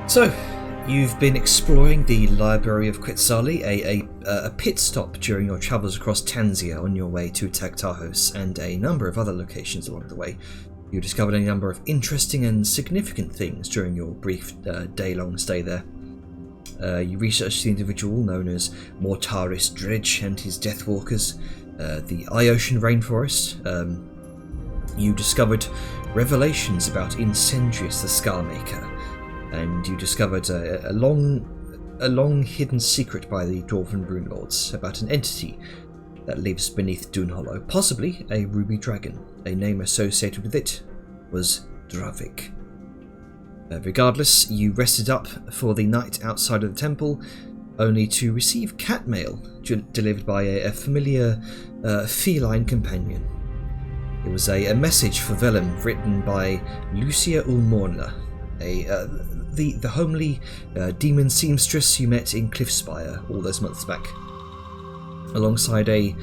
So, you've been exploring the Library of Quetzali, a pit stop during your travels across Tanzia on your way to Tactajos and a number of other locations along the way. You discovered a number of interesting and significant things during your brief day-long stay there. You researched the individual known as Mortaris Dredge and his Deathwalkers, the Iocean Rainforest. You discovered revelations about Incendius the Scarmaker, and you discovered a long hidden secret by the Dwarven Rune Lords about an entity that lives beneath Dunehollow, possibly a ruby dragon. A name associated with it was Dravik. Regardless, you rested up for the night outside of the temple, only to receive cat mail delivered by a familiar feline companion. It was a message for Vellum written by Lucia Ulmorna, the homely demon seamstress you met in Cliffspire all those months back, alongside a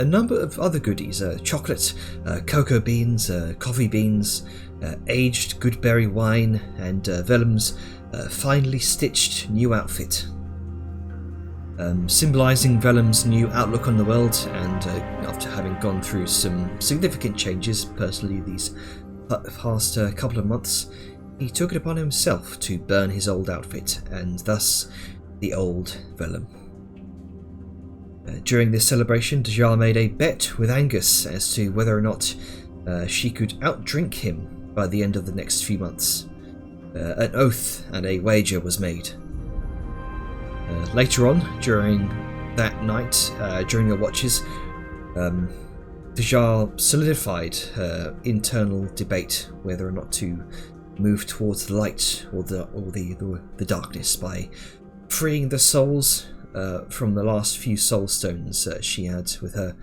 number of other goodies: chocolate, cocoa beans, coffee beans, aged goodberry wine, and Vellum's finely stitched new outfit, symbolising Vellum's new outlook on the world. And after having gone through some significant changes personally these past couple of months, he took it upon himself to burn his old outfit, and thus the old Vellum. During this celebration, Dajar made a bet with Angus as to whether or not she could outdrink him by the end of the next few months. An oath and a wager was made. Later on, during that night, during your watches, Dajar solidified her internal debate whether or not to move towards the light or the darkness by freeing the souls from the last few soul stones she had, with her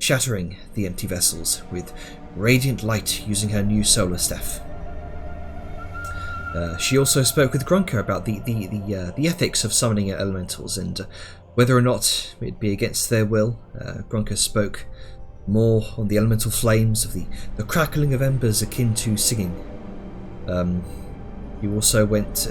shattering the empty vessels with radiant light using her new solar staff. She also spoke with Grunker about the ethics of summoning elementals and whether or not it'd be against their will. Grunker spoke more on the elemental flames of the crackling of embers akin to singing. You also went.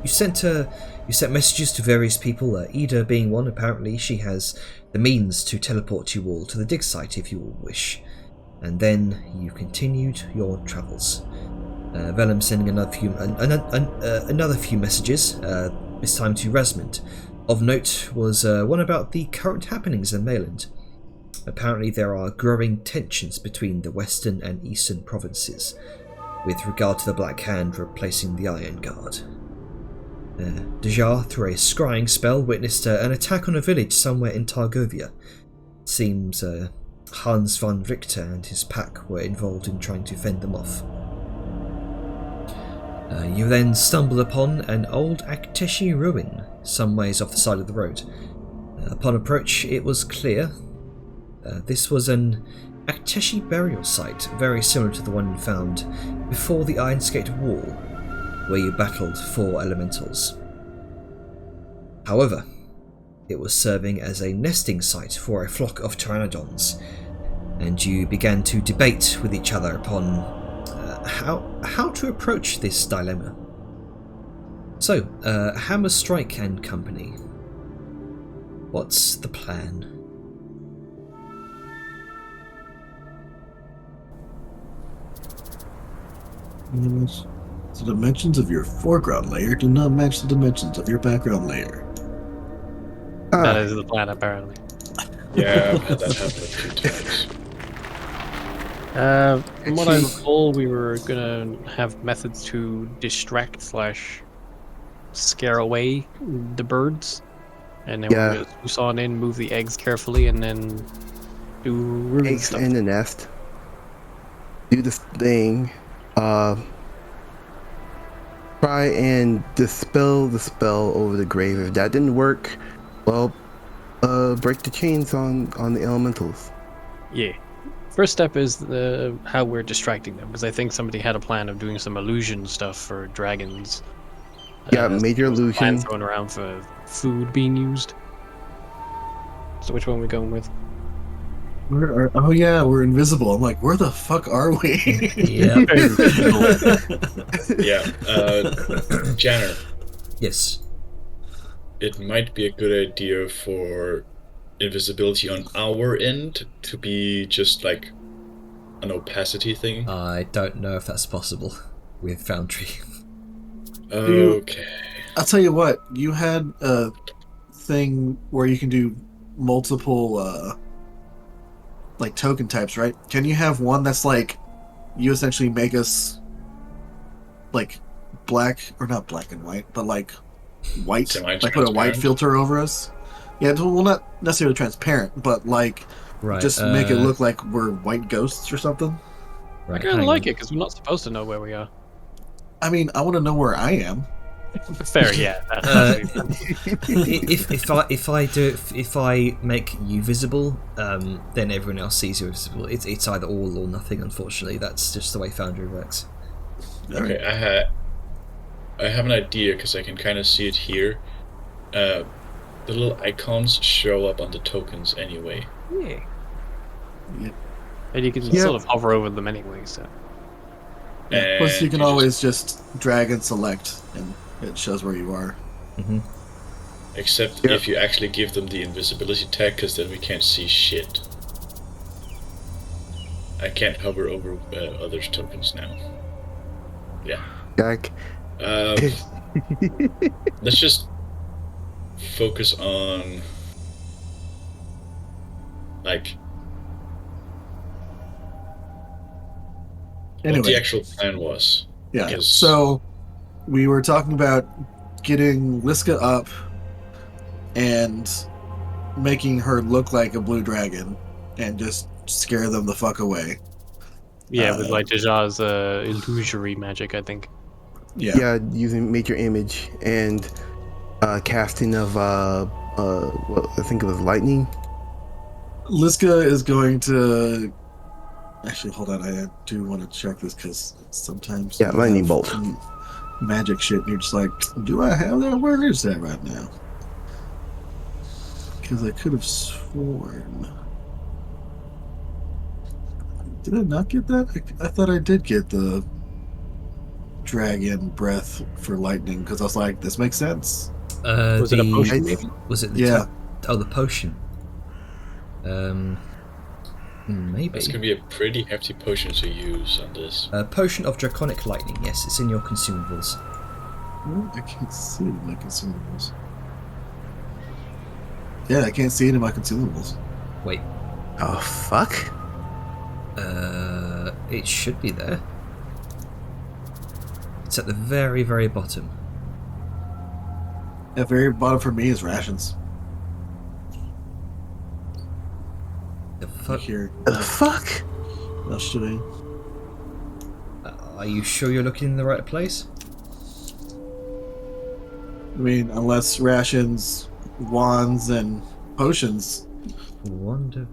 You sent messages to various people. Ida being one. Apparently, she has the means to teleport you all to the dig site if you all wish. And then you continued your travels. Vellum sending another few messages. This time to Resmond. Of note was one about the current happenings in Mayland. Apparently, there are growing tensions between the western and eastern provinces, with regard to the Black Hand replacing the Iron Guard. Dajar, through a scrying spell, witnessed an attack on a village somewhere in Targovia. It seems Hans von Richter and his pack were involved in trying to fend them off. You then stumbled upon an old Akteshi ruin some ways off the side of the road. Upon approach, it was clear this was an Akteshi burial site, very similar to the one you found before the Ironsgate Wall, where you battled 4 elementals. However, it was serving as a nesting site for a flock of pteranodons, and you began to debate with each other upon how to approach this dilemma. So, Hammerstrike and Company, what's the plan? The dimensions of your foreground layer do not match the dimensions of your background layer. That is the plan, apparently. Yeah, I've had that happen a few times. From what I recall, we were gonna have methods to distract / scare away the birds, and then we're gonna loose on in, move the eggs carefully, and then do rune eggs stuff. in the nest. Do this thing. Try and dispel the spell over the grave. If that didn't work, well, break the chains on the elementals. Yeah. First step is how we're distracting them, because I think somebody had a plan of doing some illusion stuff for dragons. Yeah, major illusion. Plans going around for food being used. So which one are we going with? Oh yeah, we're invisible. I'm like, where the fuck are we? Yeah. Yeah. Janner, Yes. it might be a good idea for invisibility on our end to be just like an opacity thing. I don't know if that's possible with Foundry. Okay. I'll tell you what. You had a thing where you can do multiple, like token types, right? Can you have one that's like, you essentially make us like black or not black and white, but like white, like put a white Semi-transparent? filter over us? Yeah, well, not necessarily transparent, but like Right. just make it look like we're white ghosts or something. I Right. kind of hang like on. it because we're not supposed to know where we are. I mean, I want to know where I am. Fair, yeah. If I make you visible, then everyone else sees you visible. It's either all or nothing. Unfortunately, that's just the way Foundry works. Okay, I have an idea because I can kind of see it here. The little icons show up on the tokens anyway. Yeah. Yeah. And you can Yeah. sort of hover over them anyway, so. Yeah. Plus, you And can you always just drag and select, and it shows where you are. Hmm. Except Yeah. if you actually give them the invisibility tag, because then we can't see shit. I can't hover over others' tokens now. Yeah. Jack. Let's just focus on like what Anyway, the actual plan was. yeah. Because- So we were talking about getting Liska up and making her look like a blue dragon, and just scare them the fuck away. Yeah, with Uh, like Deja's illusory magic, I think. Yeah. Yeah, using major image and casting of what I think it was lightning. Liska is going to. Actually, hold on. I do want to check this because sometimes. Yeah, you lightning have bolt. some magic shit, and you're just like, do I have that? Where is that right now? Because I could have sworn. Did I not get that? I thought I did get the dragon breath for lightning because I was like, this makes sense. Was it a potion, maybe? Was it the Yeah. the potion. Maybe. That's gonna be a pretty hefty potion to use on this. Potion of Draconic Lightning. Yes, it's in your consumables. Well, I can't see it in my consumables. Yeah, I can't see it in my consumables. Wait. Oh fuck! It should be there. It's at the very, very bottom. At very bottom for me is rations. The Right fuck? here. The fuck! I'll show you. Are you sure you're looking in the right place? I mean, unless rations, wands, and potions. Wonder.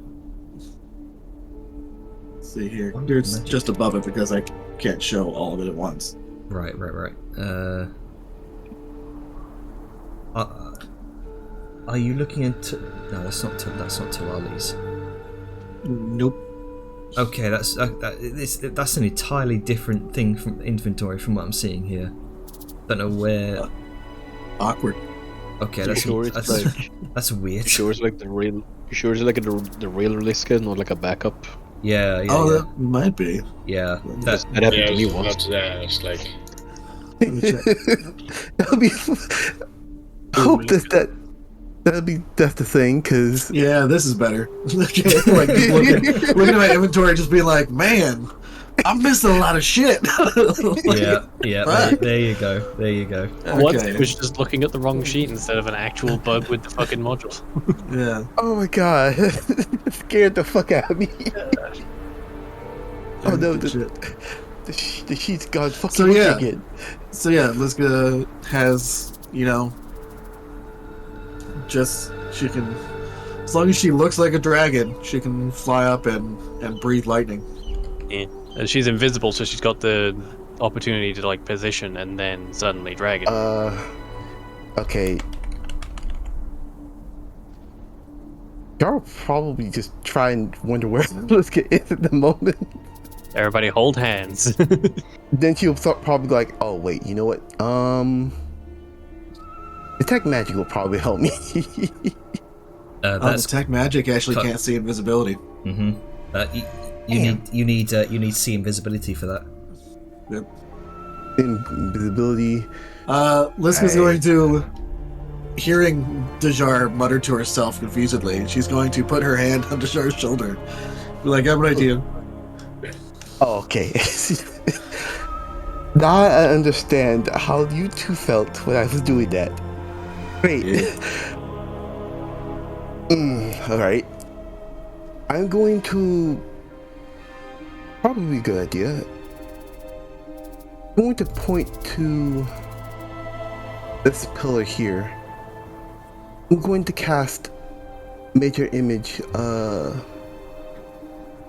Let's see here. Wand Here's magic. just above it because I can't show all of it at once. Right. Are you looking into? No, that's not Talali's. Nope. Okay, that's an entirely different thing from inventory from what I'm seeing here. Don't know where. Awkward. Okay, You that's sure it's like that's weird. you sure it's like the real? You sure it's like the real Liska, not like a backup? Yeah, yeah, Oh, yeah. that might be. Yeah, That that, happened Yeah, to I me was about once. to ask, like, Let me check. That'll be. Hope that's the thing, cause Yeah, this is better. Okay, like just looking at my inventory, just being like, man, I'm missing a lot of shit. Like, yeah. fuck. There you go. There you go. Once Okay. it was just looking at the wrong sheet instead of an actual bug with the fucking module. Yeah. oh my god, scared the fuck out of me. Oh no, Good shit. the sheet's gone fucking So, yeah. again. So yeah, Liska has, just she can, as long as she looks like a dragon, she can fly up and breathe lightning. And she's invisible, so she's got the opportunity to like position and then suddenly drag it. Okay. Y'all probably just try and wonder where Liska is at the moment. Everybody hold hands. Then she'll probably go like, oh wait, you know what? Detect magic will probably help me. That's Detect magic actually can't see invisibility. mm-hmm. You need see invisibility for that. Yep. Invisibility. Liska's going to, hearing Dejar mutter to herself confusedly, she's going to put her hand on Dejar's shoulder. Be like, I have an idea. Oh, okay. Now I understand how you two felt when I was doing that. Great. Alright. I'm going to... Probably a good idea. I'm going to point to this pillar here. I'm going to cast Major Image, a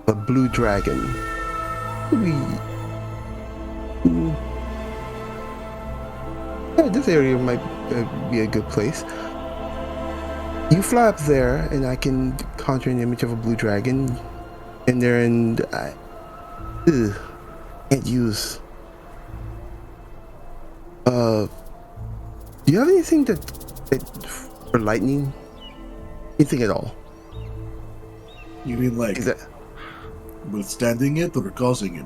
blue dragon. Yeah, this area might be a good place. You fly up there, and I can conjure an image of a blue dragon in there, and I can't use. Do you have anything that for lightning? Anything at all? You mean like Is that withstanding it or causing it?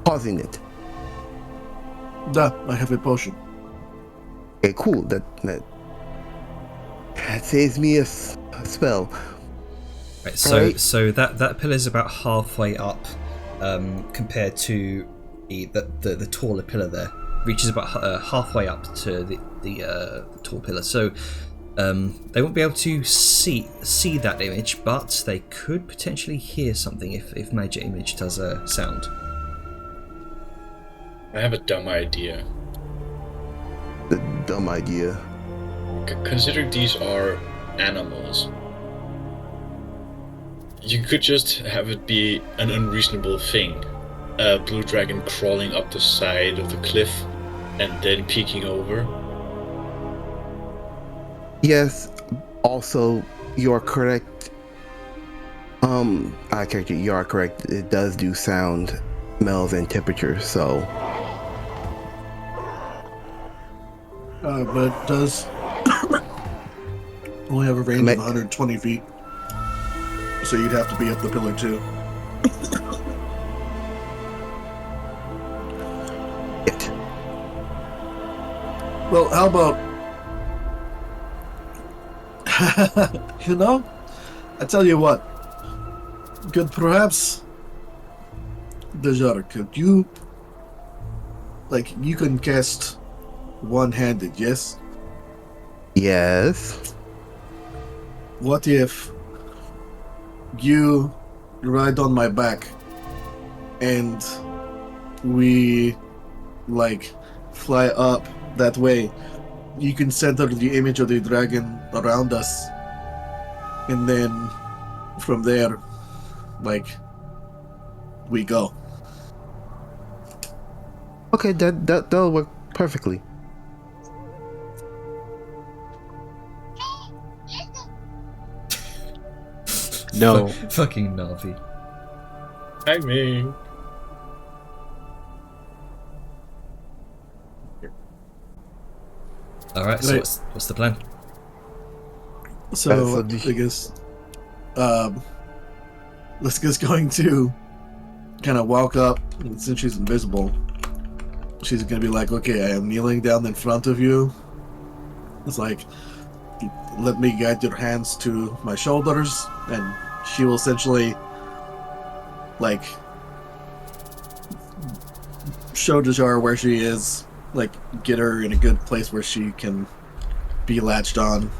causing it? Duh, I have a potion. Okay, cool. That saves me a spell. Right, so Right. so that pillar is about halfway up, compared to the taller pillar there. Reaches about halfway up to the tall pillar. So they won't be able to see that image, but they could potentially hear something if Major Image does a sound. I have a dumb idea. The dumb idea. Consider these are animals. You could just have it be an unreasonable thing. A blue dragon crawling up the side of the cliff and then peeking over. Yes. Also, you are correct. Character, you are correct. It does do sound, smells, and temperature. So. But it does only have a range of 120 feet. So you'd have to be up the pillar too. It. Well, how about... you know, I tell you what. Could perhaps... Dejar, could you... Like, you can cast one-handed, yes? Yes. What if you ride on my back and we like fly up that way? You can center the image of the dragon around us, and then from there, like, we go. Okay, that'll work perfectly. No. Fucking Navi. I mean, Alright, so Right. what's the plan? So, So the- I guess, Liska's going to kind of walk up, and since she's invisible, she's going to be like, okay, I am kneeling down in front of you. It's like, let me guide your hands to my shoulders, and she will essentially, like, show Dejar where she is, like, get her in a good place where she can be latched on.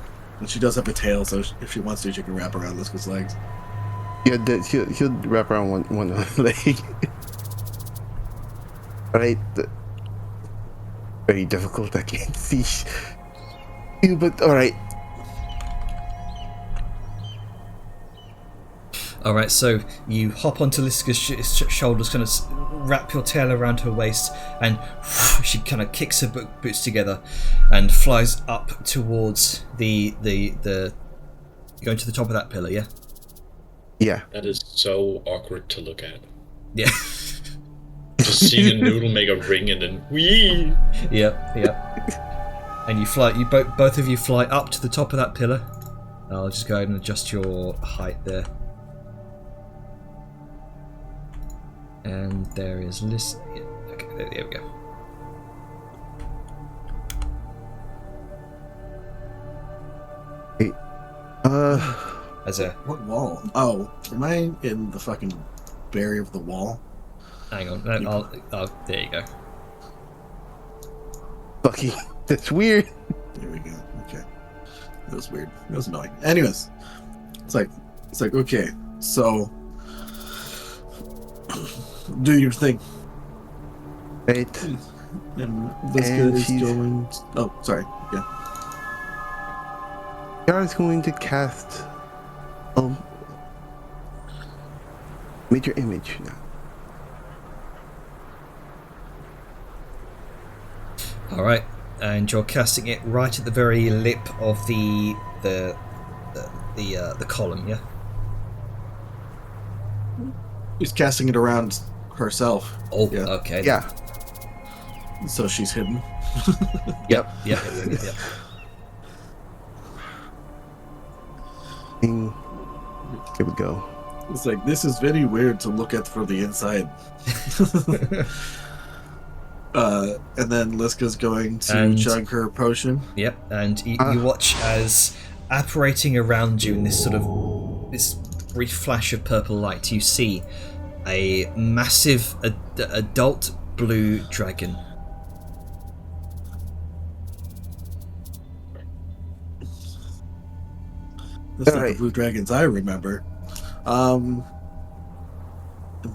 And she does have a tail, so if she wants to, she can wrap around Liska's legs. Yeah, he'll wrap around one leg. Alright. Very difficult. I can't see you, but alright. Alright, so you hop onto Liska's shoulders, kind of wrap your tail around her waist, and she kind of kicks her boots together and flies up towards the You're going to the top of that pillar, yeah? Yeah. That is so awkward to look at. Yeah. Just seeing a noodle make a ring and then wee. Yep. And you fly. You both of you fly up to the top of that pillar. I'll just go ahead and adjust your height there. And there is list. Yeah, okay, there we go. Hey, As a What wall? Oh, am I in the fucking barrier of the wall? hang on, there you go. Bucky, that's weird. There we go. Okay. That was weird. It was annoying. Anyways, it's like okay, so do your thing. Right. And this And guy is she's- going. Oh, sorry. Yeah. Yara's going to cast major image now. All right, and you're casting it right at the very lip of the column, yeah. He's casting it around herself, Oh, Yeah. okay. Yeah. so she's hidden. Yep. Here we go. It's like, this is very weird to look at from the inside. And then Liska's going to And- chug her potion. Yep, and you watch as apparating around you in this sort of this brief flash of purple light, you see a massive adult blue dragon. That's not Alright. the blue dragons I remember.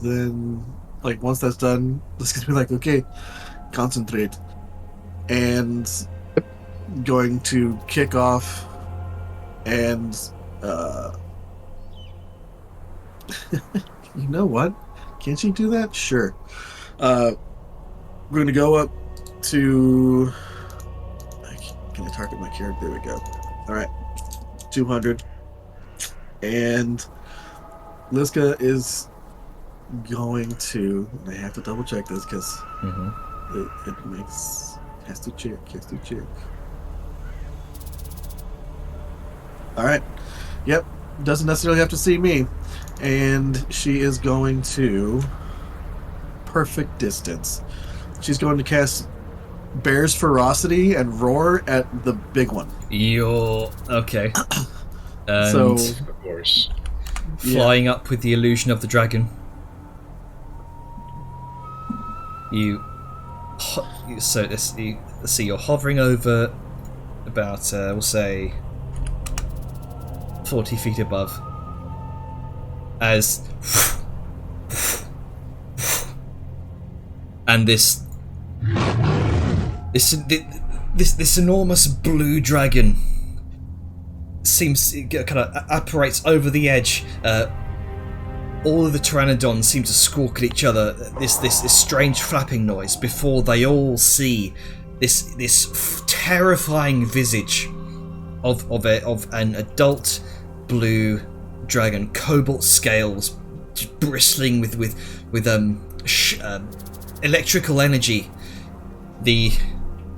Then, like, once that's done, Liska's be like, okay, concentrate. And going to kick off and you know what? Can't she do that? Sure. We're going to go up to. Can I target my character? There we go. All right, 200, and Liska is going to. And I have to double check this because Mm-hmm. it makes has to check. All right. Yep. Doesn't necessarily have to see me, and she is going to perfect distance. She's going to cast Bear's Ferocity and roar at the big one. You're okay. And So- Of course. flying up with the illusion of the dragon. So you're hovering over about we'll say 40 feet above as and this enormous blue dragon seems kind of apparates over the edge. All of the pteranodons seem to squawk at each other. This strange flapping noise before they all see this terrifying visage of an adult blue dragon, cobalt scales bristling with electrical energy. The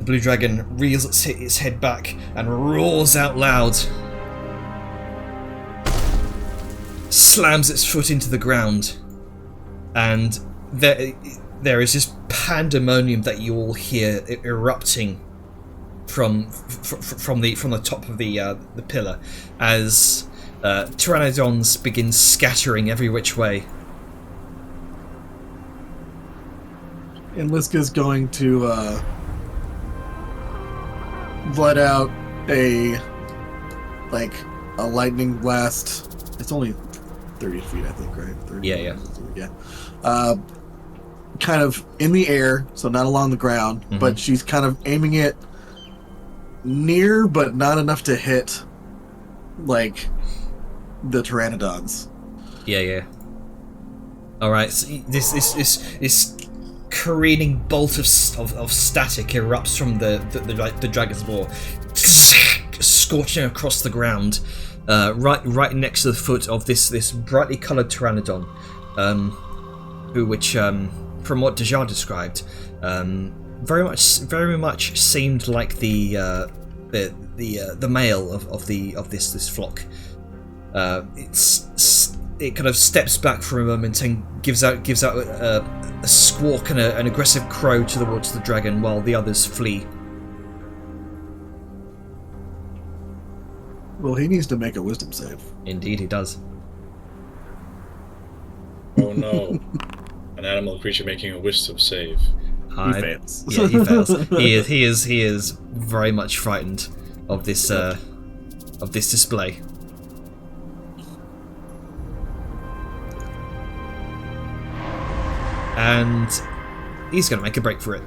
blue dragon reels its head back and roars out loud, slams its foot into the ground, and there is this pandemonium that you all hear erupting from the top of the pillar as pteranodons begin scattering every which way. And Liska's going to let out a lightning blast. It's only 30 feet, I think, right? 30 Yeah. Yeah. Kind of in the air, so not along the ground, but she's kind of aiming it near, but not enough to hit, like, the pteranodons. Yeah. All right. So this careening bolt of static erupts from the dragon's maw, scorching across the ground. right next to the foot of this brightly coloured pteranodon, which from what Dejar described, very much seemed like the male of this flock. It kind of steps back for a moment and gives out a squawk and an aggressive crow towards the dragon, while the others flee. Well, he needs to make a wisdom save. Indeed, he does. Oh no. An animal creature making a wisdom save. He fails. Yeah, he fails. He is very much frightened of this display. And he's going to make a break for it.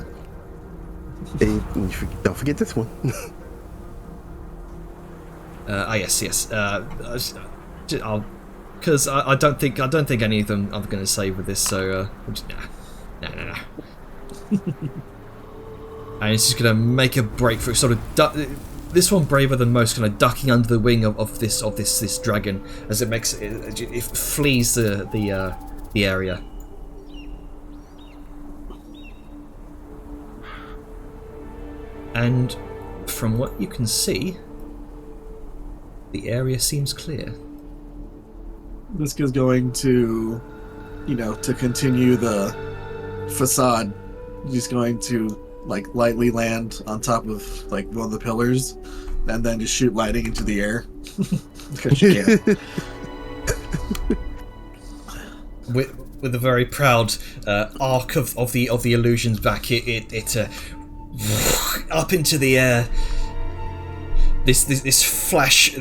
Hey, don't forget this one. Yes. Because I don't think any of them are going to save with this. So nah. And he's just going to make a break for it. Sort of this one braver than most, kind of ducking under the wing of this dragon as it flees the area. And from what you can see, the area seems clear. This is going to, to continue the facade. He's going to lightly land on top of one of the pillars, and then just shoot lightning into the air because you can. With a very proud arc of the illusions back, it up into the air. This flash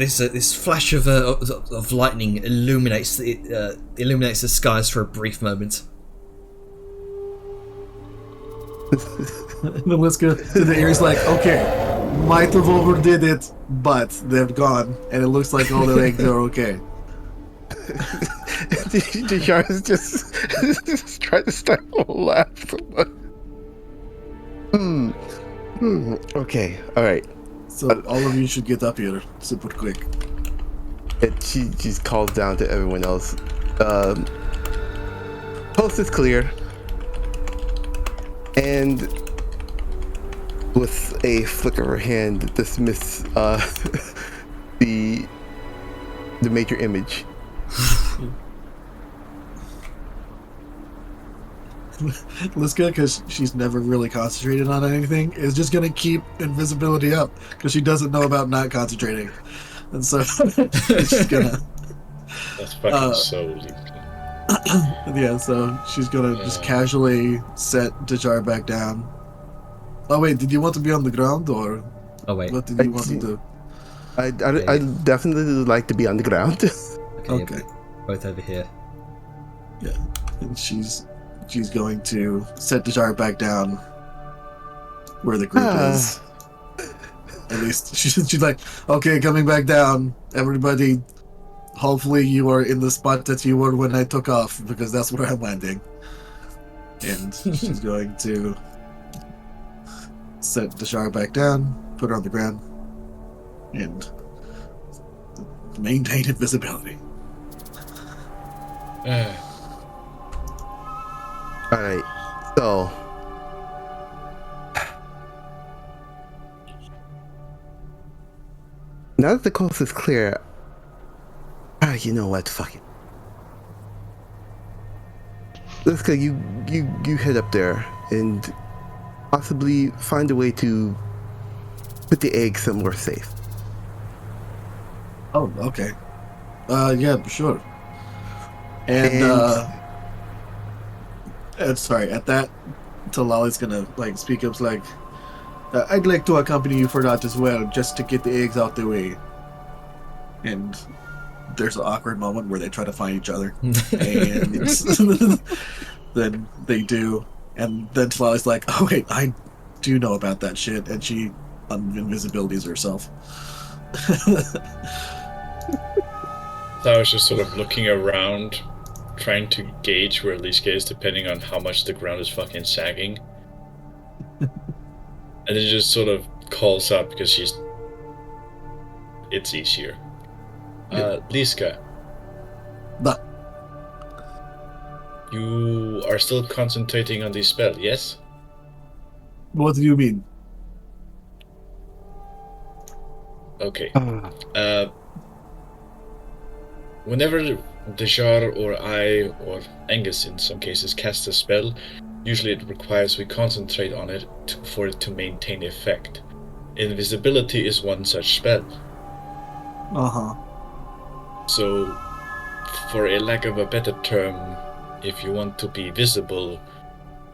of lightning illuminates the skies for a brief moment. Melisca to the ears okay, might have overdid it, but they're gone, and it looks like all the eggs are okay. Dejar is just trying to start a laugh. Okay, alright. So all of you should get up here super quick. And she just calls down to everyone else. Coast is clear. And with a flick of her hand, dismiss the major image. Liska, because she's never really concentrated on anything, is just going to keep invisibility up because she doesn't know about not concentrating. And so she's going to... That's fucking so easy. Yeah, so she's going to just casually set Dejar back down. Oh, wait, did you want to be on the ground, or what did you want to do? I definitely would like to be on the ground. Okay. Both over here. Yeah, and she's going to set Dejar back down where the group is. At least she's like, okay, coming back down. Everybody, hopefully you are in the spot that you were when I took off, because that's where I'm landing. And she's going to set Dejar back down, put her on the ground, and maintain invisibility. Alright, so now that the coast is clear, you know what, fuck it. Let's go, you head up there and possibly find a way to put the egg somewhere safe. Oh, okay. Yeah, sure. And sorry, at that, Talali's gonna speak up I'd like to accompany you for that as well, just to get the eggs out the way. And there's an awkward moment where they try to find each other, and then they do, and then Talali's like, "Oh wait, I do know about that shit," and she invisibilities herself. I was just sort of looking around, trying to gauge where Liska is, depending on how much the ground is fucking sagging. And it just sort of calls up because it's easier. Liska, But you are still concentrating on the spell, yes? what do you mean? Okay. Whenever Dejar or I, or Angus in some cases, cast a spell, usually it requires we concentrate on it for it to maintain effect. Invisibility is one such spell. Uh-huh. So, for a lack of a better term, if you want to be visible,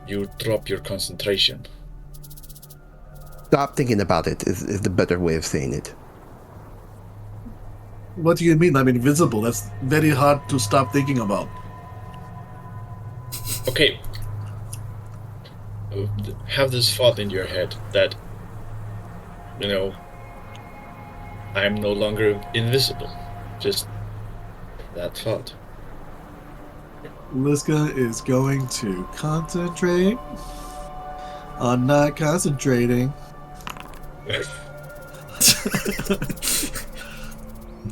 you drop your concentration. Stop thinking about it is the better way of saying it. What do you mean I'm invisible? That's very hard to stop thinking about. Okay. Have this thought in your head that, you know, I'm no longer invisible. Just that thought. Liska is going to concentrate on not concentrating.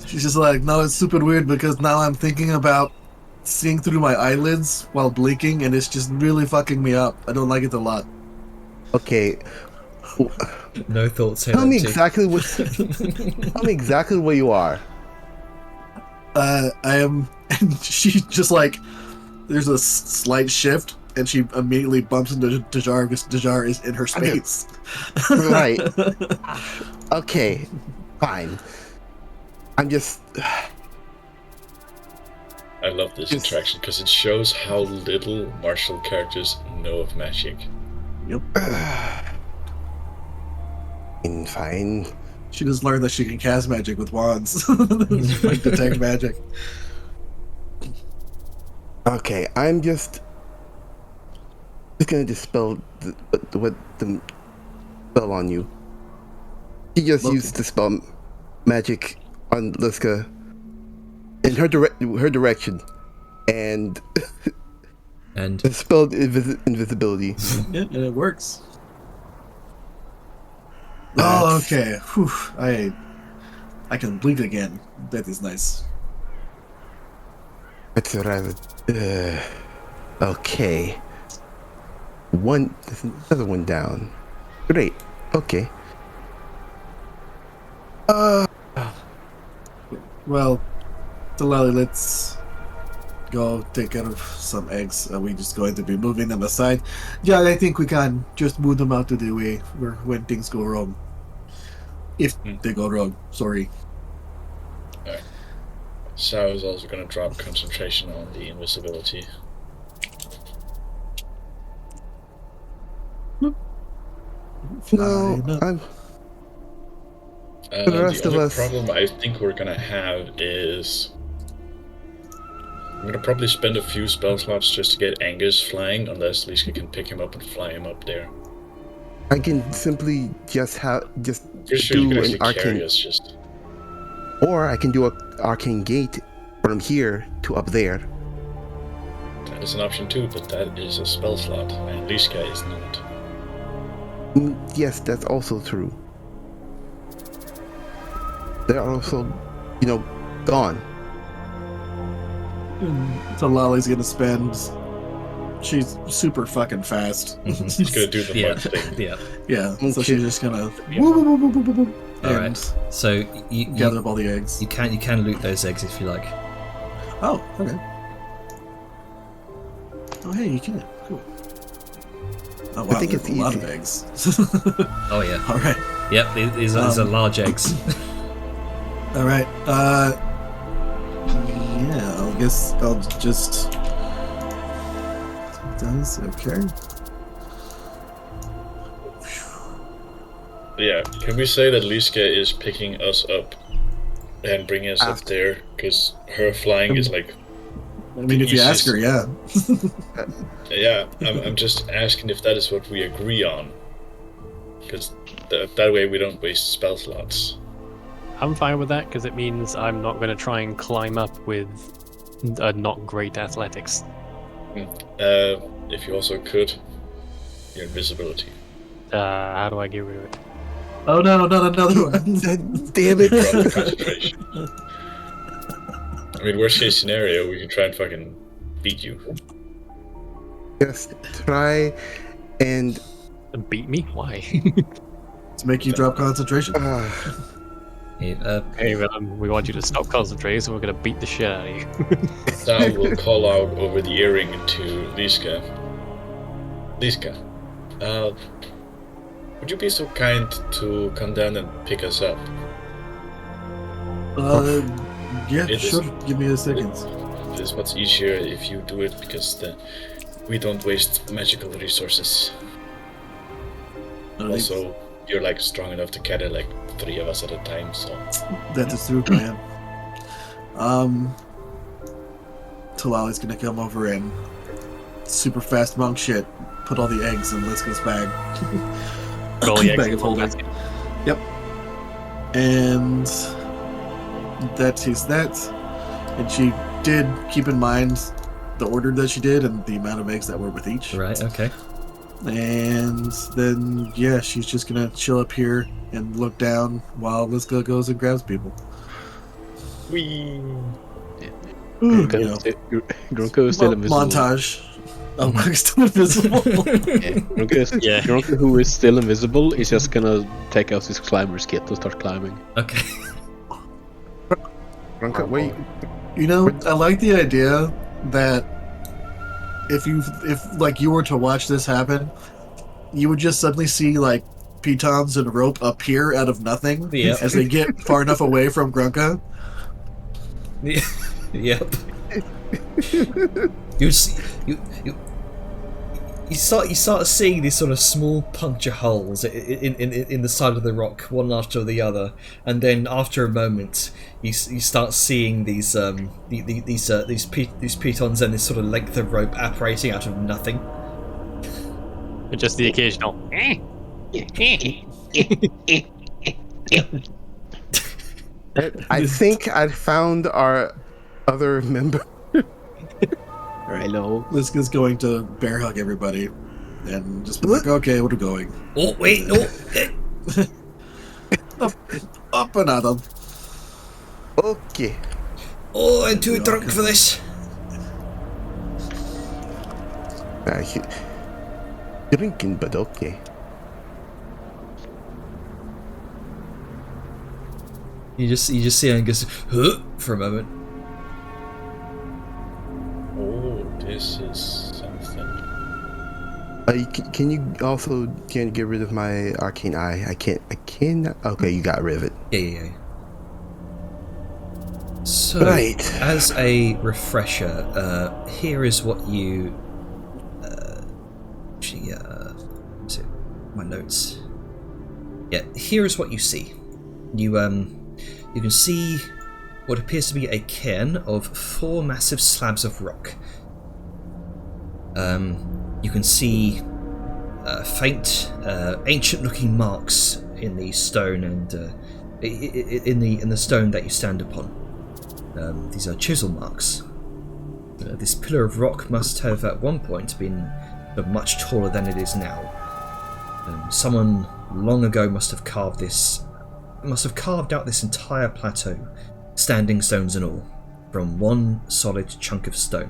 She's just like, no, it's super weird because now I'm thinking about seeing through my eyelids while blinking, and it's just really fucking me up. I don't like it a lot. Okay. No thoughts here. Tell me empty. exactly what. Tell me exactly where you are. I am, and she just like, there's a slight shift, and she immediately bumps into Dejar because Dejar is in her space. Right. Okay. Fine. I'm just. I love this Yes. interaction because it shows how little martial characters know of magic. Yep. Fine. She just learned that she can cast magic with wands, like detect magic. Okay, I'm just gonna dispel what the spell on you. She just Okay. used the spell magic on Liska in her direction, and And dispelled invisibility. Yeah, and it works. Oh, okay. Whew. I can blink again. That is nice. That's rather. Okay. There's another one down. Great. Okay. Well, Delali, let's go take care of some eggs. Are we just going to be moving them aside? Yeah, I think we can just move them out of the way when things go wrong. If they go wrong, sorry. Sao is also going to drop concentration on the invisibility. No, Fine. I'm. The rest The of other us- problem I think we're going to have is I'm going to probably spend a few spell slots just to get Angus flying, unless Liska can pick him up and fly him up there. I can simply just Pretty sure you do can an actually carry arcane, us just... or I can do an arcane gate from here to up there. That is an option too, but that is a spell slot, and Liska is not. Yes, that's also true. They're also, gone. So Lolly's gonna spend. She's super fucking fast. He's going to do the yeah, fun thing. yeah. Yeah, so Okay. she's just gonna Yeah. woo, woo, woo, woo, woo, woo, woo, All and right. So gather up all the eggs. you can loot those eggs if you like. Oh, okay. Oh, hey, you can. Cool. Oh, wow, think there's it's a lot easy. of eggs. Oh yeah. All right, Yep. These are large eggs. all right. Yeah, I guess I'll just. Does okay. Yeah, can we say that Liska is picking us up and bringing us up there? Because her flying is like... I mean, if you ask her, yeah. Yeah, I'm just asking if that is what we agree on. Because that way we don't waste spell slots. I'm fine with that because it means I'm not going to try and climb up with not great athletics. If you also could, your invisibility. How do I get rid of it? Oh no, not another one. Damn it! Drop concentration. I mean, worst case scenario, we can try and fucking beat you. Just try and Beat me? Why? To make you drop concentration. Hey, we want you to stop concentrating, so we're gonna beat the shit out of you. Sal will call out over the earring to Liska. Liska, would you be so kind to come down and pick us up? Yeah, It is- sure. Give me a second. It is much easier if you do it because we don't waste magical resources. Also, you're like strong enough to carry like 3 of us at a time, so. That is true, I am. Talali's gonna come over and super fast monk shit, put all the eggs in Liska's bag. All the eggs Bag in of one holding. basket. Yep. And that is that. And she did keep in mind the order that she did and the amount of eggs that were with each. Right, okay. And then, yeah, she's just gonna chill up here and look down while Liska goes and grabs people. Wee. You Grunko know, Grunko is still invisible. montage. Oh, he's still invisible. Yeah. Grunko, who is still invisible, is just gonna take out his climber's kit and start climbing. Okay. Grunko, wait. You know, I like the idea that if like you were to watch this happen, you would just suddenly see like pitons and rope appear out of nothing Yep. as they get far enough away from Grunka. Yep. You start seeing these sort of small puncture holes in the side of the rock, one after the other, and then after a moment, you start seeing these pitons and this sort of length of rope apparating out of nothing. And just the occasional. I think I found our other member. Hello. Liska's going to bear hug everybody and just be like, okay, we're going. Oh wait, no. Up and at them. Okay. Oh, I'm too drunk for this. Drinking, but okay. You just see Angus huh, for a moment. Oh, this is something. Can you also get rid of my arcane eye? I can't. Okay, you got rid of it. Yeah. So, Right. as a refresher, here is what you. Is it my notes? Yeah, here is what you see. You can see what appears to be a cairn of 4 massive slabs of rock. You can see faint, ancient-looking marks in the stone and in the stone that you stand upon. These are chisel marks. This pillar of rock must have at one point been much taller than it is now. Someone long ago must have carved out this entire plateau, standing stones and all, from one solid chunk of stone.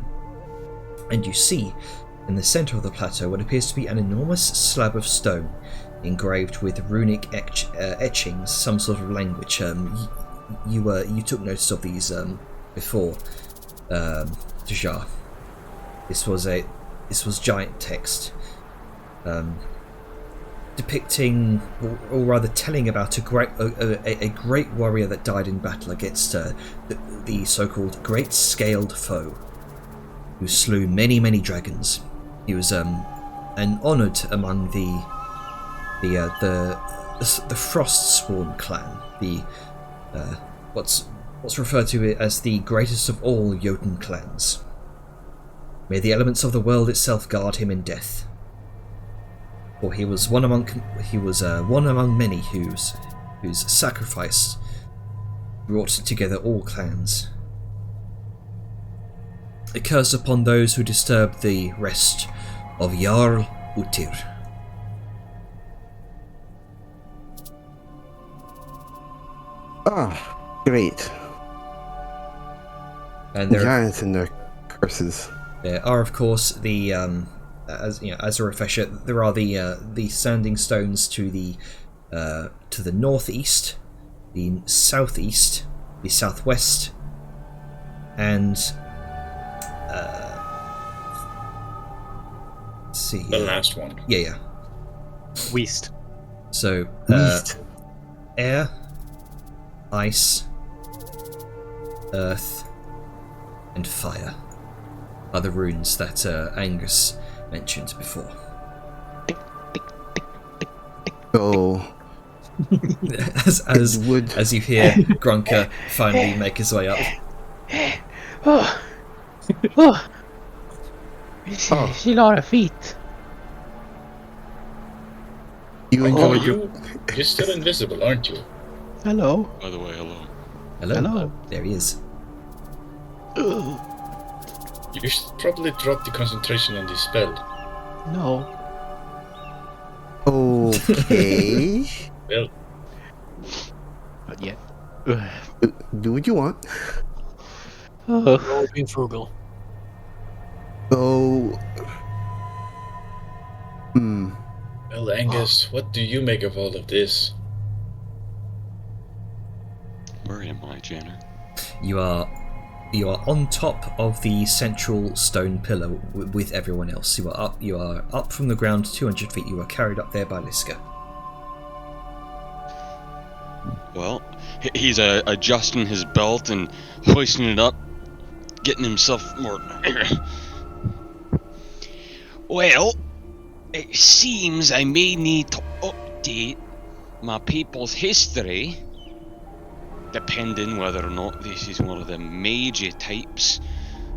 And you see, in the centre of the plateau, what appears to be an enormous slab of stone, engraved with runic etchings, some sort of language. You took notice of these before, Dejar. This was giant text, depicting, or rather telling about a great warrior that died in battle against the so-called Great Scaled Foe, who slew many dragons. He was an honoured among the Frostsworn clan, the what's referred to as the greatest of all Jotun clans. May the elements of the world itself guard him in death. For he was one among many whose sacrifice brought together all clans. A curse upon those who disturb the rest of Jarl Utir. Ah, great. And there Giants and their curses. are, of course, the as you know, as a refresher, there are the standing stones to the northeast, the southeast, the southwest, and let's see. The last one. Yeah. West. So East. air, ice, earth, and fire are the runes that Angus mentioned before. So as you hear Grunker finally make his way up. It's a lot of feet. you enjoyed You're still invisible, aren't you? Hello. By the way, hello. Hello. Hello. There he is. You should probably drop the concentration on the spell. No. Okay. Well, Not yet. Do what you want. Always being frugal. So, well, Angus, what do you make of all of this? Where am I, Jenner? You are on top of the central stone pillar with everyone else. You are up from the ground 200 feet. You are carried up there by Liska. Well, he's adjusting his belt and hoisting it up, getting himself more... Well, it seems I may need to update my people's history, depending whether or not this is one of the Meiji types.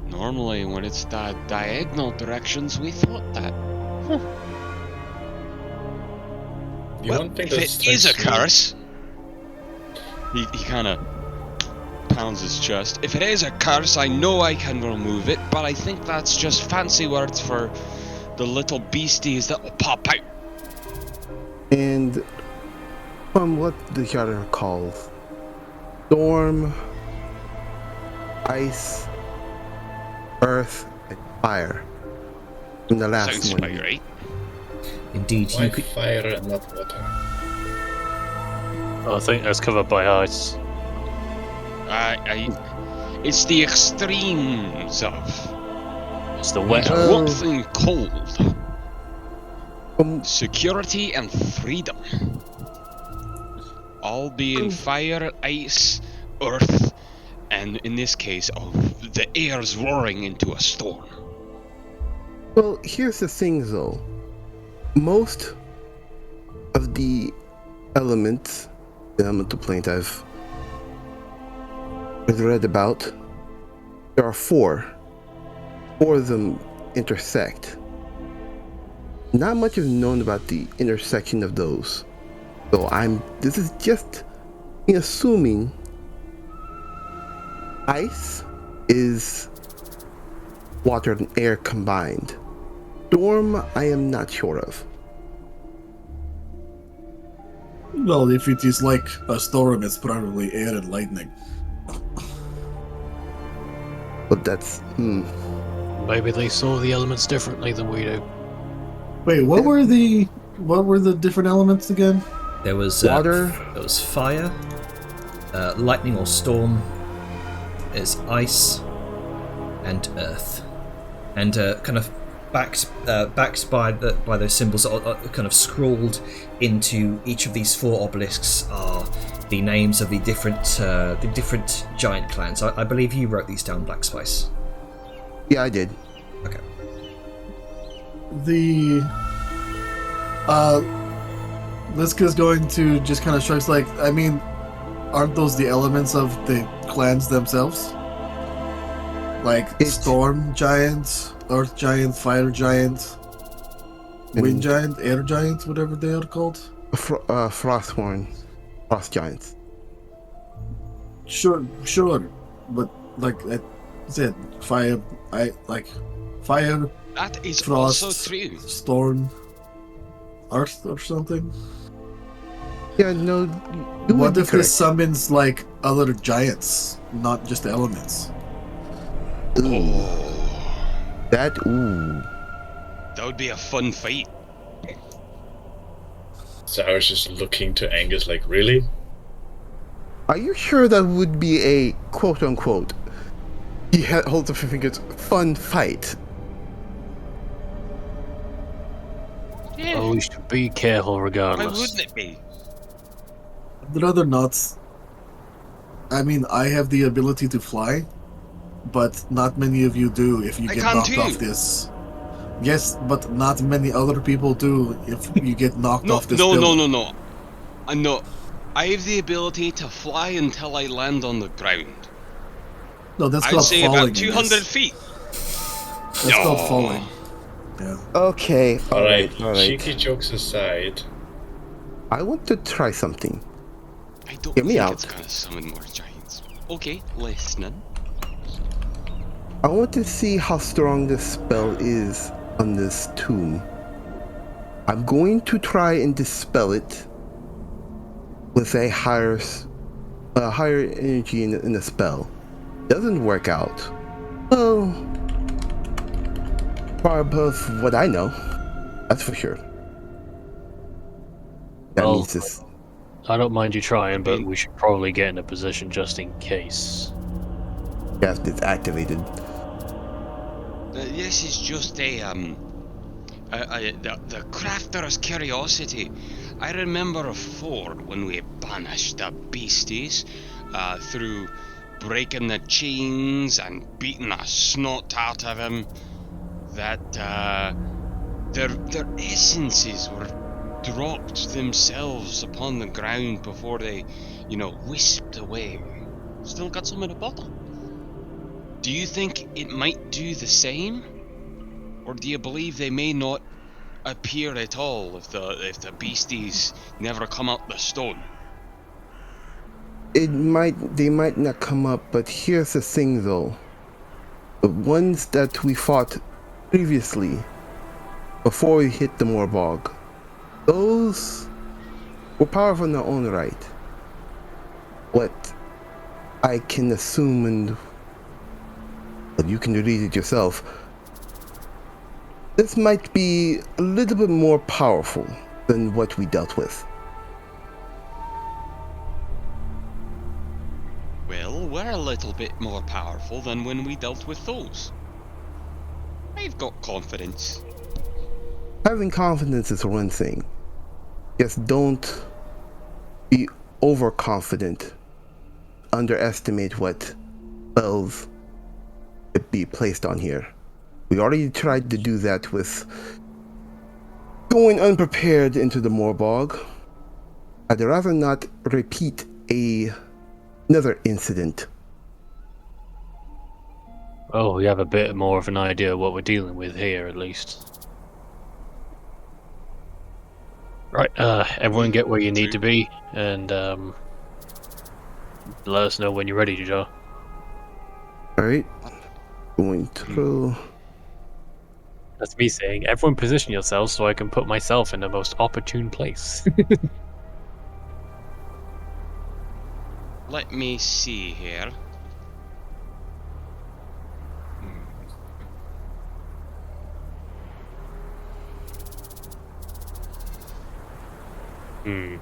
Normally, when it's the diagonal directions, we thought that. The Well, one thing if that it is a strikes me- curse, he kind of pounds his chest. If it is a curse, I know I can remove it, but I think that's just fancy words for the little beasties that will pop out. and from what the charter calls, storm, ice, earth, and fire. In the last Sounds one. about right. Indeed, Why you could. fire and not water? I think that's covered by ice. It's the extremes of It's the wet. warmth and cold, Security security and freedom. All being fire, ice, earth, and in this case, the air's roaring into a storm. Well, here's the thing though. Most of the elements, the elemental planes I've read about, there are four. Four of them intersect. Not much is known about the intersection of those. So this is just me assuming ice is water and air combined. Storm, I am not sure of. Well, if it is like a storm, it's probably air and lightning. But that's Maybe they saw the elements differently than we do. Wait, what were the different elements again? There was Water. There was fire, lightning or storm. There's ice, and earth, and kind of backed by those symbols, kind of scrawled into each of these four obelisks are the names of the different giant clans. I believe you wrote these down, Black Spice. yeah, I did. Okay. The Liska's going to just kind of shrugs like, I mean, aren't those the elements of the clans themselves? Like storm giant, earth giant, fire giant, wind giant, air giant, whatever they are called. Frosthorn, frost giants. Sure, but like I said, fire, fire, That is frost, also true. storm, earth or something. Yeah, no. You would What be if correct. this summons like other giants, not just elements? Ooh. Oh, That would be a fun fight. So I was just looking to Angus like, really? Are you sure that would be a quote unquote? He holds up her fingers. Fun fight. Yeah. Oh, we should be careful Why regardless. wouldn't it be? I'd rather not. I mean, I have the ability to fly, but not many of you do if you I get can knocked too. off this. Yes, but not many other people do if you get knocked No, off this no, no, building. no, no. No. I have the ability to fly until I land on the ground. No, that's I'd called say falling. about in 200 this. feet. That's called falling. Yeah. Okay. Alright, All right. cheeky jokes aside. I want to try something. I don't Get me think out. it's gonna summon more giants. Okay, listening. I want to see how strong this spell is on this tomb. I'm going to try and dispel it with a higher energy in the spell. Doesn't work out. Well, far above what I know. That's for sure. That Well, means this. I don't mind you trying, but we should probably get in a position just in case. Cast is activated. This is just the crafter's curiosity. I remember afore when we banished the beasties through breaking the chains and beating the snot out of him, that their essences were dropped themselves upon the ground before they, wisped away. Still got some in the bottle. Do you think it might do the same? Or do you believe they may not appear at all if the beasties never come out the stone? They might not come up, but here's the thing though. The ones that we fought previously, before we hit the Morbog, those were powerful in their own right. What I can assume, and you can read it yourself, this might be a little bit more powerful than what we dealt with. Well, we're a little bit more powerful than when we dealt with those. I've got confidence. Having confidence is one thing. Just don't be overconfident. Underestimate what spells could be placed on here. We already tried to do that with going unprepared into the Morbog. I'd rather not repeat another incident. Oh, we have a bit more of an idea of what we're dealing with here, at least. Right, everyone get where you need to be, and let us know when you're ready, Joe. Alright. Going through. That's me saying, everyone position yourselves so I can put myself in the most opportune place. Let me see here. I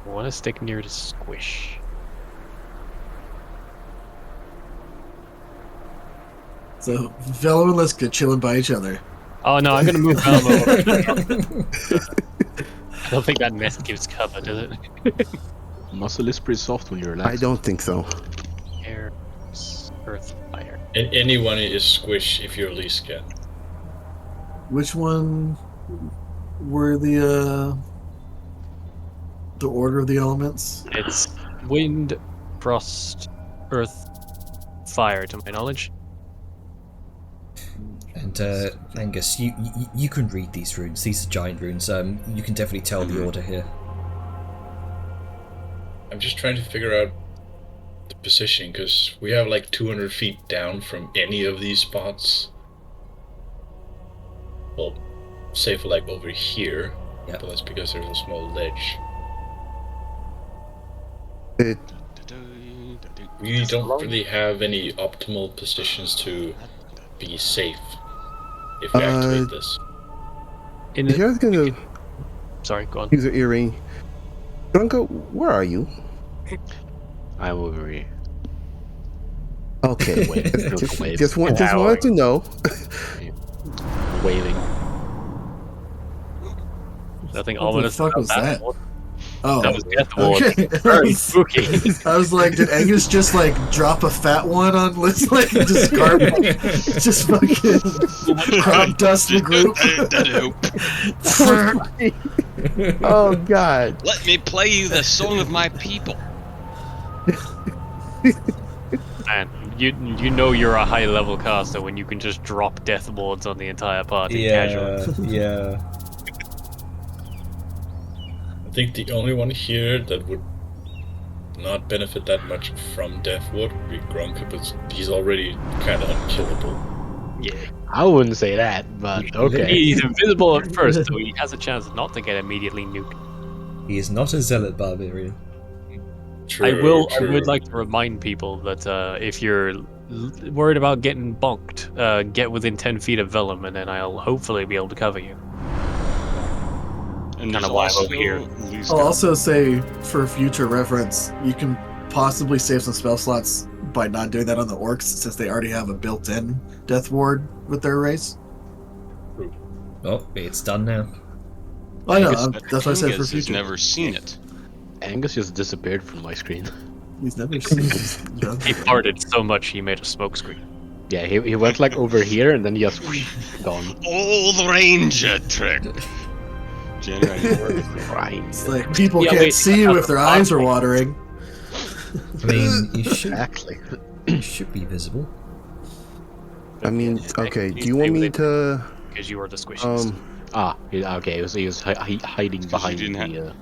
want to stick near the squish. So, Vellum and Liska chilling by each other. Oh no, I'm gonna move Velma over. I don't think that nest gives cover, does it? Muscle is pretty soft when you relax. I don't think so. Air, earth, fire. And anyone is squish if you're Liska. Which one were the order of the elements? It's wind, frost, earth, fire, to my knowledge. And Angus, you can read these runes. These are giant runes. You can definitely tell the order here. I'm just trying to figure out the positioning, because we have like 200 feet down from any of these spots. Well, say for like over here, Yep. but that's because there's a small ledge. We don't really have any optimal positions to be safe if we activate this. In If you're gonna Sorry, go on. use an earring, Drunko, where are you? I'm over here. Okay, Wait, just wave. wanted to know. Waving. Nothing What the ominous fuck about was that? one. Oh, That was Death Ward. okay. Very spooky. I was like, did Angus just like drop a fat one on Liz? Like just garbage, just fucking crop dust the group. Oh God! Let me play you the song of my people. Man, you know you're a high level caster when you can just drop death wards on the entire party casually. Yeah. I think the only one here that would not benefit that much from Death Ward would be Grunka, but he's already kind of unkillable. Yeah. I wouldn't say that, but okay. He's invisible at first, so he has a chance not to get immediately nuked. He is not a zealot barbarian. I True. would like to remind people that if you're worried about getting bonked, get within 10 feet of Vellum, and then I'll hopefully be able to cover you. And Kinda there's why I'm also over here. Luzga. I'll also say, for future reference, you can possibly save some spell slots by not doing that on the orcs, since they already have a built-in death ward with their race. Oh, it's done now. I know. Angus That's what I said for Angus has future. never seen it. Angus just disappeared from my screen. He's never seen this. He farted so much he made a smoke screen. Yeah, he went like over here and then just gone. Old ranger trick. Generating Right. It's like people Yeah, can't wait, see you if their eyes are watering. I mean, you Exactly. should be visible. I mean, okay. Do you want me to? Because you are the squishiest. Okay. He was hiding behind didn't the.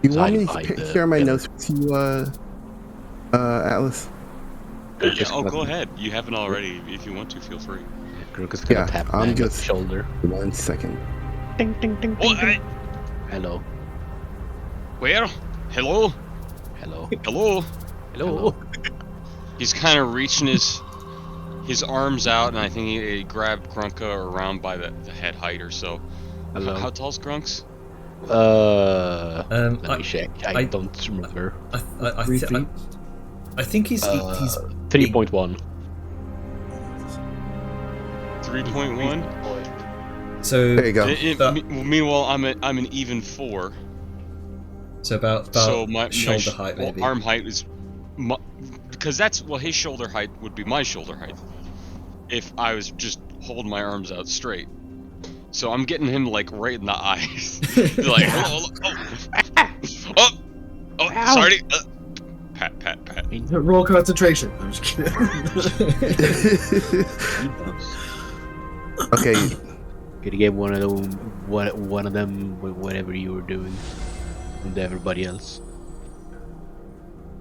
Do you want me hiding to behind the share my pillar. notes with you, Atlas? Yeah, go ahead. You haven't already. If you want to, feel free. Grook is gonna Yeah, tap I'm Angus' just- shoulder. 1 second. Ding ding ding Oh, ding. Ding. Hello. where? Hello? Hello. Hello? Hello. He's kind of reaching his arms out, and I think he grabbed Grunka around by the head height or so. Hello. How tall's Grunk's? Let I- me check. I don't remember. I 3 feet. think he's 3.1. 3.1. so There you go. Meanwhile, I'm an even 4. so about So my shoulder height maybe. arm height is, because that's his shoulder height would be my shoulder height if I was just holding my arms out straight. So I'm getting him like right in the eyes, like oh, sorry. Pat. Roll concentration. I'm just kidding. Okay. Could you get one of them with whatever you were doing, and everybody else?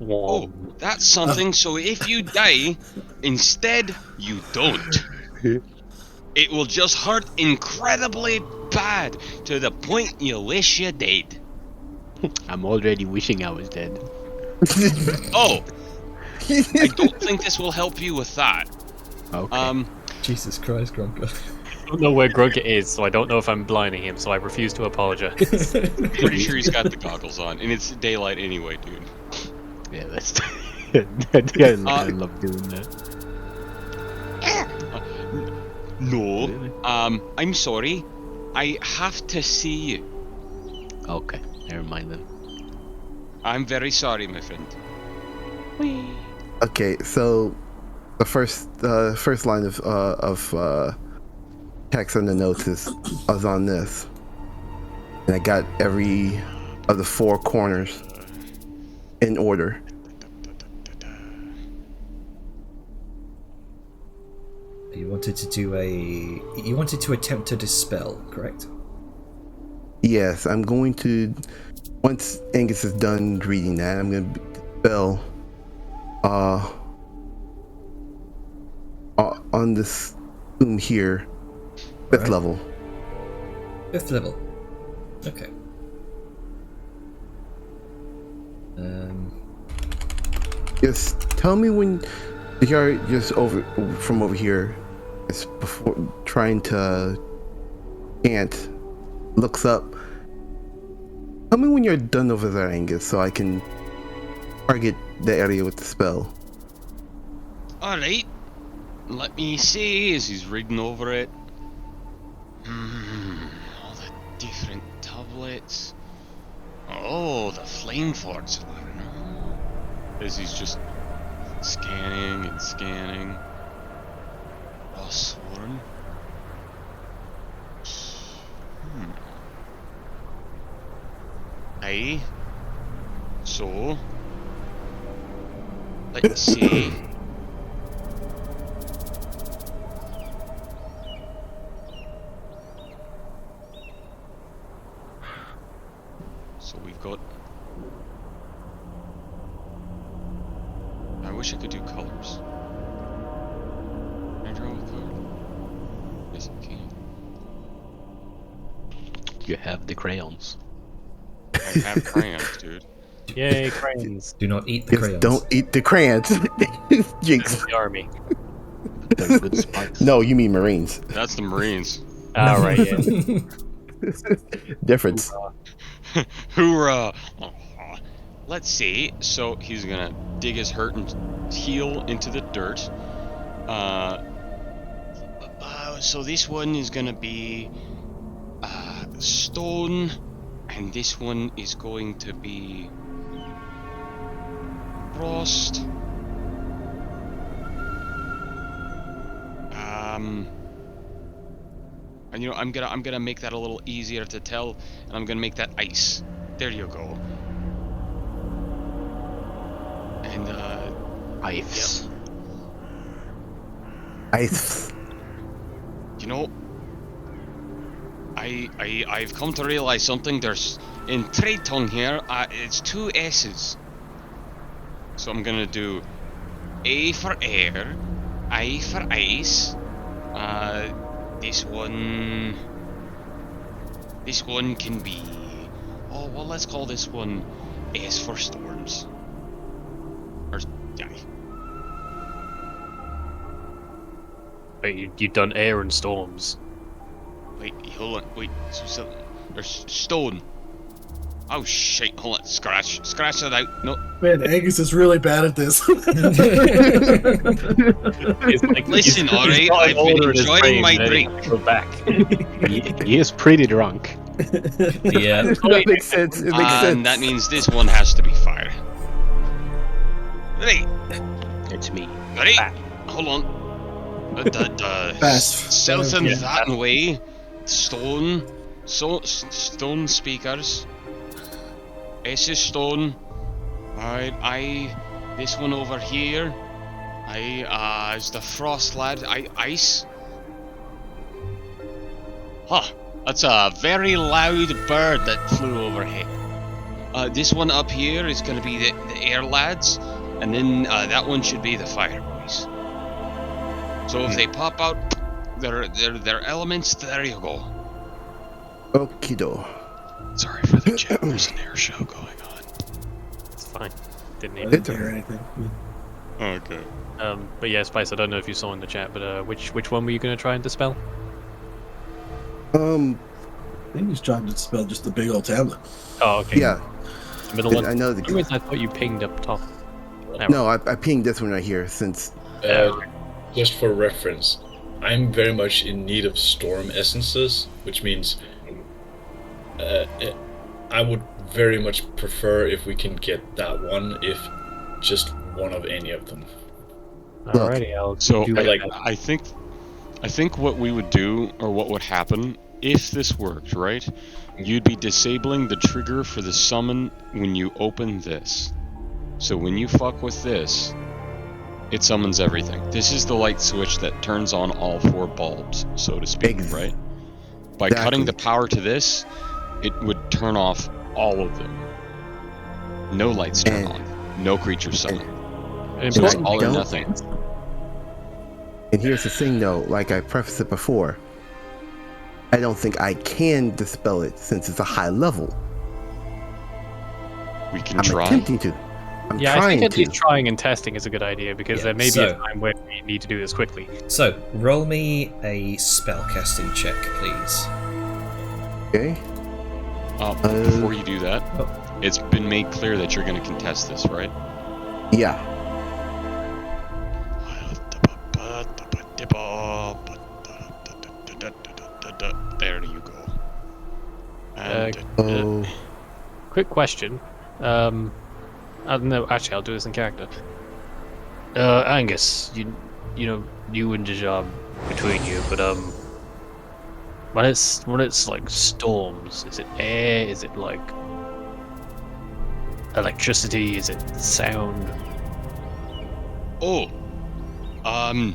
Oh, that's something. So if you die, instead you don't. It will just hurt incredibly bad to the point you wish you did. I'm already wishing I was dead. Oh, I don't think this will help you with that. Okay. Jesus Christ, Grunka. I don't know where Grunka is, so I don't know if I'm blinding him, so I refuse to apologize. Pretty sure he's got the goggles on, and it's daylight anyway, dude. Yeah, that's. I love doing that. No. Really? I'm sorry. I have to see you. Okay, never mind then. I'm very sorry, my friend. Okay, so the first line of text on the notes is I was on this, and I got every of the 4 corners in order. You wanted to attempt to dispel, correct? Yes, I'm going to. Once Angus is done reading that, I'm going to dispel on this room here, 5th Right. level. 5th level. Okay. Just tell me when you're just from over here. It's before trying to chant. Looks up. Tell me when you're done over there, Angus, so I can target the area with the spell. Alright. Let me see as he's reading over it. All the different tablets. Oh, the flame forts. As he's just scanning and scanning. Rossworn. Aye. So. Let's see. So we've got. I wish I could do colors. Can I draw a card? Yes, I can. You have the crayons. I have crayons, dude. Yay, crayons. Do not eat the Just crayons. don't eat the crayons. Jinx. The army. They're good spies. No, you mean Marines. That's the Marines. Alright, yeah. Difference. Hoorah! Let's see. So he's gonna dig his hurt and heel into the dirt. So this one is gonna be stone, and this one is going to be frost. And you know, I'm gonna make that a little easier to tell, and I'm gonna make that ice. There you go. And Ice. Yep. Ice. You know, I've come to realize something. There's in trade tongue here, it's 2 S's. So I'm gonna do A for air, I for ice. This one can be. Oh well, let's call this one S for storms. Or yeah. Wait, you've done air and storms. Wait, hold on. Wait, so there's stone. Oh shit! Hold on. Scratch that out. No. Man, Angus is really bad at this. It's like, Listen, he's alright, got I've been older in his enjoying brain, my and then he drink. Go back. He is pretty drunk. Yeah. That makes sense. It makes sense. And that means this one has to be fire. Ready? It's me. Ready? Hold on. Fast. South and Yeah. that way. Stone speakers. S is stone. Alright, this one over here. Is the frost lad. Ice. Huh. That's a very loud bird that flew overhead. This one up here is gonna be the air lads. And then that one should be the fire boys. So if they pop out their elements, there you go. Okido. Sorry for the chat. There's an air show going on. It's fine. Didn't I even. didn't hear anything. Okay. But yeah, Spice. I don't know if you saw in the chat, but which one were you gonna try and dispel? I think he's trying to spell just the big old tablet. Oh, okay. Yeah. The middle one. I know For some reason, I thought you pinged up top. No, I pinged this one right here since. Just for reference, I'm very much in need of storm essences, which means I would very much prefer if we can get that one, if just one of any of them. Alrighty, I'll So do I think what we would do, or what would happen if this worked, right? You'd be disabling the trigger for the summon when you open this. So when you fuck with this, it summons everything. This is the light switch that turns on all 4 bulbs, so to speak, right? By cutting the power to this, it would turn off all of them. No lights turn on. No creatures summon. So it's all or nothing. And here's the thing, though. Like I prefaced it before, I don't think I can dispel it since it's a high level. We can I'm try. attempting to. I'm Yeah, I trying think at to. least trying and testing is a good idea because Yeah, there may be so- a time where we need to do this quickly. So, roll me a spellcasting check, please. Okay. Before you do that, it's been made clear that you're going to contest this, right? Yeah. There you go. And Oh. Quick question. No, actually, I'll do this in character. Angus, you know, you and Dejab between you, but when it's like storms, is it air? Is it like electricity? Is it sound? I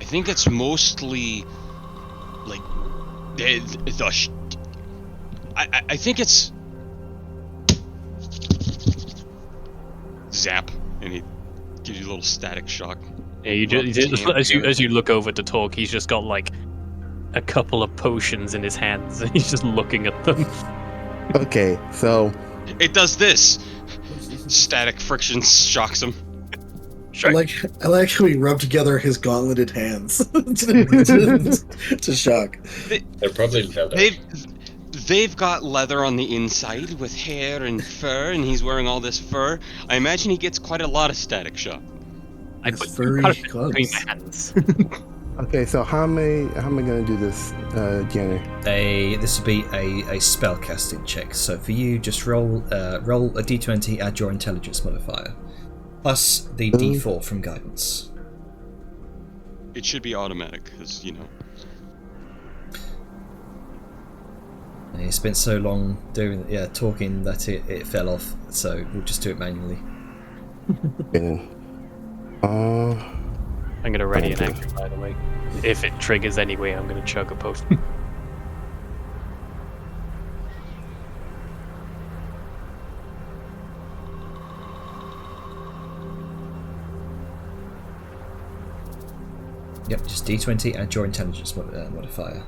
think it's mostly like I think it's zap, and he gives you a little static shock. Yeah, as you look over to talk, he's just got like a couple of potions in his hands, and he's just looking at them. Okay, so It does this. Static friction shocks him. I like how he rubbed together his gauntleted hands to shock. They're probably leather. They've got leather on the inside with hair and fur, and he's wearing all this fur. I imagine he gets quite a lot of static shock. I His put furry quite a bit gloves. between my hands. okay, so how am I gonna do this, Jenner? This would be a spellcasting check. So for you, just roll a d20, add your intelligence modifier, plus the d4 from guidance. It should be automatic, because, you know. And he spent so long talking that it fell off. So we'll just do it manually. Okay. I'm gonna ready an action, by the way. If it triggers anyway, I'm gonna chug a potion. Yep, just d20, add your intelligence modifier,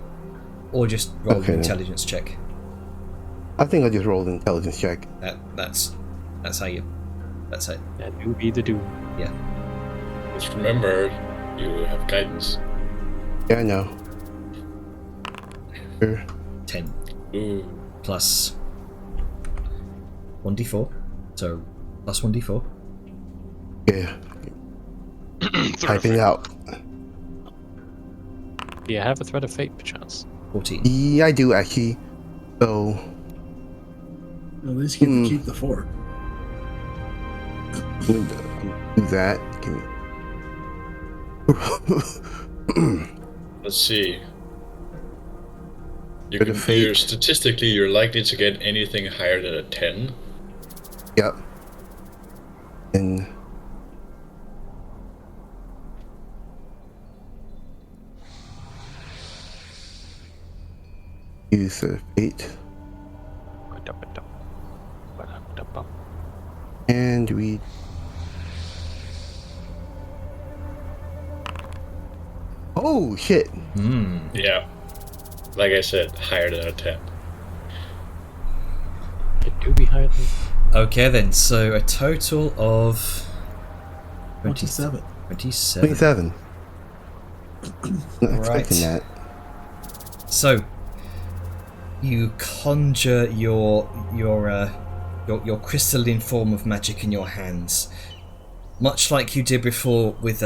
or just roll Okay, an then. intelligence check. I think I just rolled an intelligence check. That's how you. That's it. And you be the doom. Yeah. Just remember, you have guidance. Yeah, I know. Sure. 10 Ooh. plus 1d4, so plus 1d4. Yeah. Typing out. Do you have a thread of fate, perchance? 14. Yeah, I do actually. So At least you get to keep the 4. do that. Let's see. Bit of fate. Statistically, you're likely to get anything higher than a 10. Yep. And use a fate. And we oh shit. Yeah. Like I said, higher than a 10. It do be higher than... Okay then, so a total of 27. 27. 27. Not Right. expecting that. So you conjure your crystalline form of magic in your hands, much like you did before with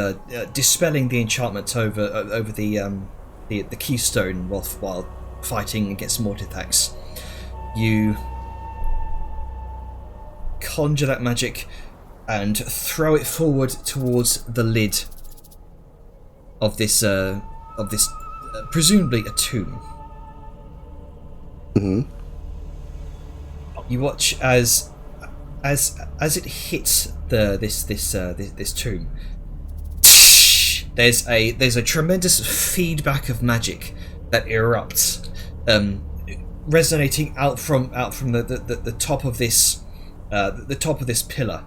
dispelling the enchantment over the keystone while fighting against Mortithax. You conjure that magic and throw it forward towards the lid of this presumably a tomb. Mm-hmm. You watch as it hits this tomb. There's a tremendous feedback of magic that erupts, resonating out from the top of this pillar,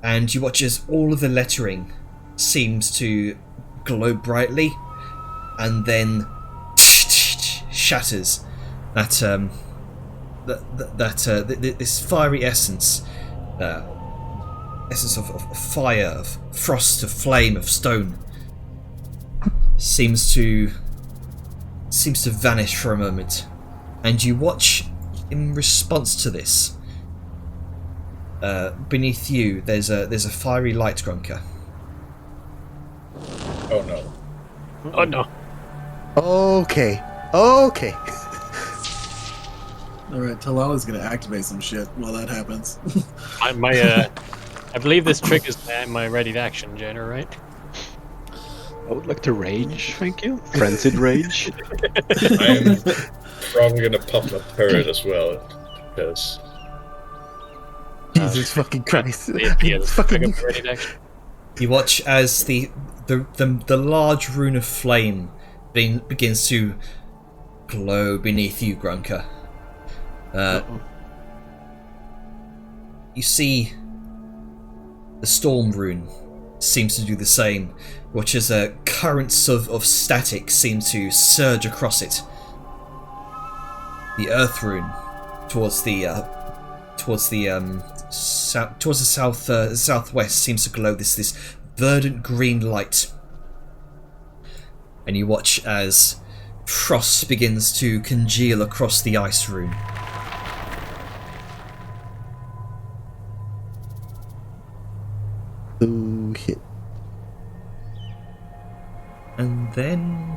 and you watch as all of the lettering seems to glow brightly, and then shatters. This fiery essence essence of fire, of frost, of flame, of stone seems to vanish for a moment, and you watch in response to this. Beneath you, there's a fiery light, Grunker. Oh no. Oh no. Okay. All right, Talala's gonna activate some shit while that happens. I believe this triggers my ready to action, Jenner, right? I would like to rage, thank you. Frenzied rage. I'm probably gonna pop my turret as well, because Jesus fucking Christ. Fucking ready to action. You watch as the large rune of flame begins to glow beneath you, Grunker. You see the storm rune seems to do the same, which is currents of static seem to surge across it. The earth rune towards the southwest seems to glow this verdant green light, and you watch as frost begins to congeal across the ice rune. Oh shit. And then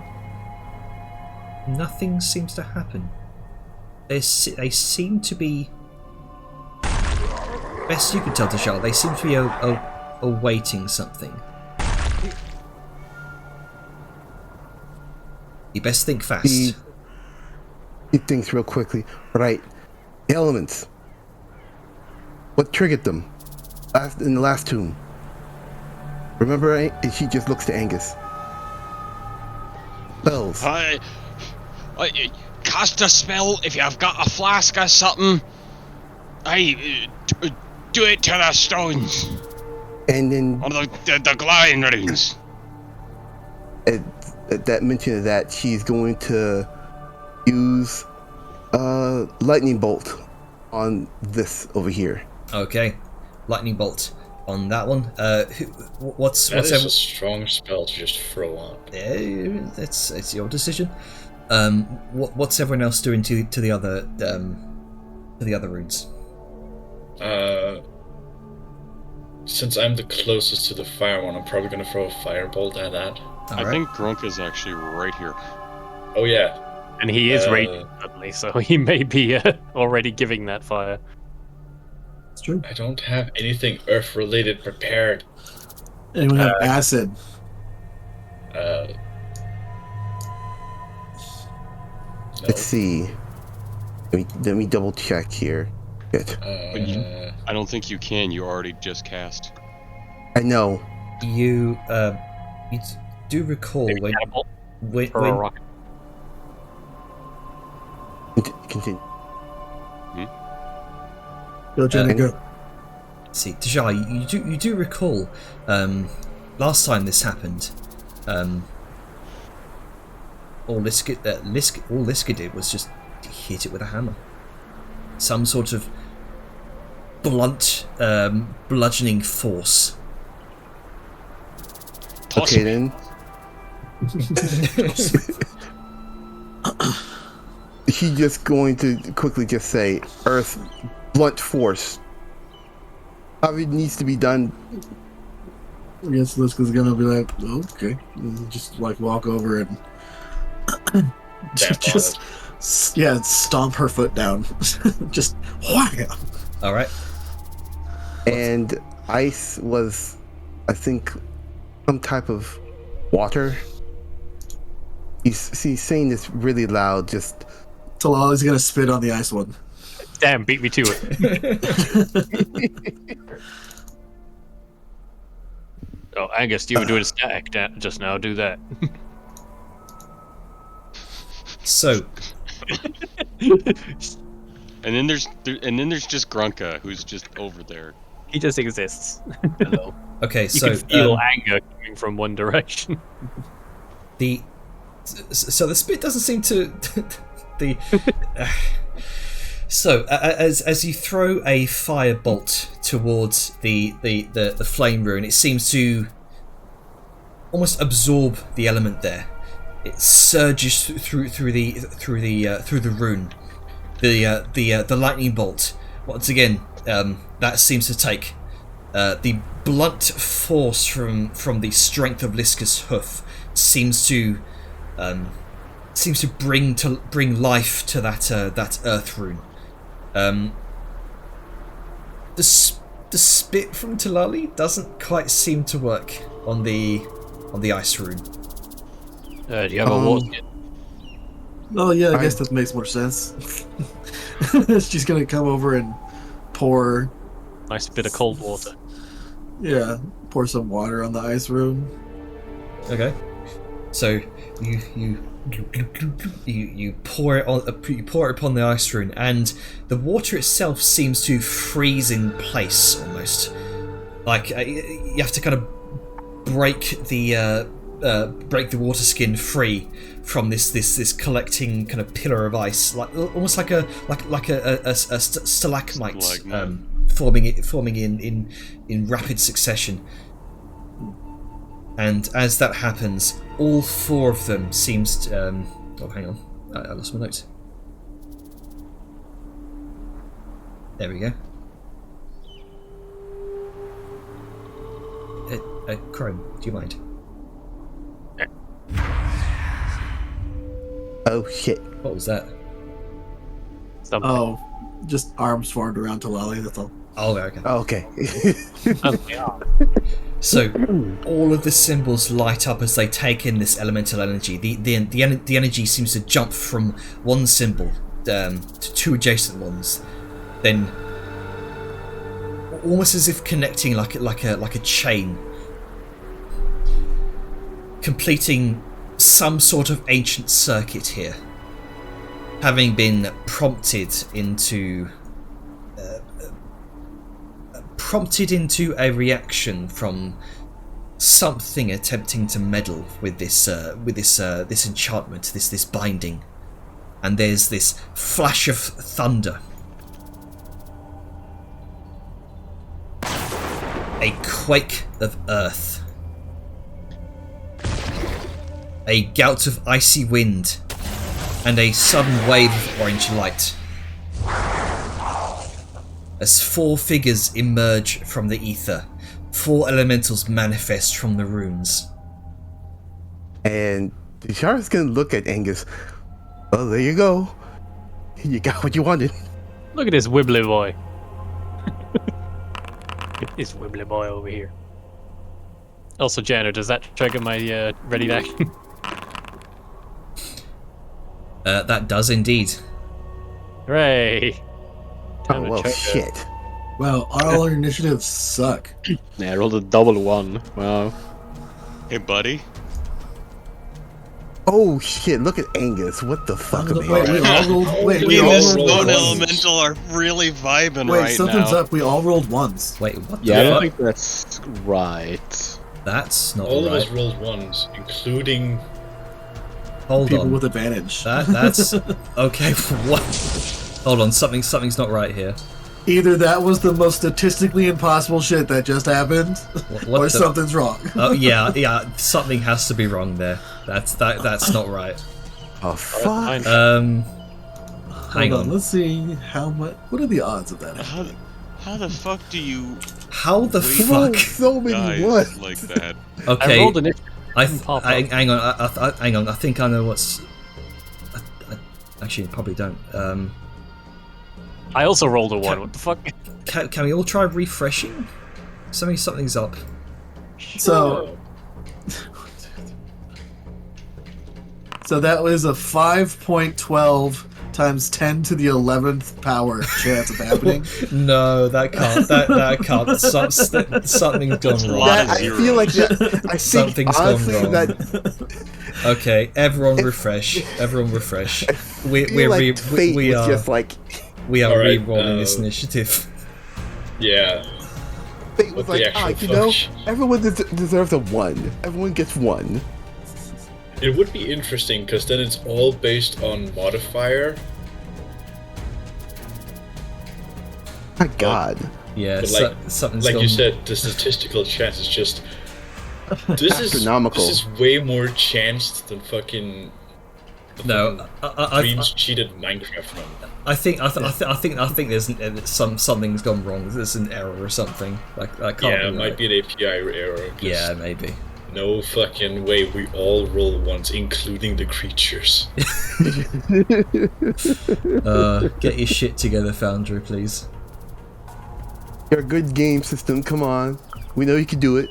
nothing seems to happen. They seem to be, best you can tell, Tajal, they seem to be awaiting something. You best think fast. He thinks real quickly. Right. The elements. What triggered them? In the last tomb. Remember, and she just looks to Angus. Spells. I cast a spell if you've got a flask or something. Do it to the stones. And then Or the glowing runes. at that mention of that, she's going to use lightning bolt on this over here. Okay, lightning bolt on that one. What's that is every- a strong spell to just throw on. it's your decision. What's everyone else doing to the other runes? Since I'm the closest to the fire one, I'm probably gonna throw a firebolt at that. I think Grunk is actually right here. Oh yeah. And he is raging suddenly, so he may be already giving that fire. It's true. I don't have anything earth-related prepared. Anyone have acid? No. Let's see. Let me double check here. Good. I don't think you can. You already just cast. I know. You do recall Maybe when catapult or a rocket. Continue. Go, Jenny, go. See, Tajai, you do recall last time this happened. All Liska did was just hit it with a hammer. Some sort of blunt, bludgeoning force. Okay then. She's just going to quickly just say, Earth, blunt force. How it needs to be done. I guess Liska's gonna be like, okay. And just like walk over and just stomp her foot down. Just wham! All right. And ice was, I think, some type of water. He's saying this really loud, just... Talala's gonna spit on the ice one. Damn, beat me to it. Oh, Angus, you were doing a stack just now. Do that. So, And then there's just Grunka, who's just over there. He just exists. Hello. okay, You so can feel anger coming from one direction. so the spit doesn't seem to So, as you throw a fire bolt towards the flame rune, it seems to almost absorb the element there. It surges through the rune. The lightning bolt once again that seems to take the blunt force from the strength of Liska's hoof seems to bring life to that earth rune. The spit from Tilali doesn't quite seem to work on the ice rune. Do you have a water skin? Oh yeah, I guess that makes more sense. She's gonna come over and pour. Nice bit of cold water. Yeah, pour some water on the ice rune. Okay, so you pour it on upon the ice rune, and the water itself seems to freeze in place almost. Like you have to kind of break the water skin free from this collecting kind of pillar of ice, like almost like a stalagmite forming in rapid succession. And as that happens, all four of them seems to, oh, hang on, I lost my notes. There we go. Chrome, do you mind? Oh shit. What was that? Something. Oh, just arms formed around Tilali, that's all. Oh, okay. Okay. So, all of the symbols light up as they take in this elemental energy. The energy seems to jump from one symbol to two adjacent ones, then almost as if connecting like a chain, completing some sort of ancient circuit here, having been prompted into a reaction from something attempting to meddle with this enchantment, this binding. And there's this flash of thunder, a quake of earth, a gout of icy wind, and a sudden wave of orange light, as four figures emerge from the ether. Four elementals manifest from the runes. And Dishara's gonna look at Angus. Well, there you go. You got what you wanted. Look at this wibbly boy. This wibbly boy over here. Also, Janner, does that trigger my ready to action? That does indeed. Hooray! Oh, well, shit. Well, all our initiatives suck. Yeah, I rolled a double one. Wow. Hey, buddy. Oh shit, look at Angus. What the fuck, man? Wait, we all rolled. Wait, Me we and all this rolled stone ones. elemental are really vibing Wait, right something's now. up. We all rolled ones. Wait, what Yeah, I the don't fuck? think that's right. That's not All of right. us rolled ones, including. Hold People on. with advantage. That's okay. What? Hold on. Something's not right here. Either that was the most statistically impossible shit that just happened, What or the- something's wrong. Oh yeah. Something has to be wrong there. That's not right. Oh fuck. Fine. Hang Hold on. Let's see how much. What are the odds of that happening? How the fuck do you How the Wait. fuck? So many guys ones. like that? Okay. I rolled an initiative. Pop up. hang on. Hang on. I think I know what's. Actually, probably don't. I also rolled a 1. What the fuck? Can we all try refreshing? Something's up. So that was a 5.12 times 10 to the 11th power chance of happening. No, that can't. That can't. Something's That's gone a wrong. lot of I feel like that. I think Something's gone honestly wrong. that Okay, everyone refresh. Everyone refresh. I feel like fate we was are just like we are Alright, re-rolling this initiative. Yeah. fate was What the like, actual you know, fuck? everyone deserves a 1. Everyone gets 1. It would be interesting because then it's all based on modifier. My God. Yeah, But something's like gone. you said, the statistical chance is just Astronomical. This is way more chanced than fucking the No, fucking Dreams cheated Minecraft run. I think there's something's gone wrong. There's an error or something. Like I can't. Yeah, it might be an API error. 'Cause Yeah, maybe. No fucking way. We all roll once, including the creatures. Get your shit together, Foundry, please. You're a good game system. Come on. We know you can do it.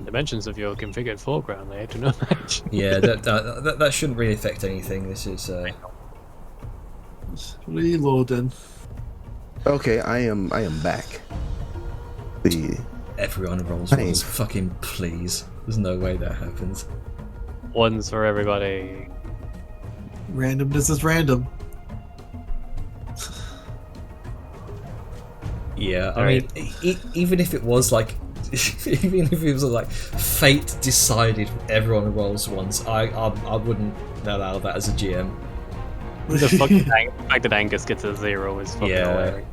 Dimensions of your configured foreground, I do not match. Yeah, that shouldn't really affect anything. This is Reloading. Okay, I am back. everyone rolls Hey. ones. Fucking please. There's no way that happens. Ones for everybody. Randomness is random. Yeah, I Alright. mean, even if it was like, even if it was like fate decided everyone rolls once, I wouldn't allow that as a GM. The fact that Angus gets a 0 is fucking Yeah. hilarious.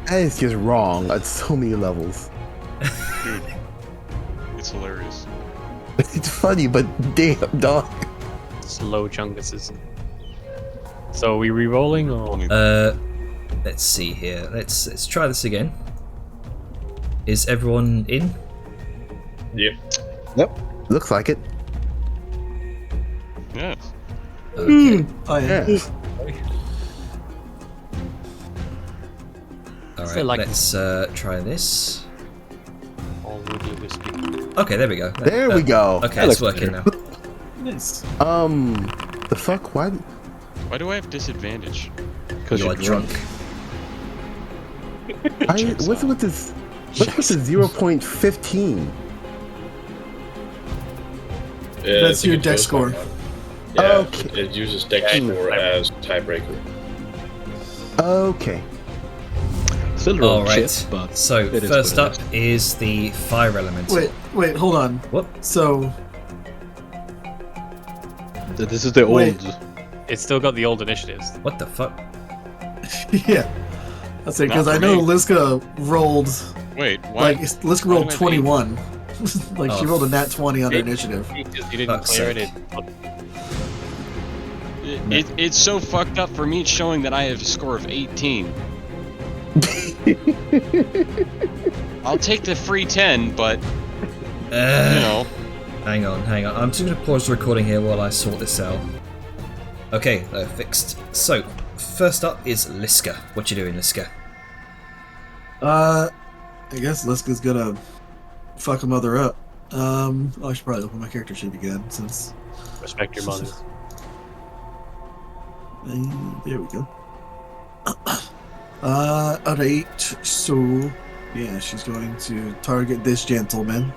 That is just wrong at so many levels. Dude, it's hilarious. It's funny, but damn, dog. Slow chunguses. So are we re-rolling or? Let's see here. Let's try this again. Is everyone in? Yep. Looks like it. Yeah. Okay. Oh yeah. Yeah. All Feel right. like- Let's try this. All really wispy. Okay, there we go. There we go. Okay, it's working now. Nice. The fuck? Why? Why do I have disadvantage? Because You are drunk. Checks What's out. with this? What's with the 0.15? That's your deck score. Yeah, Okay. it uses deck Yeah, score as tiebreaker. Okay. Still wrong All right. shit, but So it is first what up it is the fire elemental. Wait, hold on. What? So, is. This is the Wait. old. It's still got the old initiatives. What the fuck? yeah. That's it, because Not I for know me. Liska rolled, Wait, why? like, Liska why rolled do I 21. Like, she Oh. rolled a nat 20 on her Eight. initiative. He didn't Fuck's clear it. sake. It's so fucked up for me showing that I have a score of 18. I'll take the free 10, but, you know. Hang on. I'm just gonna pause the recording here while I sort this out. Okay, fixed. So, first up is Liska. What you doing, Liska? I guess Liska's gonna fuck a mother up. I should probably open my character sheet again, since... Respect your mother. There we go. Alright, so... Yeah, she's going to target this gentleman.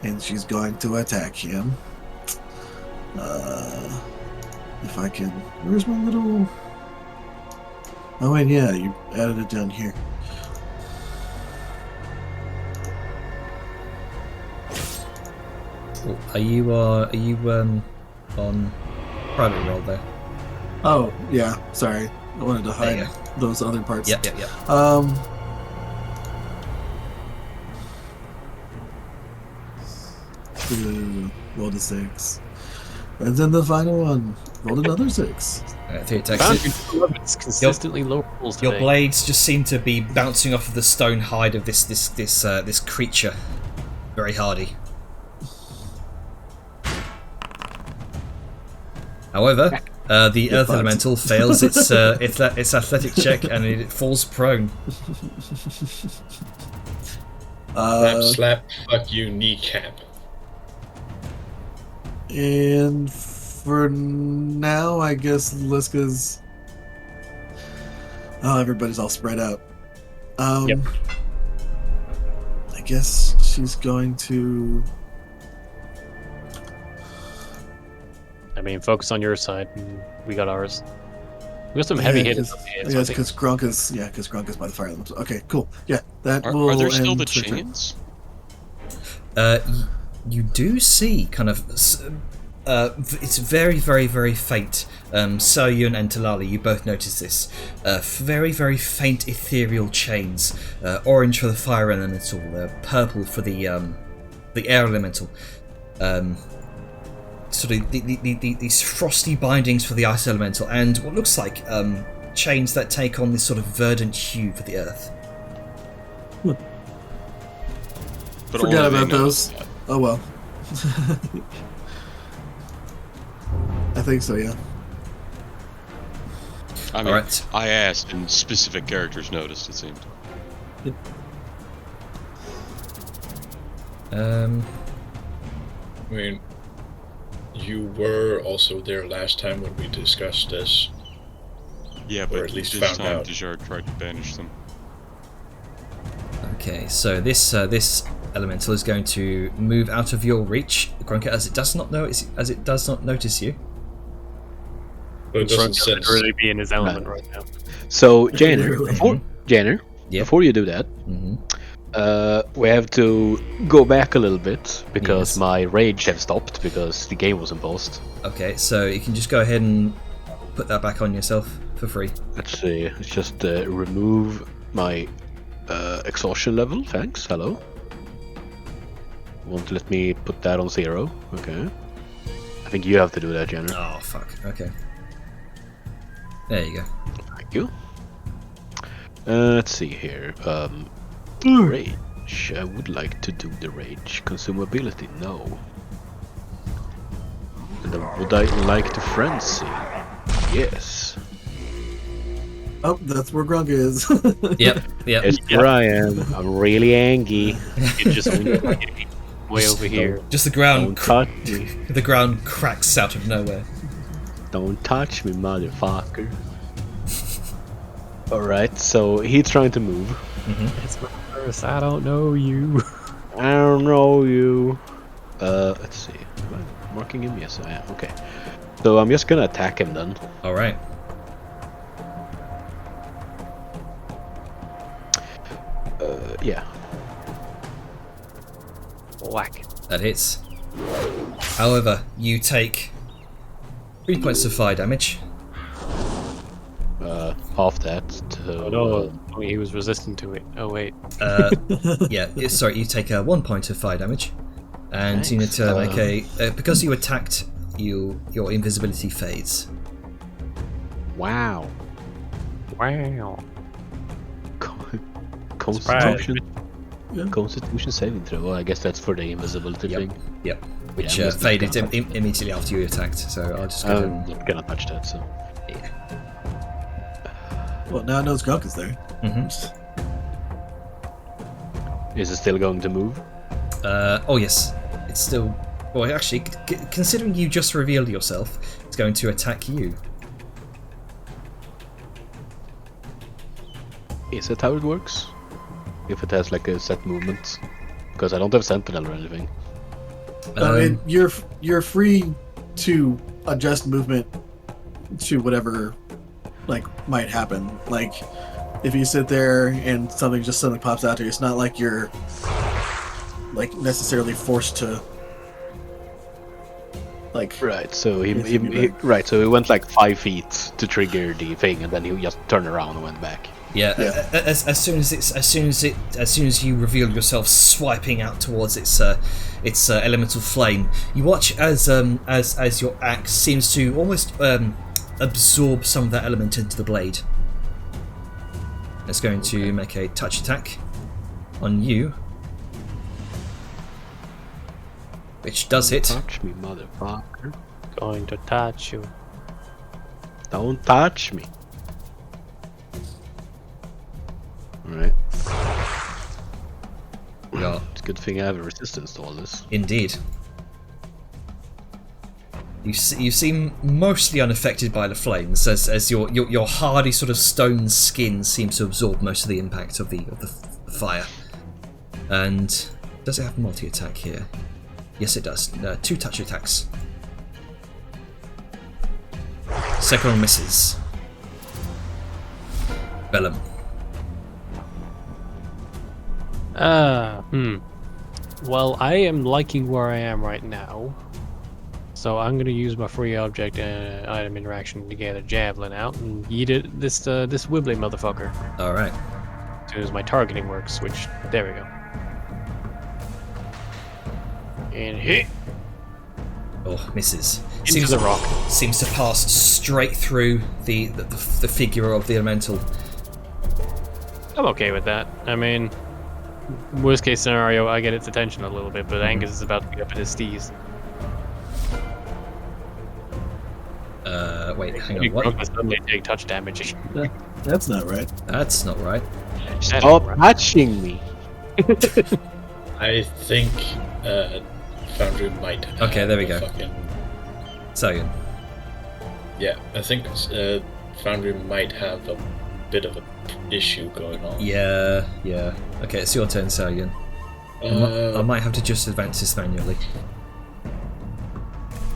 And she's going to attack him. If I can... Where's my little... Oh wait, yeah, you added it down here. Oh, are you on private roll there? Oh, yeah, sorry. I wanted to There you hide those other parts. Yep. Rolled a 6. And then the final one. Rolled another 6. Alright, 3 attacks. It's consistently low rolls Your today. blades just seem to be bouncing off of the stone hide of this creature. Very hardy. However, the earth fucked. elemental fails its athletic check and it falls prone. Slap, fuck you, kneecap. And for now, I guess Liska's... Oh, everybody's all spread out. Yep. I guess she's going to... I mean, focus on your side. And we got ours. We got some heavy hitters up here. So I Yes, think because Grunk is by the fire elemental. Okay, cool. Yeah, that will Are there still end the turn. chains? You do see kind of it's very, very, very faint. Soyun and Talali, you both notice this. Very, very faint ethereal chains. Orange for the fire elemental, purple for the air elemental. Sort of these frosty bindings for the ice elemental, and what looks like chains that take on this sort of verdant hue for the earth. But Forgot only they about know those. that. Oh well. I think so, yeah. I mean, Alright. I asked, and specific characters noticed. It seemed. I mean, you were also there last time when we discussed this. Yeah, Or but at least this found time out. Dejar tried to banish them. Okay, so this elemental is going to move out of your reach, Grunker, as it does not notice you. But it doesn't Drunk could sense. really be in his element right now. So, Janner, Literally. Yeah. before you do that, Mm-hmm. we have to go back a little bit because Yes. my rage have stopped because the game was imposed. Okay, so you can just go ahead and put that back on yourself for free. Let's see. Let's just remove my exhaustion level. Thanks. Hello. Won't let me put that on 0. Okay. I think you have to do that, Janner. Oh, fuck. Okay. There you go. Thank you. Let's see here. Rage. I would like to do the rage. Consumability, no. And then would I like to frenzy? Yes. Oh, that's where Grunk is. Yep, yep. It's where I am. I'm really angry. You just way over here. Just the Don't ground, touch me. the ground cracks out of nowhere. Don't touch me, motherfucker. Alright, so he's trying to move. It's my first. I don't know you. I don't know you. Let's see. Am I marking him? Yes, I am. Okay. So I'm just gonna attack him then. All right. Yeah. Whack. That hits. However, you take 3 points of fire damage. Half that. To, Oh no, he was resistant to it. Oh wait. Sorry, you take 1 point of fire damage, and you need to make a because you attacked. Your invisibility fades. Wow. Wow. Constitution. Yeah. Constitution saving throw. Well, I guess that's for the invisibility Yep. thing. Yep. Which I'm just not faded gonna immediately after you attacked. So I'll just go ahead I'm not gonna touch that. So. yeah. Well, now it knows Grunk is there. Mhm. Is it still going to move? Oh yes, it's still. Well, actually, considering you just revealed yourself, it's going to attack you. Is that how it works? If it has like a set movement? Because I don't have sentinel or anything. You're free to adjust movement to whatever might happen. Like if you sit there and something just suddenly pops out to you, it's not like you're necessarily forced to Right, so he Yes, so he went like 5 feet to trigger the thing, and then he just turned around and went back. Yeah. Yeah. As soon as you reveal yourself, swiping out towards its elemental flame, you watch as your axe seems to almost absorb some of that element into the blade. It's going to make a touch attack on you, which does hit. Touch me, motherfucker! Going to touch you. Don't touch me. Alright. Yeah. It's a good thing I have a resistance to all this. Indeed. You seem mostly unaffected by the flames, as your hardy sort of stone skin seems to absorb most of the impact of the fire. And does it have multi-attack here? Yes, it does. 2 touch attacks. Second one misses. Bellum. Well, I am liking where I am right now. So So I'm gonna use my free object item interaction to get a javelin out and yeet it this wibbly motherfucker. All right. As soon as my targeting works, which there we go. And hit Oh, misses. into the rock. Seems to pass straight through the figure of the elemental. I'm okay with that. I mean, worst case scenario, I get its attention a little bit, but Angus is about to be up in his steez. Wait, hang You on. What? suddenly take touch damage. That's not right. That's not right. Stop touching me. I think Foundry might. Okay, there we have go. Fucking, Sagan. yeah, I think Foundry might have a bit of an issue going on. Yeah. Okay, it's your turn, Sagan. I might have to just advance this manually.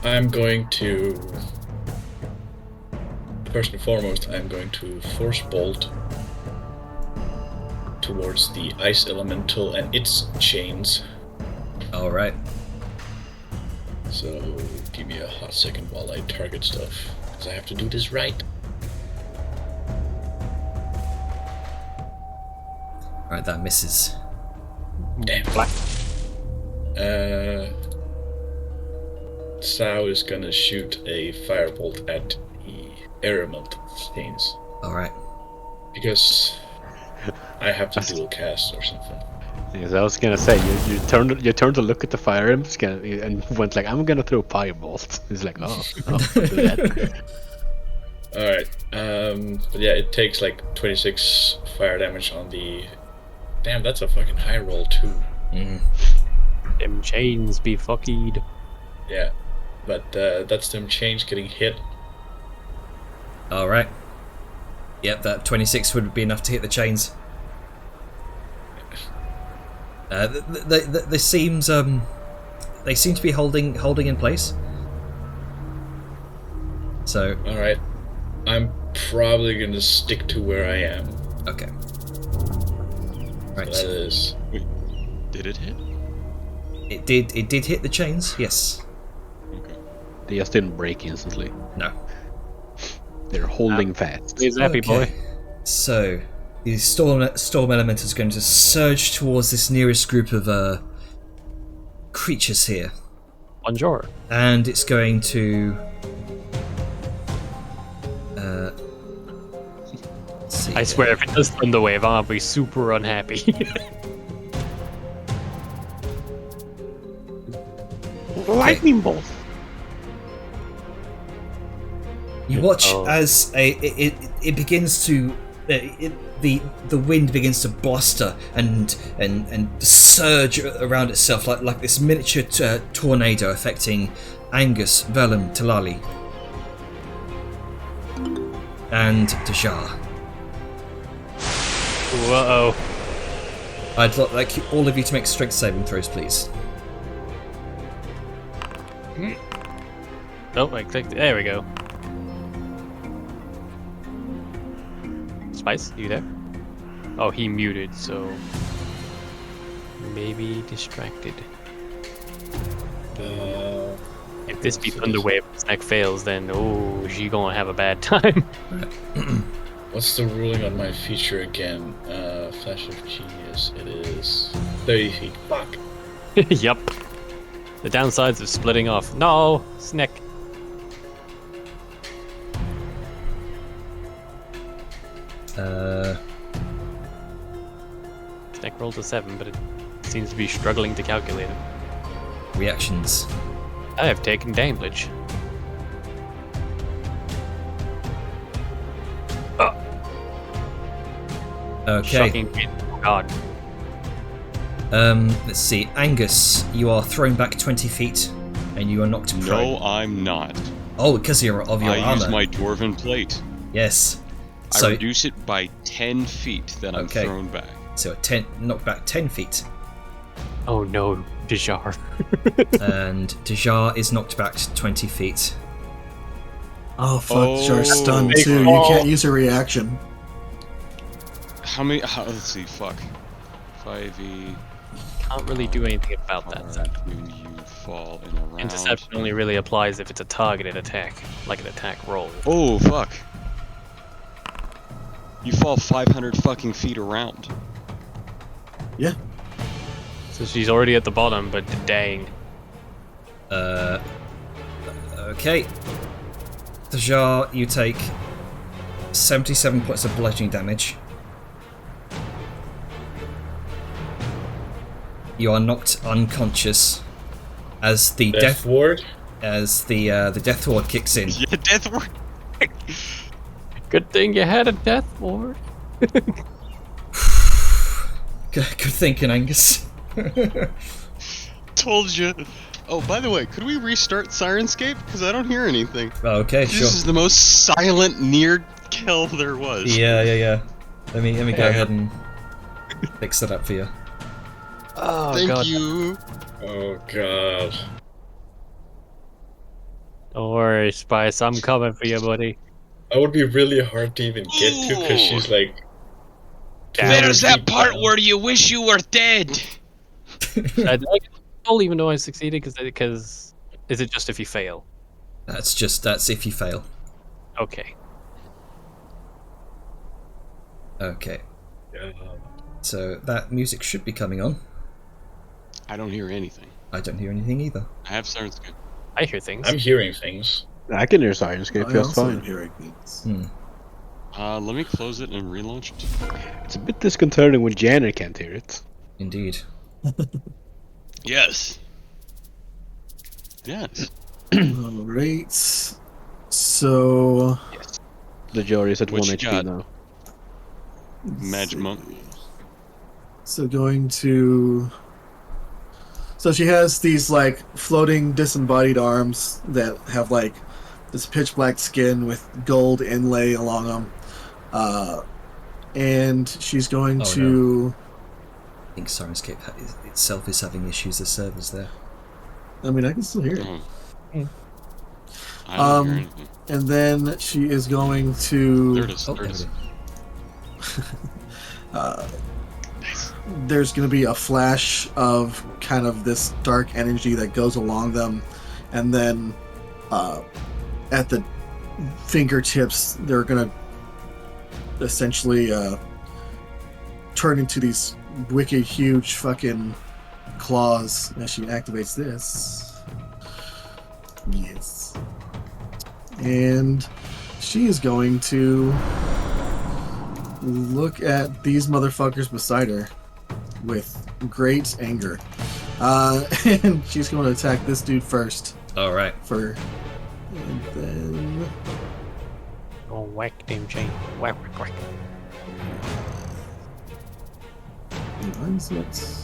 I'm going to. First and foremost, I'm going to Force Bolt towards the Ice Elemental and its chains. All right. So, give me a hot second while I target stuff, because I have to do this right. All right, that misses. Damn. Sao is gonna shoot a firebolt at the air elemental chains, All right. because I have to dual cast or something. Yes, I was gonna say you turned to look at the fire and went like, I'm gonna throw firebolt. He's like, oh, I'll do that. Alright, but yeah, it takes like 26 fire damage on the. Damn, that's a fucking high roll too. Them chains be fuckied. Yeah, but that's them chains getting hit. All right. Yep, that 26 would be enough to hit the chains. They seems they seem to be holding in place. So Alright, I'm probably gonna stick to where I am. okay. Right. That is. Wait, did it hit? It did hit the chains. Yes. Okay. They just didn't break instantly. No. They're holding fast. He's a happy boy. So the storm element is going to surge towards this nearest group of creatures here, Bonjour. and it's going to. Let's see. I swear, if it does Thunderwave, I'll be super unhappy. Lightning bolt. You watch Oh. as it begins to the wind begins to bluster and surge around itself like this miniature tornado affecting Angus, Velum, Talali, and Dajar. Uh-oh. I'd like all of you to make strength saving throws, please. Oh, I clicked. There we go. Spice, you there? Oh, he muted, so maybe distracted. If this be Thunderwave and Snack fails, then oh, she gonna have a bad time. What's the ruling on my feature again? Flash of Genius. It is 30 feet. Fuck. Yup. The downsides of splitting off. No, Snack. Snack rolled a 7, but it seems to be struggling to calculate it. Reactions. I have taken damage. Okay. Shocking. Oh, God. Let's see. Angus, you are thrown back 20 feet, and you are knocked prone. No, I'm not. Oh, because of your I armor. use my dwarven plate. Yes. I So reduce it by 10 feet, then I'm Okay. thrown back. so 10 knocked back 10 feet, Oh no, Dajar. and Dajar is knocked back 20 feet. Oh fuck, you're stunned big too. You call. can't use a reaction. How many? Let's see, fuck. 5e. can't really do anything about that. So. When you fall in a round. Interception only really applies if it's a targeted attack, like an attack roll. Oh fuck! You fall 500 fucking feet around. Yeah. So she's already at the bottom, but dang. Okay. Dajar, you take 77 points of bludgeoning damage. You are knocked unconscious as the Death ward. as the death ward kicks in. Yeah, death ward. Good thing you had a death ward. Good thinking, Angus. Told you. Oh, by the way, could we restart Sirenscape? Because I don't hear anything. Okay, sure. This is the most silent near kill there was. Yeah. Let me go ahead and fix that up for you. Oh, Thank God. you. Oh god. Don't worry, Spice. I'm coming for you, buddy. That would be really hard to even get to because she's like. There's 200 that feet part down. where you wish you were dead. I'll even know I succeeded because is it just if you fail? That's if you fail. Okay. Okay. Yeah. So that music should be coming on. I don't hear anything. I don't hear anything either. I have Sirenscape. I hear things. I'm hearing things. I can hear Sirenscape I just also am fine. hearing things. Let me close it and relaunch it. It's a bit disconcerting when Janet can't hear it. Indeed. Yes. Yes. Alright. So. The jury is at What 1 you HP got? now. Magic monk. So going to. So she has these like floating disembodied arms that have like this pitch black skin with gold inlay along them. And she's going Oh, to. I think Sirenscape itself is having issues as servers there. I mean, I can still hear it. Oh. I don't hear Um, anything. And then she is going to. There it is. Oh, There it is. There's going to be a flash of kind of this dark energy that goes along them, and then at the fingertips, they're going to essentially turn into these wicked, huge fucking claws as she activates this. Yes. And she is going to look at these motherfuckers beside her with great anger. And she's going to attack this dude first. Alright. And then. Oh, whack damn chain. Whack, whack, whack. Why is it?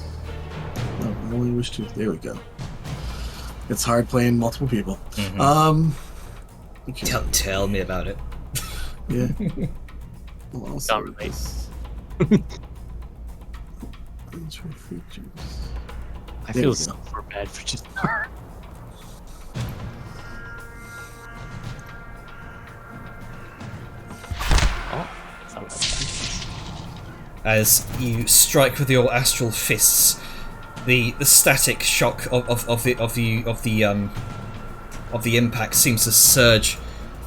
Oh, I only wish to. There we go. It's hard playing multiple people. Mhm. Okay. Tell me about it. Yeah. Well, I'll Can't sort relate. this. Intro features. I There feel we so go. bad for just. Oh, that's not bad. As you strike with your astral fists, the static shock of the impact seems to surge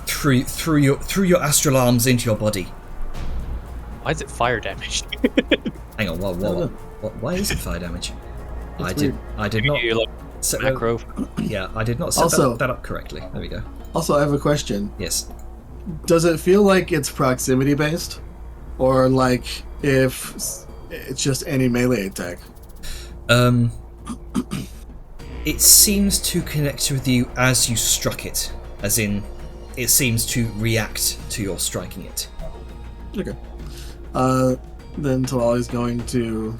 through your astral arms into your body. Why is it fire damage? Hang on, why is it fire damage? I weird. did not You like set macro. yeah, I did not set Also- that up correctly. There we go. Also, I have a question. Yes. Does it feel like it's proximity based? Or like if it's just any melee attack? It seems to connect with you as you struck it, as in, it seems to react to your striking it. Okay. Then Talali's going to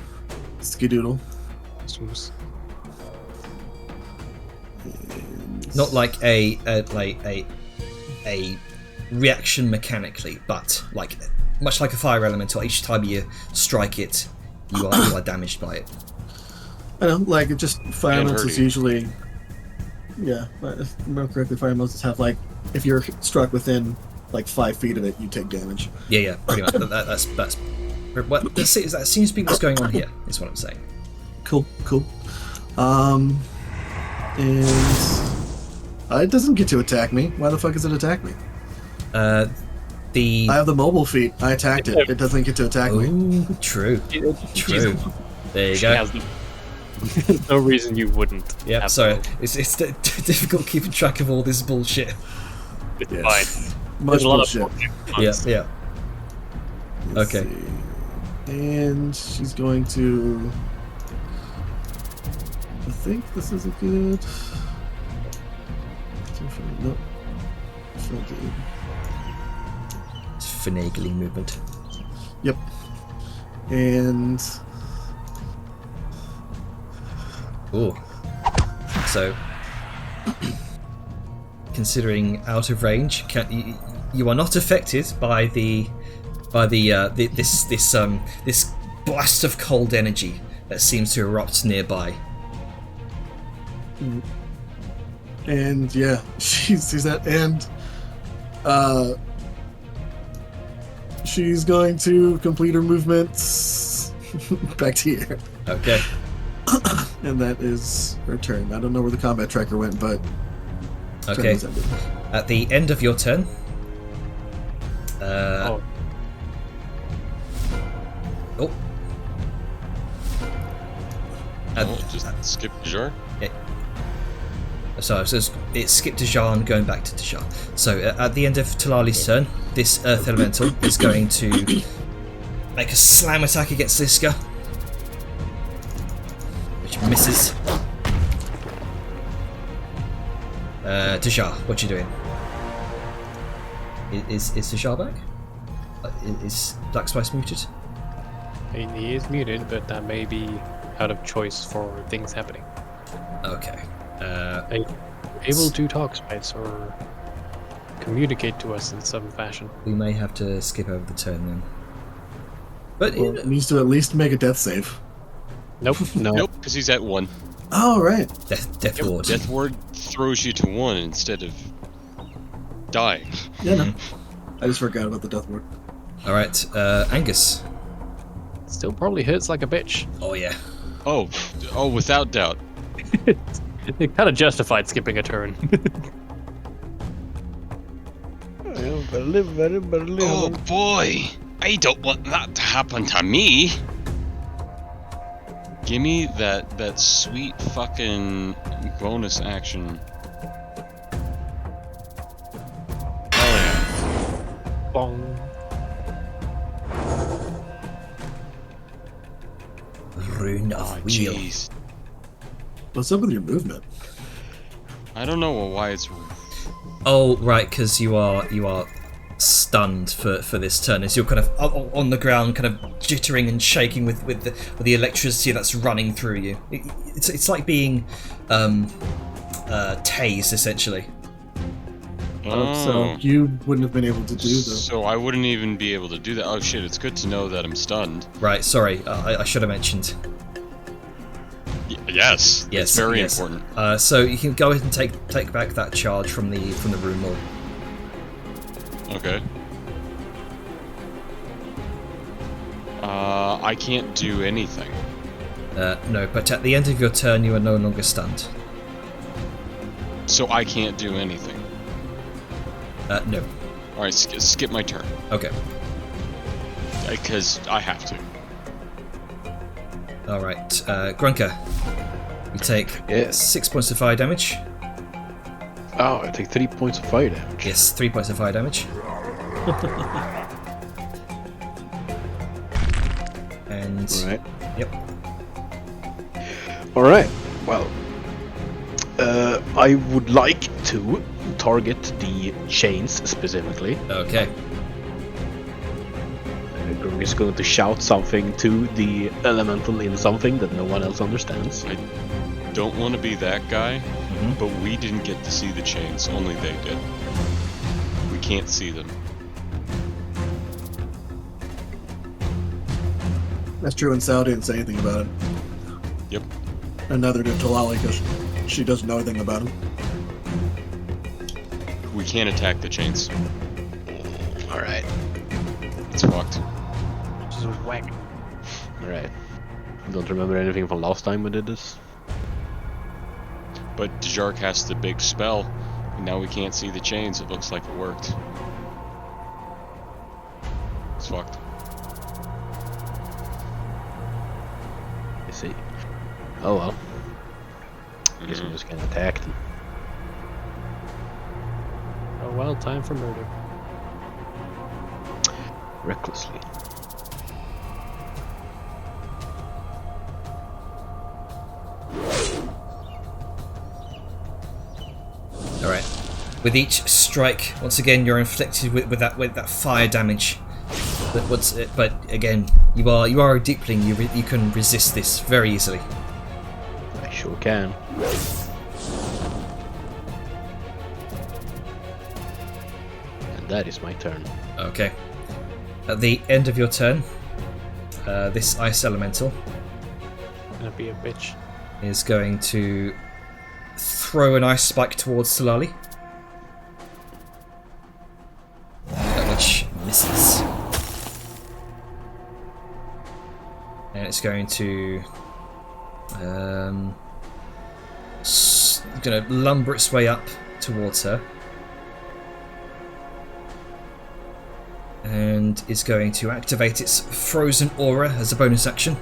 skedoodle. Not like a reaction mechanically, but like much like a fire elemental. Each time you strike it, you are damaged by it. I know, like, it just fire And elementals hurting. usually. Yeah, but if I remember correctly, fire elementals have like, if you're struck within like 5 feet of it, you take damage. Yeah, pretty much. That's that seems to be what's going on here. Is what I'm saying. Cool. And it doesn't get to attack me. Why the fuck does it attack me? I have the mobile feat. I attacked it. It doesn't get to attack me. Ooh, true. True. There you She go. has There's no reason you wouldn't. Yeah, have sorry. those. It's difficult keeping track of all this bullshit. It's Yes. fine. Much There's a lot bullshit. of Yeah, bullshit. yeah. Let's Okay. see. And she's going to. I think this is a good. Nope. It's not good. It's finagling movement. Yep. And Ooh. So, considering out of range, you are not affected by this blast of cold energy that seems to erupt nearby. and yeah, she sees that, and she's going to complete her movements back to here. Okay. And that is her turn. I don't know where the combat tracker went, but turn Okay. was ended. At the end of your turn. Oh, Oh. Just skip Jar. So it skipped to Jarn, going back to Dejar. So at the end of Talali's turn, this Earth Elemental is going to make a slam attack against Liska, which misses. Dejar, what you doing? Is Dejar back? Is Black Spice muted? he is muted, but that may be out of choice for things happening. Okay. Able to talk, Spice, or communicate to us in some fashion. We may have to skip over the turn then. But Well, it needs to at least make a death save. Nope. No. Nope, because he's at 1. Oh, right. Death Ward. Death Ward throws you to 1 instead of dying. Yeah, no. I just forgot about the death ward. All right, Angus. Still probably hurts like a bitch. Oh yeah. Oh, without doubt. It kind of justified skipping a turn. Oh boy, I don't want that to happen to me. Give me that sweet fucking bonus action. Oh yeah. Bong. Rune of Oh Wheel. jeez. What's up with your movement? I don't know why it's. Oh right, because you are stunned for this turn. As you're kind of on the ground, kind of jittering and shaking with the electricity that's running through you. It's like being tased essentially. So you wouldn't have been able to do the. So I wouldn't even be able to do that. Oh shit! It's good to know that I'm stunned. Right. Sorry, I should have mentioned. Yes. Yes. It's very yes. important. So you can go ahead and take back that charge from the room wall. Okay. I can't do anything. No, but at the end of your turn, you are no longer stunned. So I can't do anything. No. All right, skip my turn Okay. because I have to. All right, Grunker. You take Yes. 6 points of fire damage. Oh, I take 3 points of fire damage. Yes, 3 points of fire damage. And Right. yep. All right. Well, I would like to target the chains specifically. Okay. Grung is going to shout something to the elemental in something that no one else understands. Don't want to be that guy, Mhm. but we didn't get to see the chains. Only they did. We can't see them. That's true, and Sal didn't say anything about it. Yep. And neither did Talali, because she doesn't know anything about him. We can't attack the chains. All right. It's fucked. Just whack. All right. Don't remember anything from last time we did this. But Djark has the big spell, and now we can't see the chains. It looks like it worked. It's fucked. You see. Oh well. I guess I'm just gonna attack them. Oh well, time for murder. Recklessly. Alright. With each strike, once again, you're inflicted with that fire damage. But again, you are a deepling. You can resist this very easily. I sure can. And that is my turn. Okay. At the end of your turn, this ice elemental Gonna be a bitch. is going to throw an ice spike towards Solali, which misses. And it's going to going to lumber its way up towards her, and is going to activate its frozen aura as a bonus action.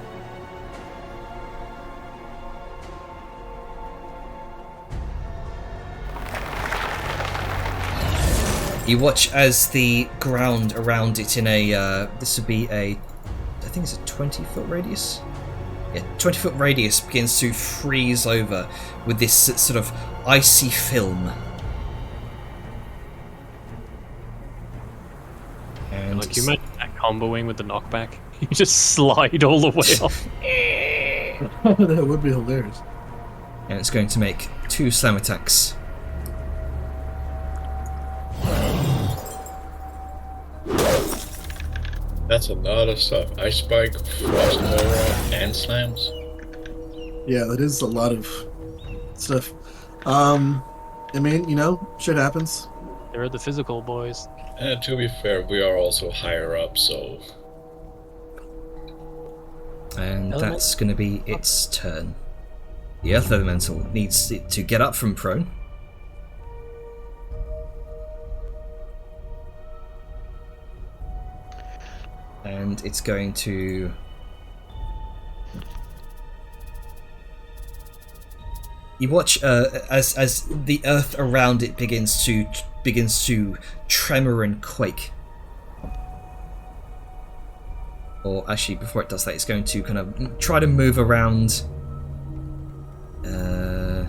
You watch as the ground around it in a this would be a, I think it's a 20-foot radius. Yeah, 20-foot radius begins to freeze over with this sort of icy film. And Like you imagine that comboing with the knockback. You just slide all the way off. That would be hilarious. and it's going to make 2 slam attacks. That's a lot of stuff. Ice Spike, Frost Aura, and Slams. Yeah, that is a lot of stuff. I mean, you know, shit happens. They're the physical boys. And to be fair, we are also higher up, so... And that's going to be its turn. The Earth Elemental needs it to get up from prone. And it's going to... You watch as the earth around it begins to tremor and quake. Or actually, before it does that, it's going to kind of try to move around. No,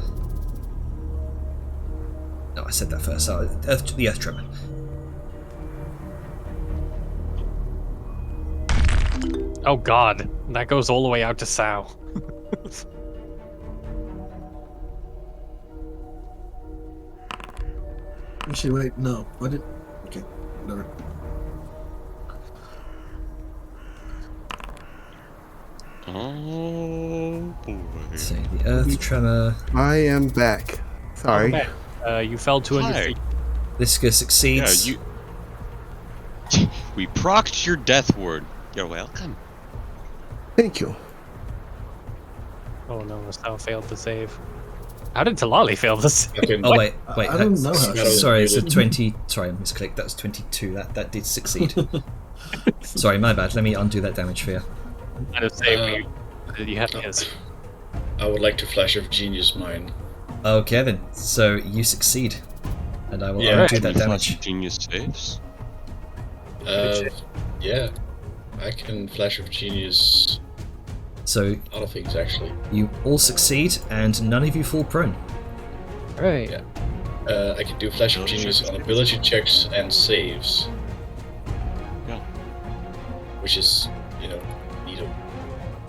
I said that first. The earth tremor. Oh god, that goes all the way out to Sao. Actually, wait, no. What did... Okay, whatever. Oh boy. So the earth tremor. I am back. Sorry. Okay. You fell 200 Hi. feet. Liska Yeah, succeeds. you. We procced your death ward. You're welcome. Thank you. Oh no, Sao failed to save. How did Talali fail to save? Okay, Oh wait. I don't know how. Sorry, it's a 20. Sorry, I misclicked. That was 22. That did succeed. Sorry, my bad. Let me undo that damage for you. Kind of save you have his. I would like to Flash of Genius mine. Okay then. So you succeed, and I will Yeah. undo that Flash damage. of Genius saves. Yeah. I can Flash of Genius So a lot of things, actually. you all succeed, and none of you fall prone. Right. Yeah. I can do Flash of Genius on ability checks and saves. Yeah. Which is, neato.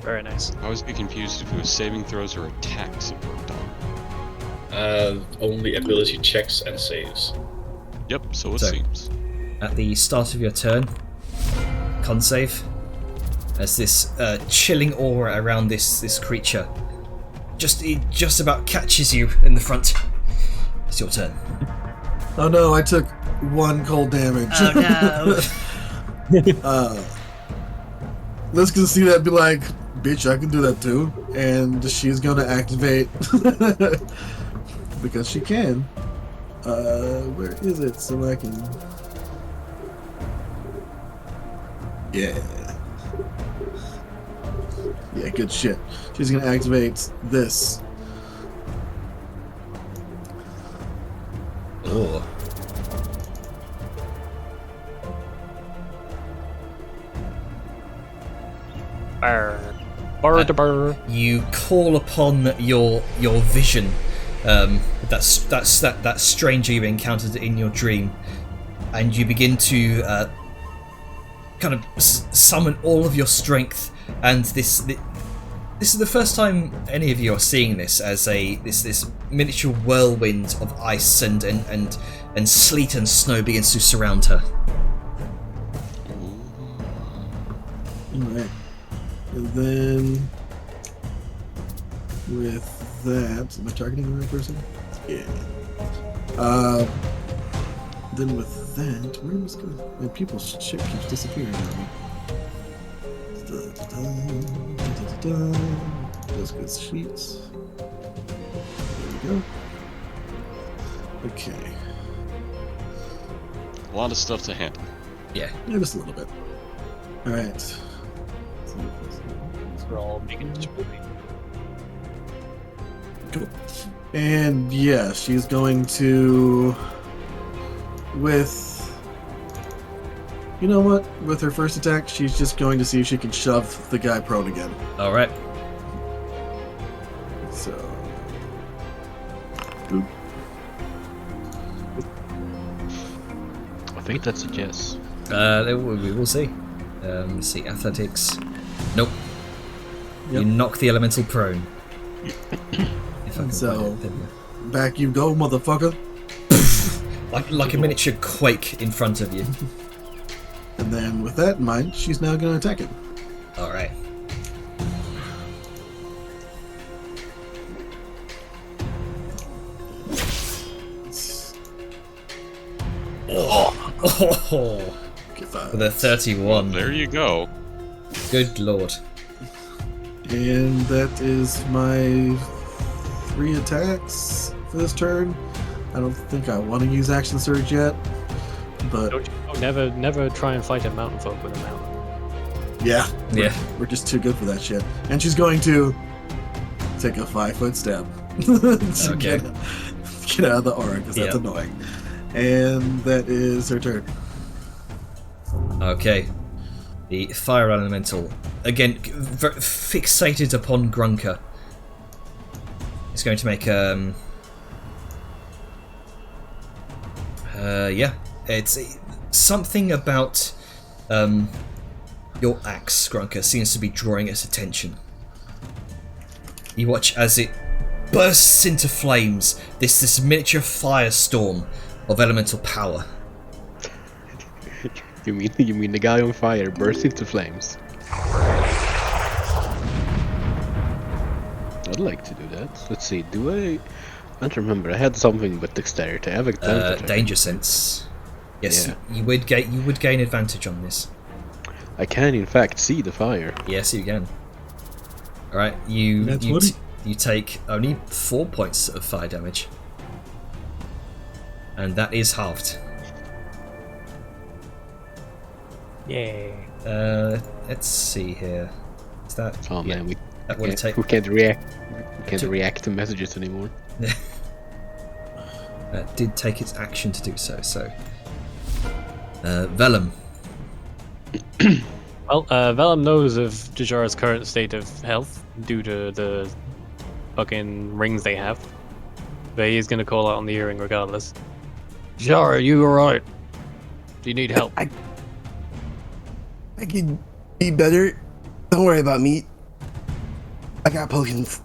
Very nice. I always be confused if it was saving throws or attacks it worked on. Only ability checks and saves. Yep, so it So- seems. At the start of your turn, con save, as this chilling aura around this creature it just about catches you in the front. It's your turn. Oh no, I took 1 cold damage. Oh no! Let's go see that and be like, bitch, I can do that too. And she's gonna activate because she can. Where is it? So I can. Yeah. Yeah, good shit. She's gonna activate this. Oh. You call upon your vision, that stranger you encountered in your dream, and you begin to kind of summon all of your strength. And this is the first time any of you are seeing this as this miniature whirlwind of ice and sleet and snow begins to surround her. Alright. And then with that, am I targeting the right person? Yeah. Then with that, where was going? My people's shit keeps disappearing on me. Those good sheets. There we go. Okay. A lot of stuff to handle. Yeah. Yeah, just a little bit. Alright. We're all making this movie. Cool. And yeah, she's going to you know what? With her first attack, she's just going to see if she can shove the guy prone again. All right. So, boop. I think that's a yes. We will see. Let's see, athletics. Nope. Yep. You knock the elemental prone. If I can So- find it. There we go. Back you go, motherfucker. Like a miniature quake in front of you. And then with that in mind, she's now going to attack him. All right. Oh, Get five. with a 31. There you go. Good lord. And that is my 3 attacks for this turn. I don't think I want to use action surge yet, but Never try and fight a mountain folk with a mountain. yeah, Yeah. we're just too good for that shit. And she's going to take a 5-foot step. to Okay. get out of the aura because that's Yep. annoying. And that is her turn. Okay. The fire elemental, again, fixated upon Grunker. It's going to make yeah, it's something about your axe, Grunker, seems to be drawing its attention. You watch as it bursts into flames. This miniature firestorm of elemental power. You mean the guy on fire burst into flames? I'd like to do that. Let's see, do I don't remember. I had something with dexterity. I have advantage. Danger sense. Yes, Yeah. you would gain advantage on this. I can in fact see the fire. Yes, you can. All right, you That's 20. you take only 4 points of fire damage, and that is halved. Yay. Let's see here. Is that? Oh yeah, man, we that would take. can't react. We can't took- react to messages anymore. That did take its action to do so. So, Vellum. Well, Vellum knows of Jajar's current state of health due to the fucking rings they have. But he's gonna call out on the earring regardless. Jajar, are you alright? Do you need help? I can be better. Don't worry about me. I got potions.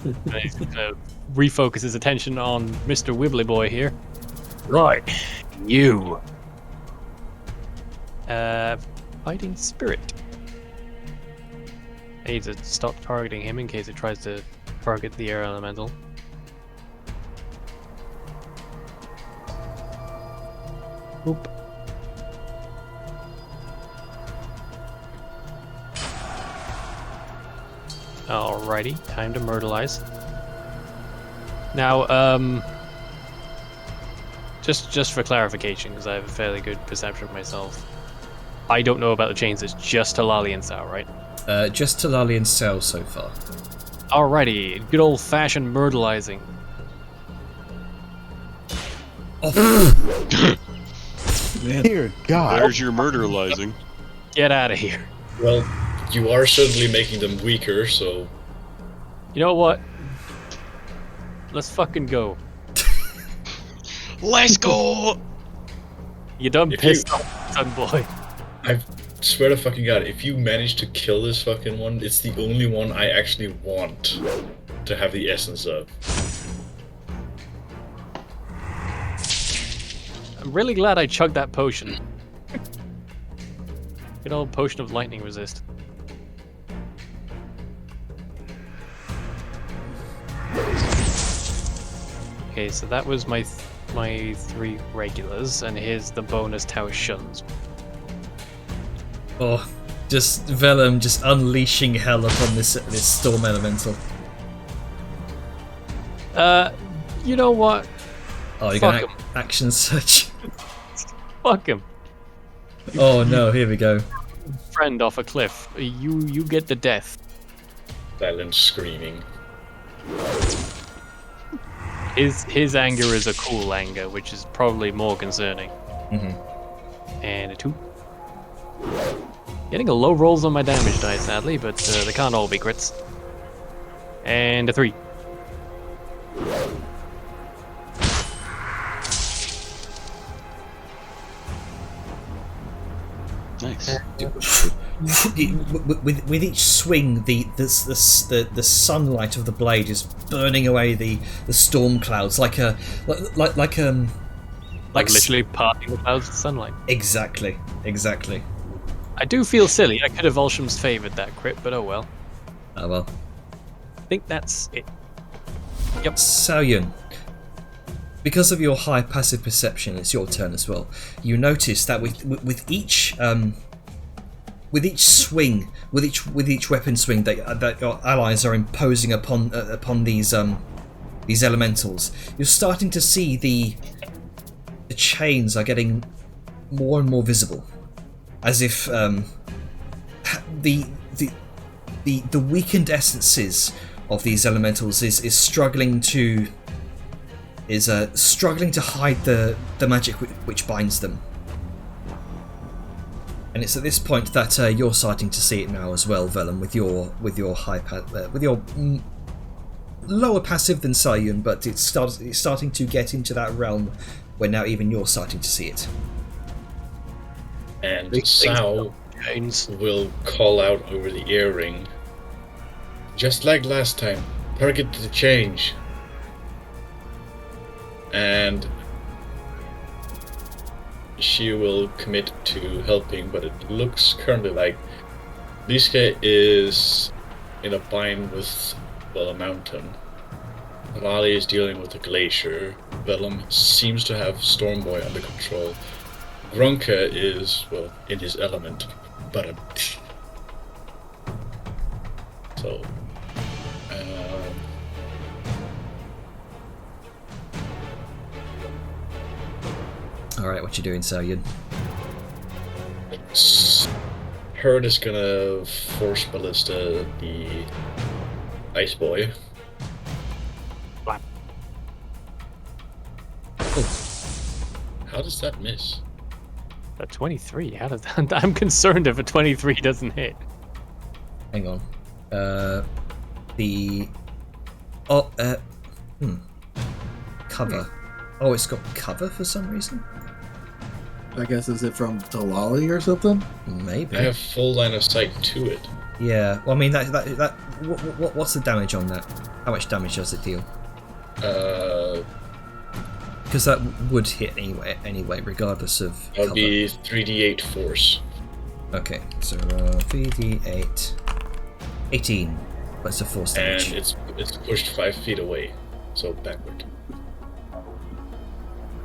And he's gonna refocus his attention on Mr. Wibbly Boy here. Right. You. Fighting Spirit. I need to stop targeting him in case it tries to target the air elemental. Oop. Alrighty, time to myrtleize. Now, just for clarification, because I have a fairly good perception myself, I don't know about the chains. It's just Talali and Sao, right? Just Talali and Sao so far. Alrighty, good old-fashioned myrtleizing. Oh. Man, Dear God. There's your murderalizing. Get out of here. Well, you are certainly making them weaker, so You know what? Let's fucking go. Let's go! You done If pissed you- off, son boy. I swear to fucking God, if you manage to kill this fucking one, it's the only one I actually want to have the essence of. I'm really glad I chugged that potion. Good old potion of lightning resist. Okay, so that was my 3 regulars, and here's the bonus Tao Shuns. Oh, just Vellum just unleashing hell upon this storm elemental. You know what? Oh, you're Fuck gonna action search. Fuck him. Oh no, here we go. Friend off a cliff. You get the death. Silent screaming. His anger is a cool anger, which is probably more concerning. Mm-hmm. And a 2. Getting a low rolls on my damage die, sadly, but they can't all be crits. And a 3. Nice. With each swing, the sunlight of the blade is burning away the storm clouds like Literally parting the clouds with sunlight. Exactly. I do feel silly. I could have Volsham's favored that crit, but oh well. Oh well. I think that's it. Saoyun, because of your high passive perception, it's your turn as well. You notice that with each swing, with each weapon swing that your allies are imposing upon these elementals, you're starting to see the chains are getting more and more visible, as if the weakened essences of these elementals is struggling to hide the magic which binds them. And it's at this point that you're starting to see it now as well, Vellum, with your lower passive than Saoyun, but it's starting to get into that realm where now even you're starting to see it. And Sao will call out over the earring. Just like last time, target the change. And she will commit to helping, but it looks currently like Liske is in a bind with, well, a mountain. Raleigh is dealing with a glacier. Vellum seems to have Stormboy under control. Gronka is, well, in his element, but so Alright, what you doing, Saoyun? Herd is gonna force ballista the Ice Boy. How does that miss? A 23. How does that? I'm concerned if a 23 doesn't hit. Hang on. Cover. Oh, it's got cover for some reason? I guess is it from Talali or something? Maybe. I have full line of sight to it. Yeah, well, I mean, what's the damage on that? How much damage does it deal? Because that would hit anyway, regardless of That'll cover. be 3d8 force. Okay, so 3d8... 18. That's a force damage. And it's pushed 5 feet away, so backward.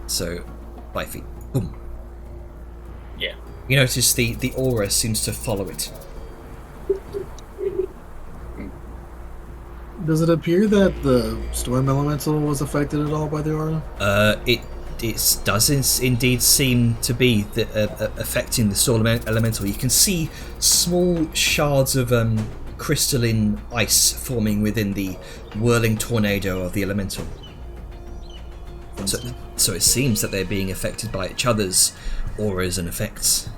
So, 5 feet. Boom. Yeah. You notice the aura seems to follow it. Does it appear that the storm elemental was affected at all by the aura? It does indeed seem to be affecting the storm elemental. You can see small shards of crystalline ice forming within the whirling tornado of the elemental. So it seems that they're being affected by each other's auras and effects.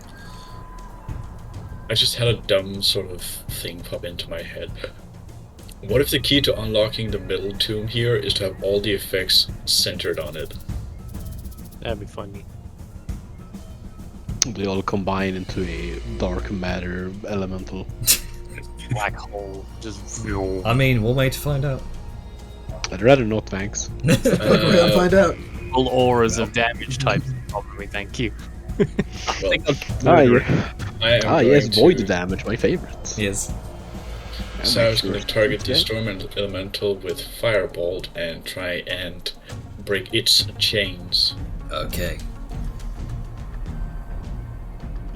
I just had a dumb sort of thing pop into my head. What if the key to unlocking the middle tomb here is to have all the effects centered on it? That'd be funny. They all combine into a dark matter elemental. Black hole. Just. I mean, one way to find out. I'd rather not, thanks. We're gonna find out. Full auras of damage types, probably. Thank you. Well, Yes, void damage, my favorite. Yes. So I was going to target the storm elemental with firebolt and try and break its chains. Okay.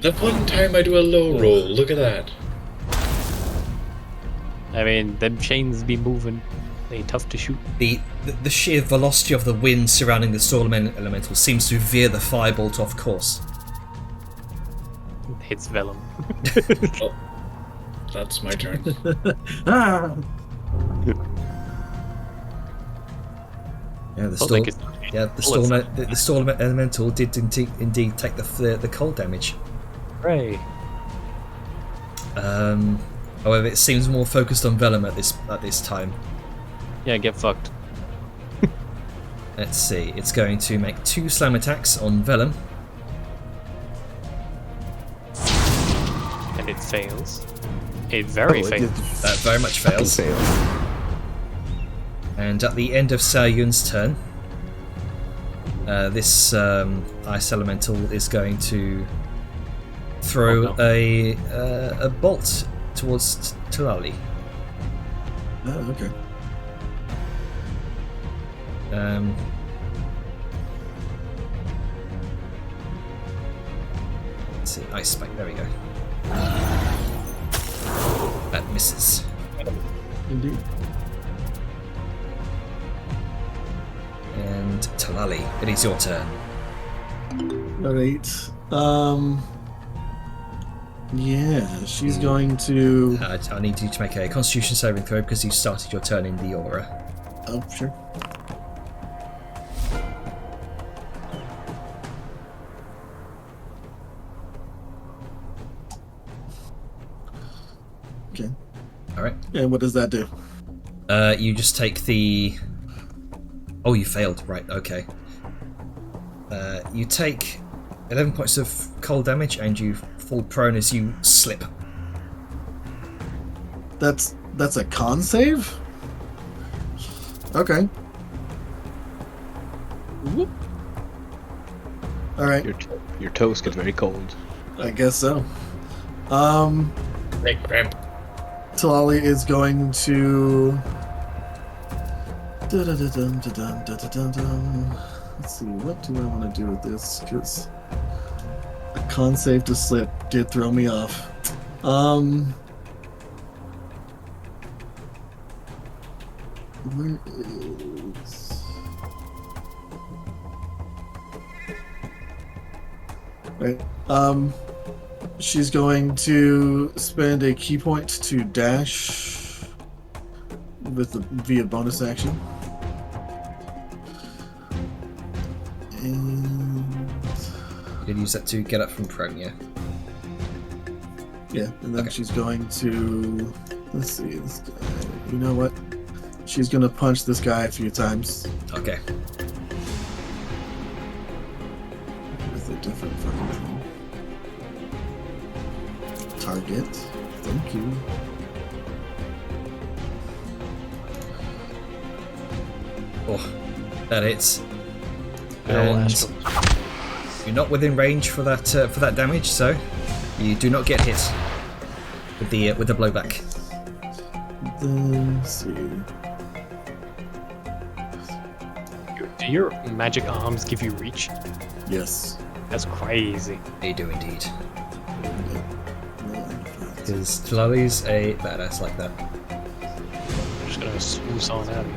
The one time I do a low roll, look at that. I mean, them chains be moving. They tough to shoot. The sheer velocity of the wind surrounding the storm elemental seems to veer the firebolt off course. Hits Vellum. Oh, that's my turn. Ah! Yeah, the storm elemental did indeed take the cold damage. Hooray. However, it seems more focused on Vellum at this time. Yeah, get fucked. Let's see. It's going to make 2 slam attacks on Vellum. And it fails. It very fails. That very much fails. And at the end of Saoyun's turn, this ice elemental is going to throw a bolt towards Talali. Oh, okay. Let's see, ice spike. There we go. That misses. Indeed. And Talali, it is your turn. Alright. Yeah, she's going to. I need you to make a Constitution saving throw because you started your turn in the aura. Oh, sure. Okay. All right. And what does that do? You just take the. Oh, you failed. Right. Okay. You take 11 points of cold damage, and you fall prone as you slip. That's a con save? Okay. Whoop. Alright, Your toes get very cold. I guess so. Big cramp. Talali is going to. Let's see, what do I want to do with this? Because a con save to slip did throw me off. Where is. Right. She's going to spend a key point to dash via bonus action. And You can use that to get up from prone, yeah. yeah, and then Okay. she's going to. Let's see, this guy. You know what? She's gonna punch this guy a few times Okay. with a different fucking thing. Target. Thank you. Oh, that hits. Well, And Astral. you're not within range for that damage, so you do not get hit with the blowback. Then let's see. Do your magic arms give you reach? Yes. That's crazy. They do indeed. Because Talali's a badass like that. just gonna swoosh on at him.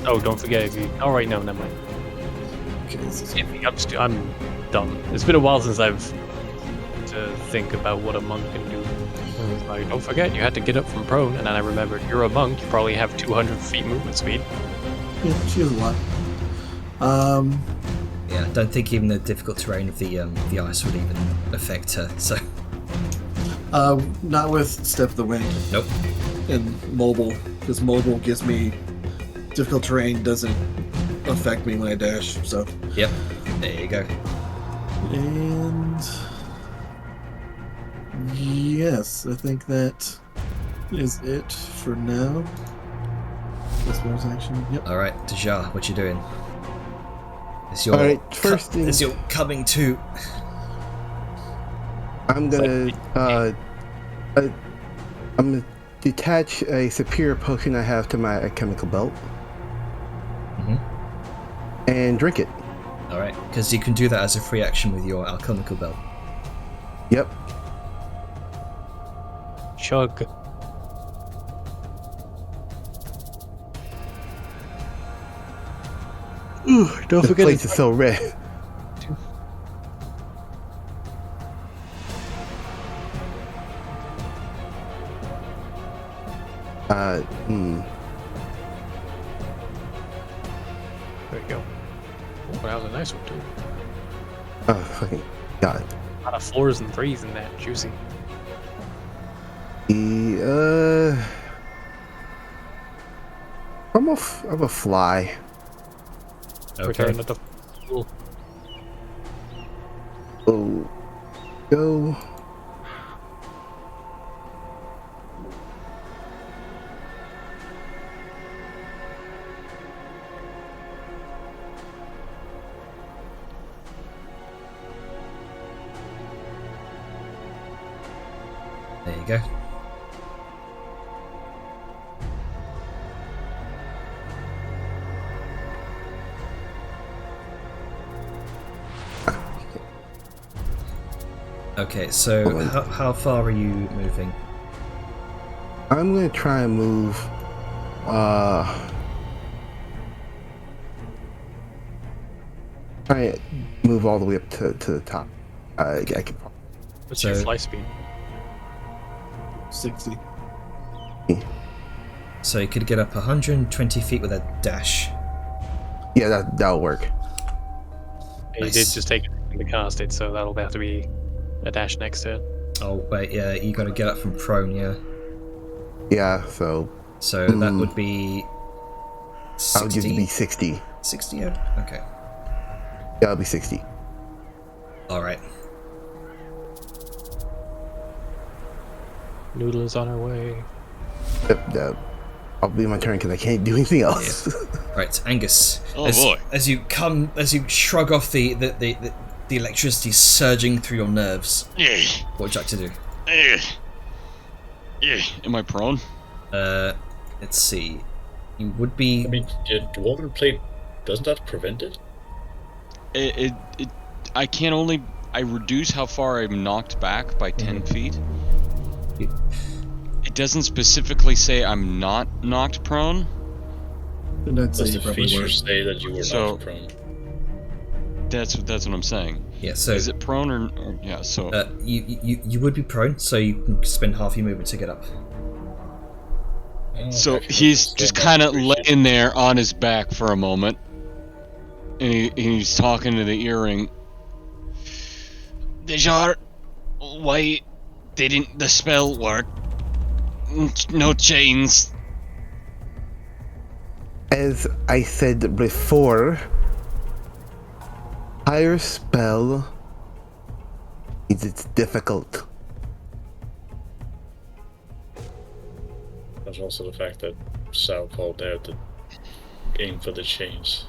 Oh, don't forget if you. All right, no, never mind. Okay, this is- I'm done. It's been a while since I've to think about what a monk can do. It's like, don't forget, you had to get up from prone, and then I remembered you're a monk. You probably have 200 feet movement speed. Yeah, she has a lot. Yeah, I don't think even the difficult terrain of the ice would even affect her. So Not with Step of the Wind nope. and mobile, because mobile gives me difficult terrain doesn't affect me when I dash. So Yep. There you go. and yes, I think that is it for now. This bonus action. Yep. All right, Dejar, what you doing? As you're, Alright, first thing- as you're coming to. I'm gonna I'm gonna detach a superior potion I have to my alchemical belt Mhm. and drink it. All right, because you can do that as a free action with your alchemical belt. Yep. Chug. Ooh, don't forget place is so red. There you go. Oh, that was a nice one too. Oh, fucking god. A lot of 4s and 3s in that. Juicy. I'm a fly. Return at the pool. Oh, go. There you go. Okay, so how far are you moving? I'm gonna try and move. Try and move all the way up to the top. I can. What's your So- fly speed? 60. So you could get up 120 feet with a dash. Yeah, that'll work. You Nice. did just take it to cast it, so that'll have to be a dash next to it. Oh wait, yeah, you got to get up from prone, yeah. Yeah, so So that would be I'll give you 60. be 60. 60, yeah. Okay. Yeah, I'll be 60. All right. Noodle is on her way. I'll be my turn because I can't do anything else. Right, Angus. Oh, as, boy. As you shrug off the electricity surging through your nerves, Yeah. what would you like to do? Yeah. Am I prone? Let's see. You would be. I mean, the Dwarven plate, doesn't that prevent it? I can only. I reduce how far I'm knocked back by 10 feet. It doesn't specifically say I'm not knocked prone. And I'd say Does you the probably feature were. say that you were So- not prone? That's what I'm saying. Yeah. So Is it prone or yeah? So you would be prone, so you can spend half your movement to get up. Oh, so actually, he's that's just good. kind of Appreciate it. laying there on his back for a moment, and he's talking to the earring. Dejar, why didn't the spell work? No chains. As I said before, higher spell means it's difficult. There's also the fact that Sal called out the aim for the chains.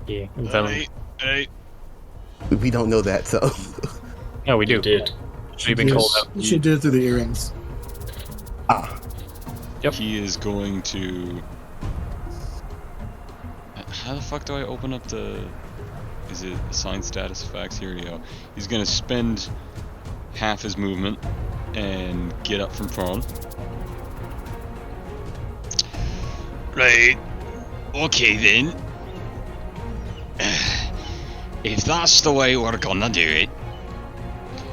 Yeah. And Venom. Hey. We don't know that, so Yeah, we do. You did. We've been called Yes, out. you should do it through the earrings. Yep. He is going to. How the fuck do I open up the? Is it assign status effects? Here we go. He's gonna spend half his movement and get up from prone. Right. Okay then. If that's the way we're gonna do it.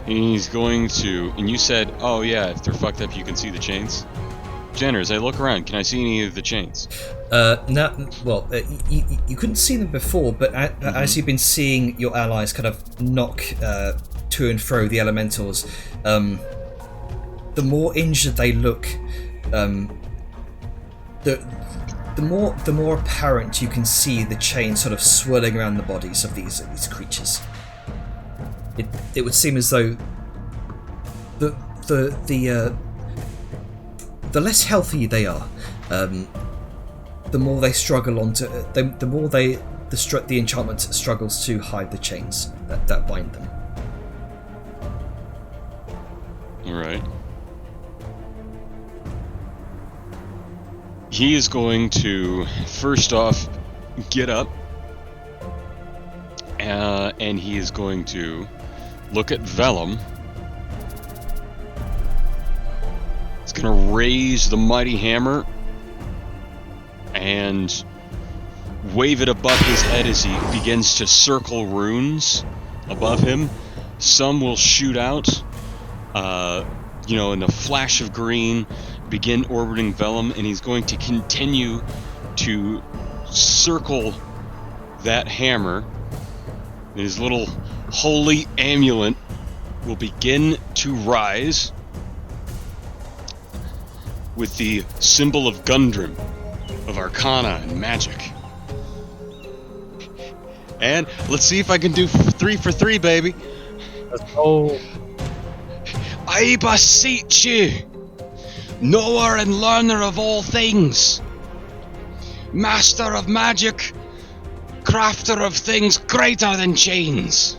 He's going to... And you said, oh yeah, if they're fucked up you can see the chains. Jenner, as I look around, can I see any of the chains? No, well, you couldn't see them before, but as you've been seeing your allies kind of knock to and fro the elementals, the more injured they look, the more apparent you can see the chain sort of swirling around the bodies of these creatures. It would seem as though the less healthy they are, the more they struggle onto. The more the enchantment struggles to hide the chains that bind them. All right. He is going to first off get up, and he is going to look at Vellum. He's going to raise the mighty hammer and wave it above his head as he begins to circle runes above him. Some will shoot out, in a flash of green, begin orbiting Vellum, and he's going to continue to circle that hammer. And his little holy amulet will begin to rise with the symbol of Gundrim, of Arcana and magic. And let's see if I can do 3 for 3, baby. Let's go. I beseech you, knower and learner of all things, master of magic, crafter of things greater than chains,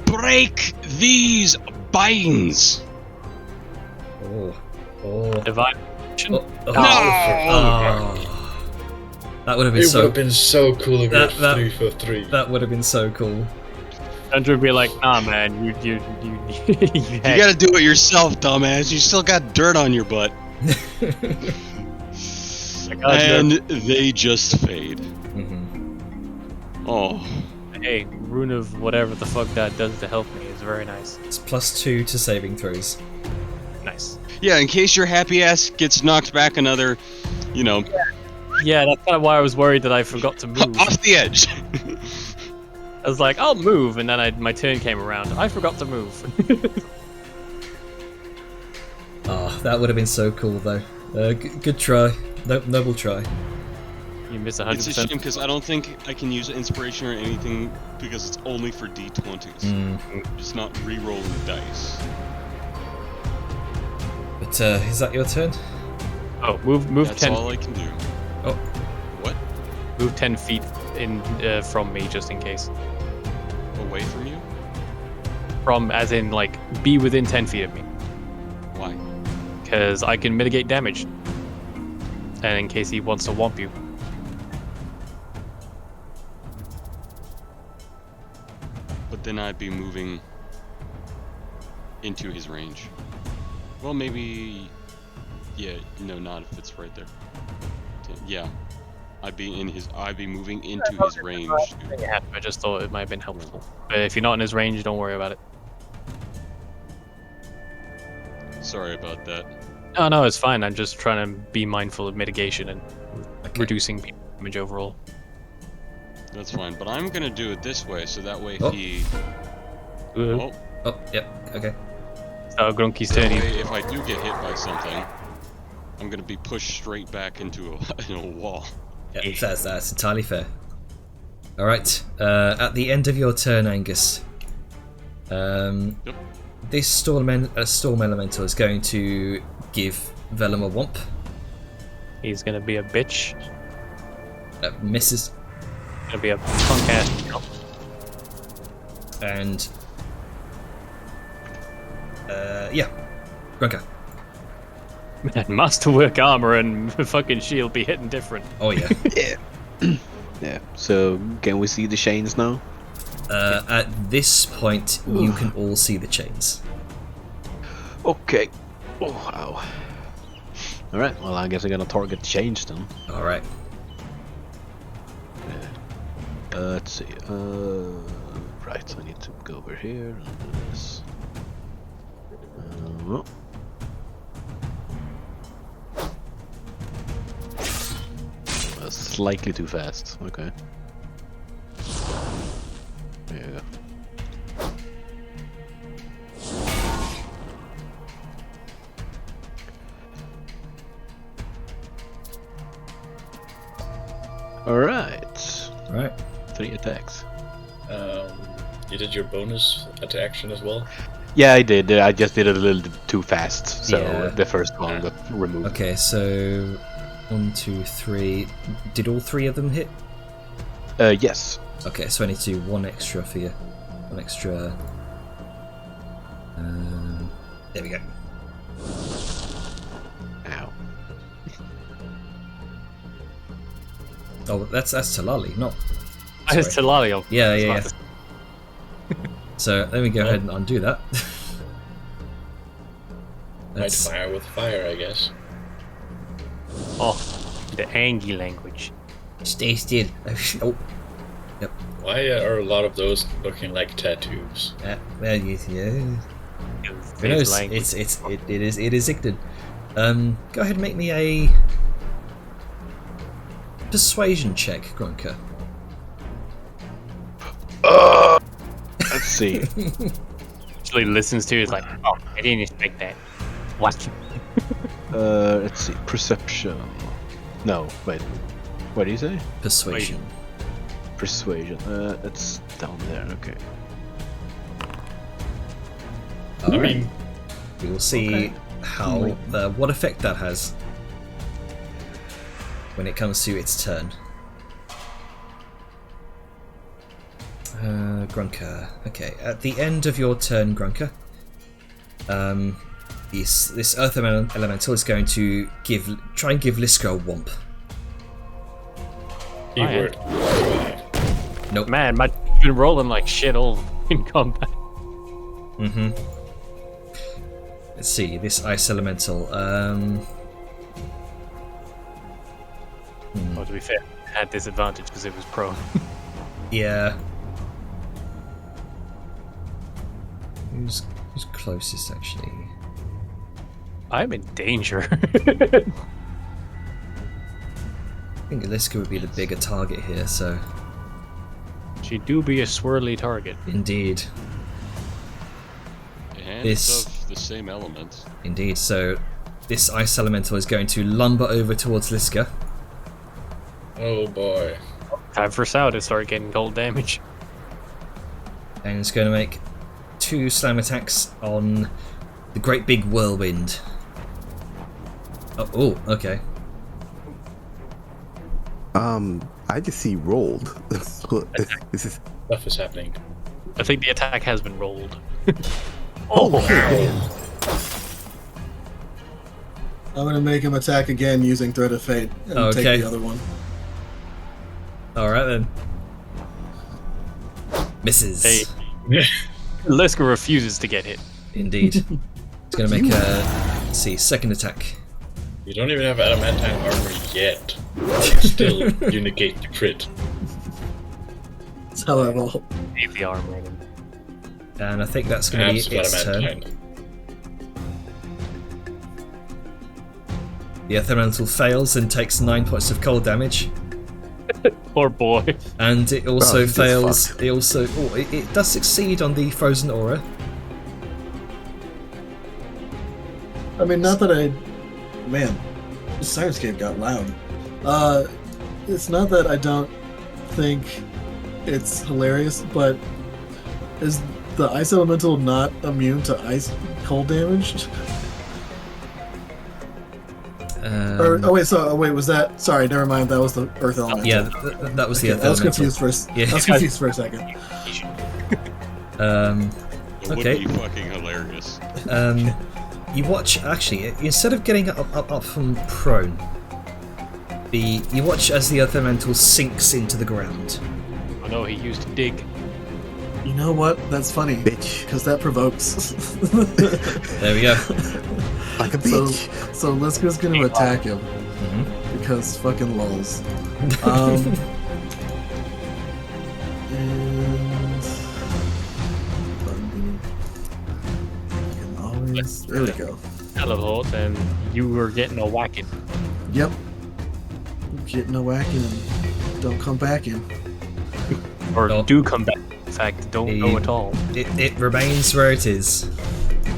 break these binds. Divine. No! That would have been It would have been so cool if we had 3 for 3. That would have been so cool. Andrew would be like, nah, man, you You gotta do it yourself, dumbass. You still got dirt on your butt. And they just fade. Mm-hmm. Oh. Hey, rune of whatever the fuck that does to help me is very nice. It's +2 to saving throws. Nice. Yeah, in case your happy ass gets knocked back another, Yeah, that's kind of why I was worried that I forgot to move. off the edge. I was like, I'll move, and then my turn came around. I forgot to move. That would have been so cool, though. Good try. Noble try. You miss 100%. It's a shame because I don't think I can use inspiration or anything because it's only for D20s. It's not re-rolling the dice. But is that your turn? Oh, move That's 10. all I can do. Oh. What? Move 10 feet in from me, just in case. Away from you? From, as in, like, be within 10 feet of me. Why? Because I can mitigate damage. And in case he wants to whomp you. But then I'd be moving into his range. Well, maybe... Yeah, no, not if it's right there. Yeah. I'd be moving into his range. Yeah, I just thought it might have been helpful. But if you're not in his range, don't worry about it. Sorry about that. No, it's fine. I'm just trying to be mindful of mitigation and reducing damage overall. That's fine, but I'm gonna do it this way, so that way Oh. he... Oh, Oh, yep, okay. so Grunky's That turn. way, if I do get hit by something, I'm gonna be pushed straight back into a wall. Yeah, that's entirely fair. Alright, at the end of your turn, Angus, Yep. this storm elemental is going to give Vellum a whomp. He's gonna be a bitch. Misses. Gonna be a punk ass. And yeah, Grunka. Man, masterwork armor and fucking shield be hitting different. Oh yeah. Yeah. So can we see the chains now? At this point, you can all see the chains. Okay. Oh, ow. Alright, well, I guess I'm gonna target change then. All right. Let's see. Right, I need to go over here and do this. Oh. That's slightly too fast. Okay. There you go. Alright. All right. 3 attacks. You did your bonus action as well? Yeah, I did. I just did it a little too fast, so Yeah. the first one got removed. Okay, so 1, 2, 3. Did all 3 of them hit? Yes. Okay, so I need to do 1 extra for you. 1 extra. There we go. Ow. Oh, that's Talali, not. It's Sorry. Talalia. Yeah, It's yeah, not yeah. the- So let me go ahead and undo that. Might That's fire with fire, I guess. Oh, the Angie language. stay still. Oh, Why are a lot of those looking like tattoos? well, yeah. Who His knows? language. It is Igdin. Go ahead and make me a persuasion check, Grunker. Let's see. Actually listens to it, it's like, oh, I didn't expect that. What? Let's see. Perception. No, wait. What do you say? Persuasion. Persuasion. It's down there. Okay. All I right. mean, We will see how what effect that has when it comes to its turn. Grunker. Okay, at the end of your turn, Grunker, this Earth Elemental is going to try and give Liska a whomp. keyword. Nope. Man, my been rolling like shit all in combat. Mm-hmm. Let's see, this Ice Elemental. Well, to be fair, it had disadvantage because it was prone. Yeah. Who's closest, actually? I'm in danger. I think Liska would be the bigger target here, so She do be a swirly target. indeed. And This- it's of the same element. Indeed, so this Ice Elemental is going to lumber over towards Liska. Oh boy. Time for Sao to start getting cold damage. And it's going to make 2 slam attacks on the Great Big Whirlwind. Oh, okay. I just see rolled. This is Stuff is happening. I think the attack has been rolled. I'm gonna make him attack again using Thread of Fate and Okay. take the other one. Alright then. Misses. Hey. Liska refuses to get hit. Indeed. It's going to make a, let's see, second attack. You don't even have adamantine armor yet. Still, you negate the crit. That's how I roll. Save the armor. And I think that's going to Abs be of its turn. adamantine. The Earth Elemental fails and takes 9 points of cold damage. Poor boy. And it also Oh, he's fails. fucked. It also. Oh, it does succeed on the Frozen Aura. I mean, not that I... Man, the Sirenscape got loud. It's not that I don't think it's hilarious, but is the Ice Elemental not immune to ice cold damage? Wait, was that... Sorry, never mind, that was the Earth Elemental. Yeah, that was the Okay, Earth I was Elemental. confused for a, Yeah. I was confused for a second. It Okay. would be fucking hilarious. You watch, actually, instead of getting up from prone, you watch as the Earth Elemental sinks into the ground. Oh no, he used to dig. You know what? That's funny. Bitch. Because that provokes. There we go. Like a so, bitch. so Liska's gonna attack him. Mhm. Because fucking lols. And... Fucking always... There we go. Teleport, and you were getting a whacking. Yep. Getting a whacking and don't come back in. Or No. do come back. In fact, don't go at all. It remains where it is.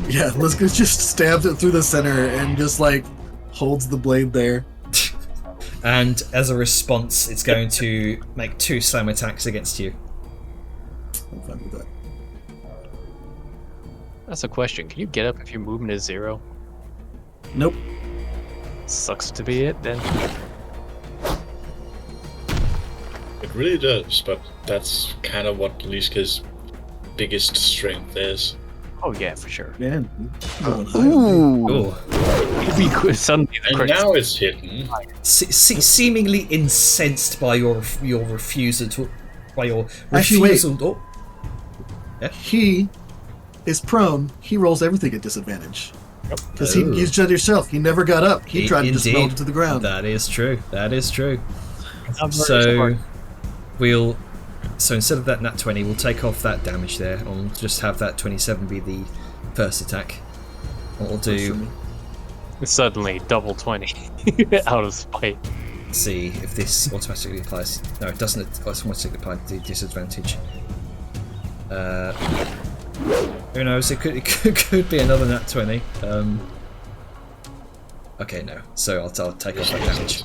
Yeah, Liska just stabs it through the center and just like holds the blade there. And as a response, it's going to make 2 slam attacks against you. I'm fine with that. That's a question. Can you get up if your movement is 0? Nope. Sucks to be it then. It really does, but that's kind of what Liska's biggest strength is. Oh yeah, for sure. Man. Ooh. Oh, We could suddenly the And critics- now it's hidden. seemingly incensed by your refusal to, by your Actually, wait. refusal. Oh, He is prone. He rolls everything at disadvantage. Because Oh. you judge yourself. He never got up. He tried to just melt Indeed. to the ground. That is true. That is true. Not very So smart. we'll. So instead of that nat 20, we'll take off that damage there, and we'll just have that 27 be the first attack. What we'll do, Suddenly double 20 out of spite. see if this automatically applies. No, it doesn't automatically apply the disadvantage. Who knows? It could be another nat 20. Okay, no. So I'll take off that damage.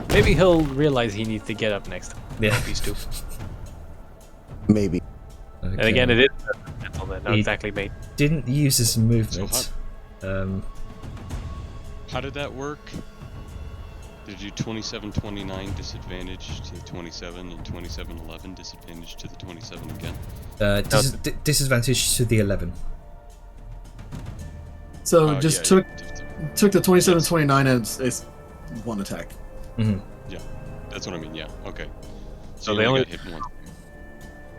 Maybe he'll realize he needs to get up next time. Yeah. These two. Maybe. And again, it is mental then, not He- exactly made. Didn't use his movement. How did that work? Did you 27-29 disadvantage to 27 and 27-11 disadvantage to the 27 again? Disadvantage to the 11. So Oh, just yeah, took the 27-29 and it's one attack. That's what I mean, yeah. Okay. So you they only- got hit once.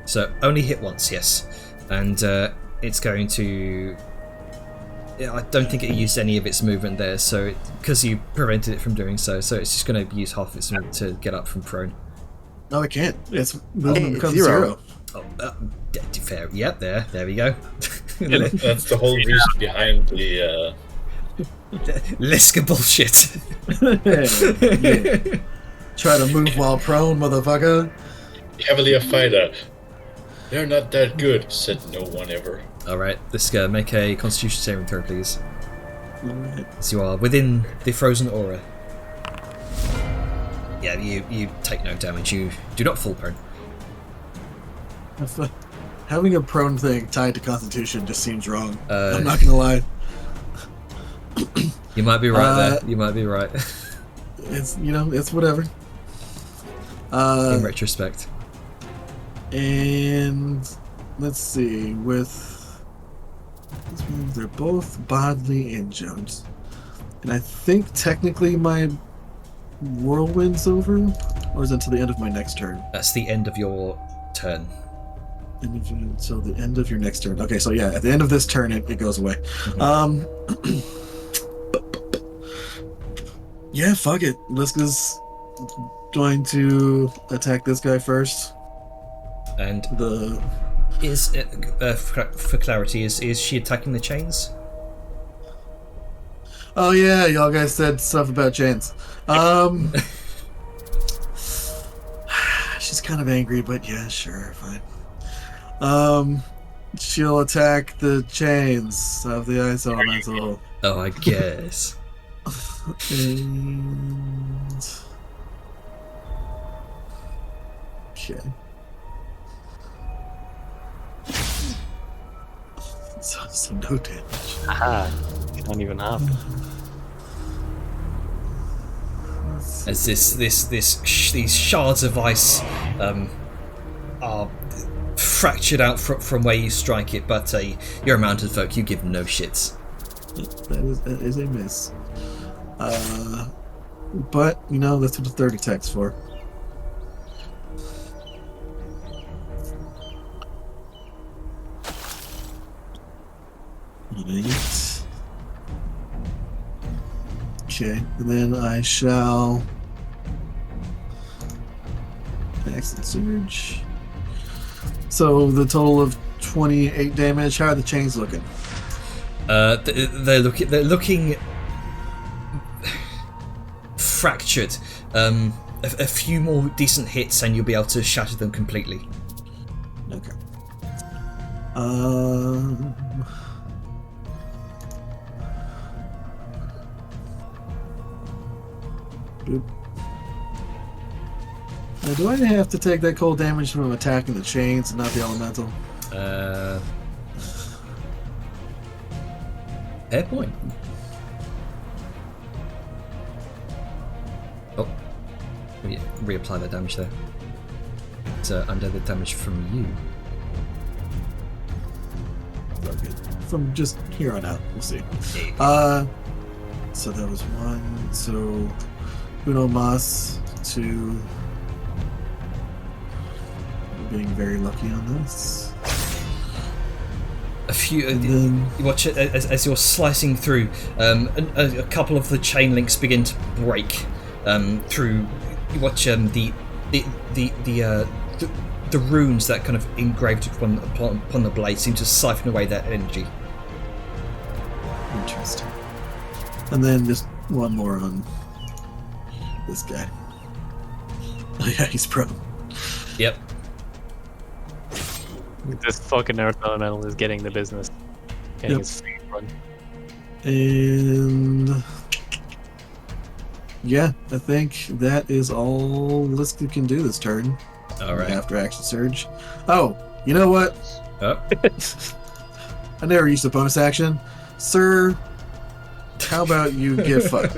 So only hit once, yes, and it's going to. Yeah, I don't think it used any of its movement there, so because you prevented it from doing so, so it's just going to use half its movement to get up from prone. No, it can't. Its movement Hey, becomes 0. 0. Oh, fair. Yep, there we go. That's the whole reason behind the. Liska bullshit. Yeah. Try to move while prone, motherfucker. Cavalier fighter. They're not that good, said no one ever. All right, Liska, make a Constitution saving throw, please. Alright. So you are within the frozen aura. Yeah, you take no damage. You do not fall prone. Having a prone thing tied to Constitution just seems wrong. Uh, I'm not gonna lie. You might be right there. You might be right. It's it's whatever. In retrospect. And let's see, they're both badly injured. And I think technically my whirlwind's over, or is it until the end of my next turn? That's the end of your turn. So the end of your next turn. Okay, so yeah, at the end of this turn, it goes away. Yeah, fuck it. Liska's going to attack this guy first. And The is for clarity, is she attacking the chains? Oh yeah, y'all guys said stuff about chains. She's kind of angry, but yeah, sure, fine. She'll attack the chains of the ice elemental. Oh, I guess. And... Okay. So no damage. Aha. You don't even have to. As these shards of ice are fractured out from where you strike it, but you're a mounted folk, you give no shits. That is a miss. But that's what the third attack's for. Right. Okay, and then I shall Excellent Surge. So the total of 28 damage. How are the chains looking? They're looking fractured. A few more decent hits, and you'll be able to shatter them completely. Okay. Boop. Now, do I have to take that cold damage from attacking the chains and not the elemental? Fair point. Oh, reapply that damage there. It's under the damage from you. Okay. From just here on out, we'll see. So that was 1. So Uno Mas 2. We're being very lucky on this. A few. Then, You watch it as you're slicing through. A couple of the chain links begin to break through. You watch the runes that kind of engraved upon the blade seem to siphon away that energy. interesting. And then just one more on this guy. Oh yeah, he's prone. Yep. This fucking Earth Elemental is getting the business. Getting Yep. his feet run. And yeah, I think that is all Liska can do this turn. All right. After action surge. Oh, you know what? Oh. I never used a bonus action. Sir, how about you get fucked?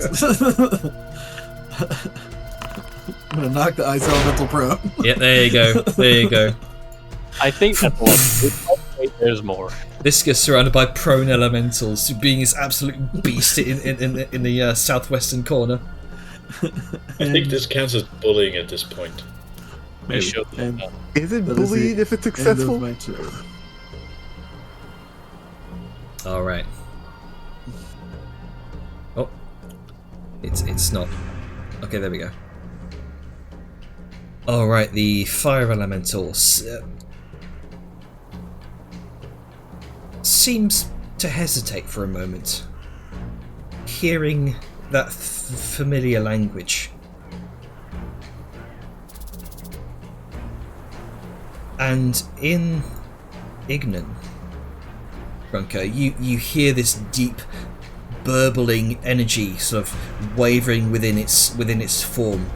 I'm gonna knock the ice elemental prone. Yeah, there you go. There you go. I think that's one. Wait, there's more. This gets surrounded by prone elementals, being this absolute beast in the southwestern corner. I think this counts as bullying at this point. They should. And Is it that is bullied the if it's end of successful? my turn. All right. Oh, it's not. Okay, there we go. All right, the fire elemental seems to hesitate for a moment, hearing that familiar language. And in Ignan, Grunker, you hear this deep, burbling energy sort of wavering within its form.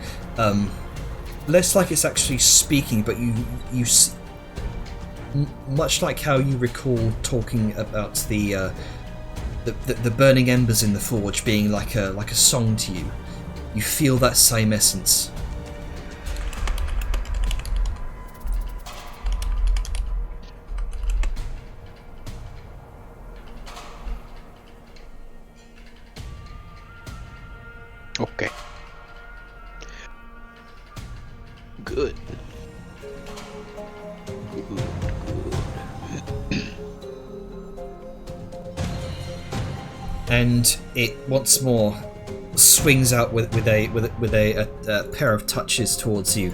Less like it's actually speaking, but you much like how you recall talking about the burning embers in the forge being like a song to you. You feel that same essence. Okay. Good. And it once more swings out with a pair of touches towards you,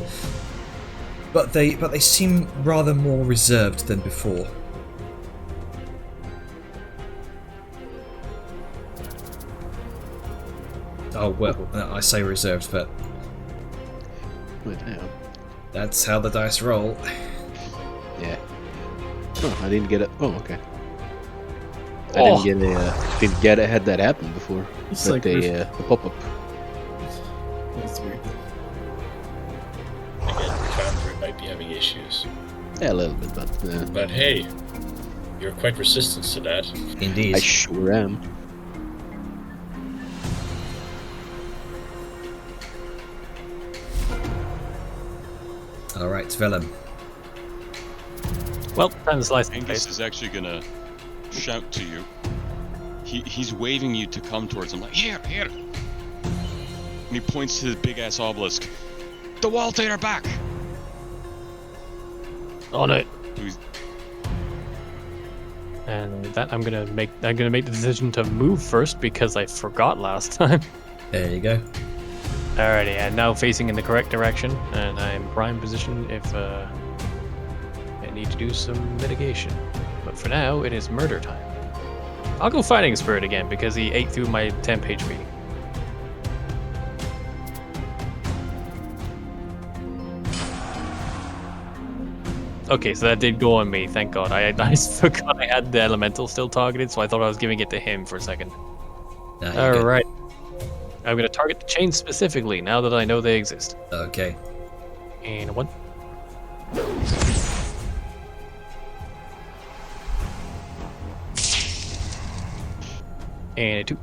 but they seem rather more reserved than before. Oh well, I say reserved, but But, yeah. that's how the dice roll. Yeah. Oh, I didn't get it. Oh, okay. I Oh. didn't get it. Had that happen before. It's But like the pop up. That's weird. Again, Foundry might be having issues. Yeah, a little bit, but But hey, you're quite resistant to that. Indeed. I sure am. All right, Vellum. Well, time to slice the Angus face. is actually gonna shout to you. He's waving you to come towards him, like, here. And he points to the big ass obelisk. The Waltator back! On it. Who's- And that I'm gonna make the decision to move first because I forgot last time. There you go. Alrighty, and now facing in the correct direction, and I'm prime position if I need to do some mitigation. But for now, it is murder time. I'll go Fighting Spirit again because he ate through my temp HP. Okay, so that did go on me, thank God. I forgot I had the elemental still targeted, so I thought I was giving it to him for a second. Nah, you're good. Alright. I'm gonna target the chains specifically now that I know they exist. Okay. And a 1. And a 2.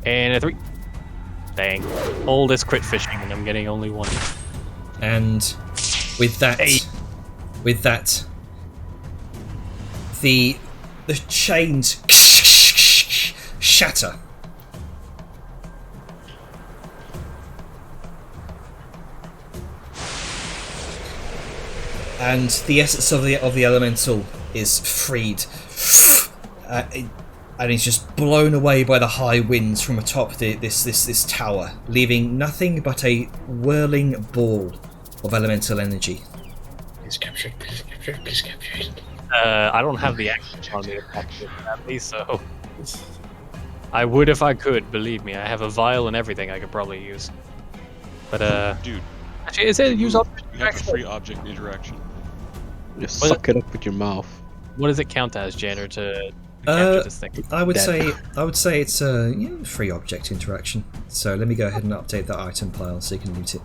And a 3. Dang. All this crit fishing and I'm getting only 1. And with that, the chains shatter. And the essence of the elemental is freed, and it's just blown away by the high winds from atop this tower, leaving nothing but a whirling ball of elemental energy. Please capture it, please capture it, please capture it. I don't have the action on me apparently, so I would if I could. Believe me, I have a vial and everything I could probably use. But dude, actually, is it use object you have a interaction? free object interaction. Just What- suck it up with your mouth. What does it count as, Janner, to capture this thing? I would Dead. say it's a free object interaction. So let me go ahead and update that item pile so you can loot it.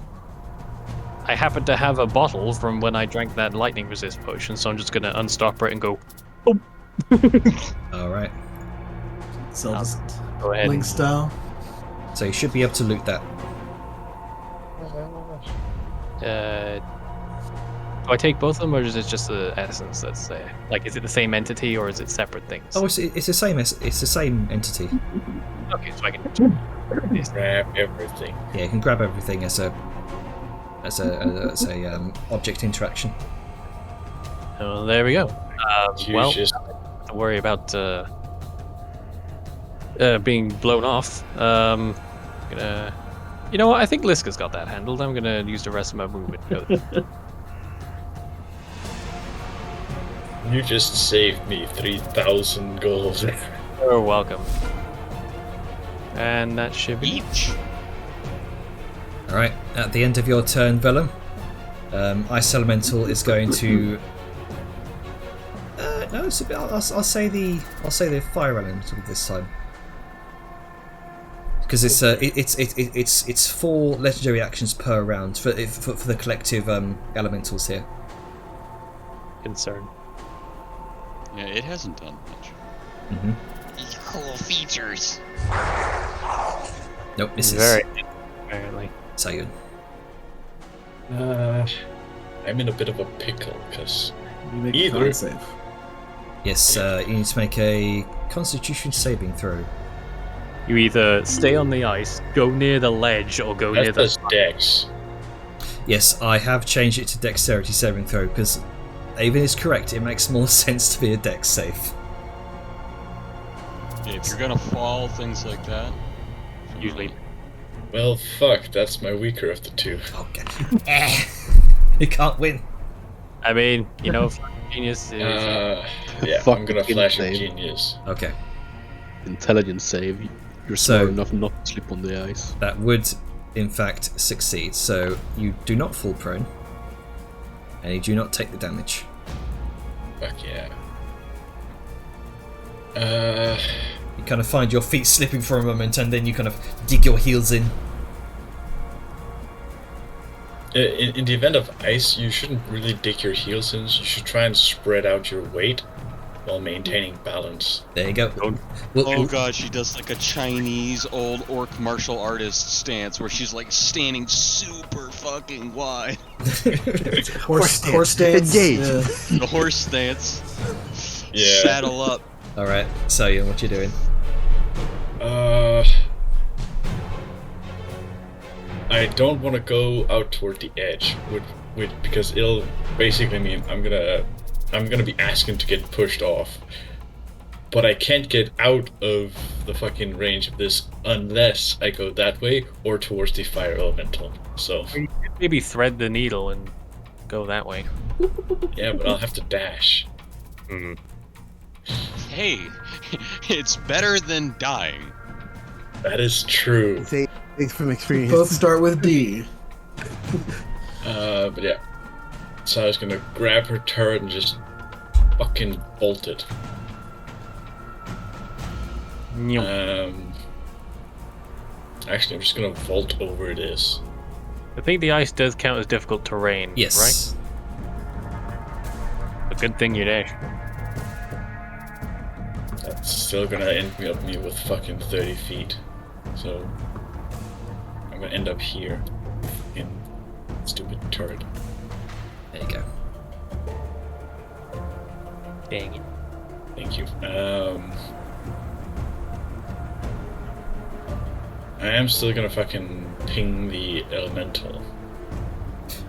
I happen to have a bottle from when I drank that lightning resist potion, so I'm just gonna unstopper it and go. All right. Zelda Go ahead. Link style. So you should be able to loot that. Do I take both of them, or is it just the essence that's there? Like, is it the same entity, or is it separate things? Oh, it's the same. It's the same entity. Okay, so I can. Grab everything. Yeah, you can grab everything as a object interaction. Oh, there we go. You Well, just don't have to worry about being blown off. Gonna, you know what? I think Liska's got that handled. I'm gonna use the rest of my movement. you just saved me 3,000 gold. You're welcome. And that should be. Each. All right. At the end of your turn, Vellum, Ice Elemental is going to. No, it's a bit, I'll say the Fire Elemental this time. Because it's 4 legendary actions per round for the collective elementals here. Concern. Yeah, it hasn't done much. Mm-hmm. These cool features. Nope, this Very. is Apparently. Sayun. I'm in a bit of a pickle because You make Either. a con save. Yes, you need to make a Constitution saving throw. You either stay on the ice, go near the ledge, or go near that's the. just Dex. Yes, I have changed it to Dexterity saving throw because Avon is correct. It makes more sense to be a Dex save. Yeah, if you're gonna fall, things like that. Usually. Well, fuck, that's my weaker of the two. Okay. You can't win. I mean, you know, genius is. Yeah, Fuck I'm gonna fucking flash a save. genius. Okay, Intelligence save. You're So- smart enough not to slip on the ice. that would in fact succeed. So you do not fall prone, and you do not take the damage. Fuck yeah. You kind of find your feet slipping for a moment, and then you kind of dig your heels in. In the event of ice, you shouldn't really dig your heels in. You should try and spread out your weight while maintaining balance. There you go. Oh god, she does like a Chinese old orc martial artist stance where she's like standing super fucking wide. Horse stance. Engage. Yeah. The horse stance. Yeah. Saddle up. All right, Sayun, what you doing? I don't want to go out toward the edge. because it'll basically mean I'm gonna be asking to get pushed off. But I can't get out of the fucking range of this unless I go that way or towards the fire elemental. So You could maybe thread the needle and go that way. yeah, but I'll have to dash. Hey, it's better than dying. That is true. Say things from experience. Both start with D. But yeah. So I was gonna grab her turret and just fucking bolt it. Actually, I'm just gonna vault over this. I think the ice does count as difficult terrain, Yes. right? A good thing you dash. That's still gonna end me with fucking 30 feet. So I'm gonna end up here. In stupid turret. There you go. Dang it. Thank you. I am still gonna fucking ping the elemental.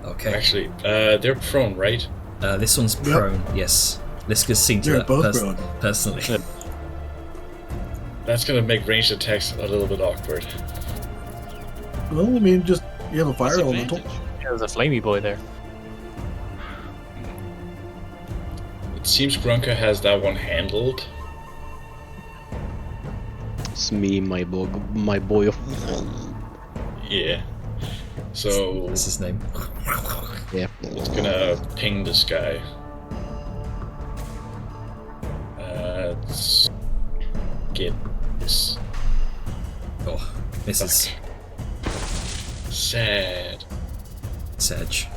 Okay. Actually, they're prone, right? This one's prone. Yes. Liska's seen to They're that both prone. personally. That's gonna make ranged attacks a little bit awkward. Well, I mean, just you have a fire Disadvantage. elemental. Yeah, there's a flamey boy there. It seems Grunka has that one handled. It's me, my boy. Yeah. So That's his name. Yeah. it's gonna ping this guy. Let's get this. Oh, misses. Sad. Sedge.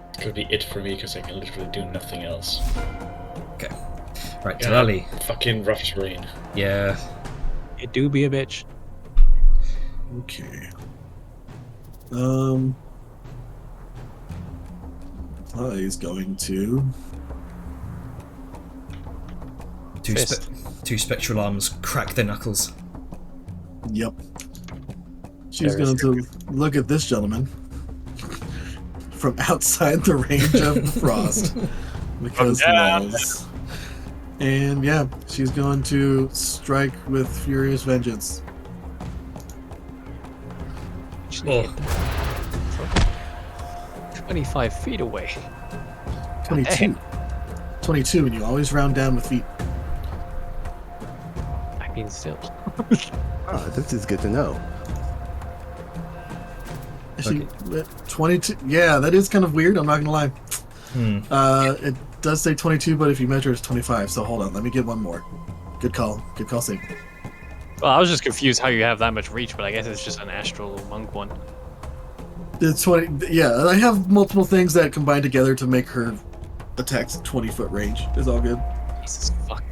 It's gonna be it for me because I can literally do nothing else. Okay. Right, God, Talali. Fucking rough terrain. Yeah. It do be a bitch. Okay. He's going to. Fist. Two spectral arms crack their knuckles. Yep. She's There is going to look at this gentleman from outside the range of frost because laws. And yeah, she's going to strike with furious vengeance. Oh, 25 feet away. 22. 22, and you always round down with feet. I mean, still. Oh, this is good to know. She, 22. Yeah, that is kind of weird. I'm not gonna lie. It does say 22, but if you measure, it's 25. So hold on, let me get one more. Good call. Good call, Sig. Well, I was just confused how you have that much reach, but I guess it's just an astral monk one. It's 20. Yeah, I have multiple things that combine together to make her attacks 20-foot range. It's all good. Jesus fuck.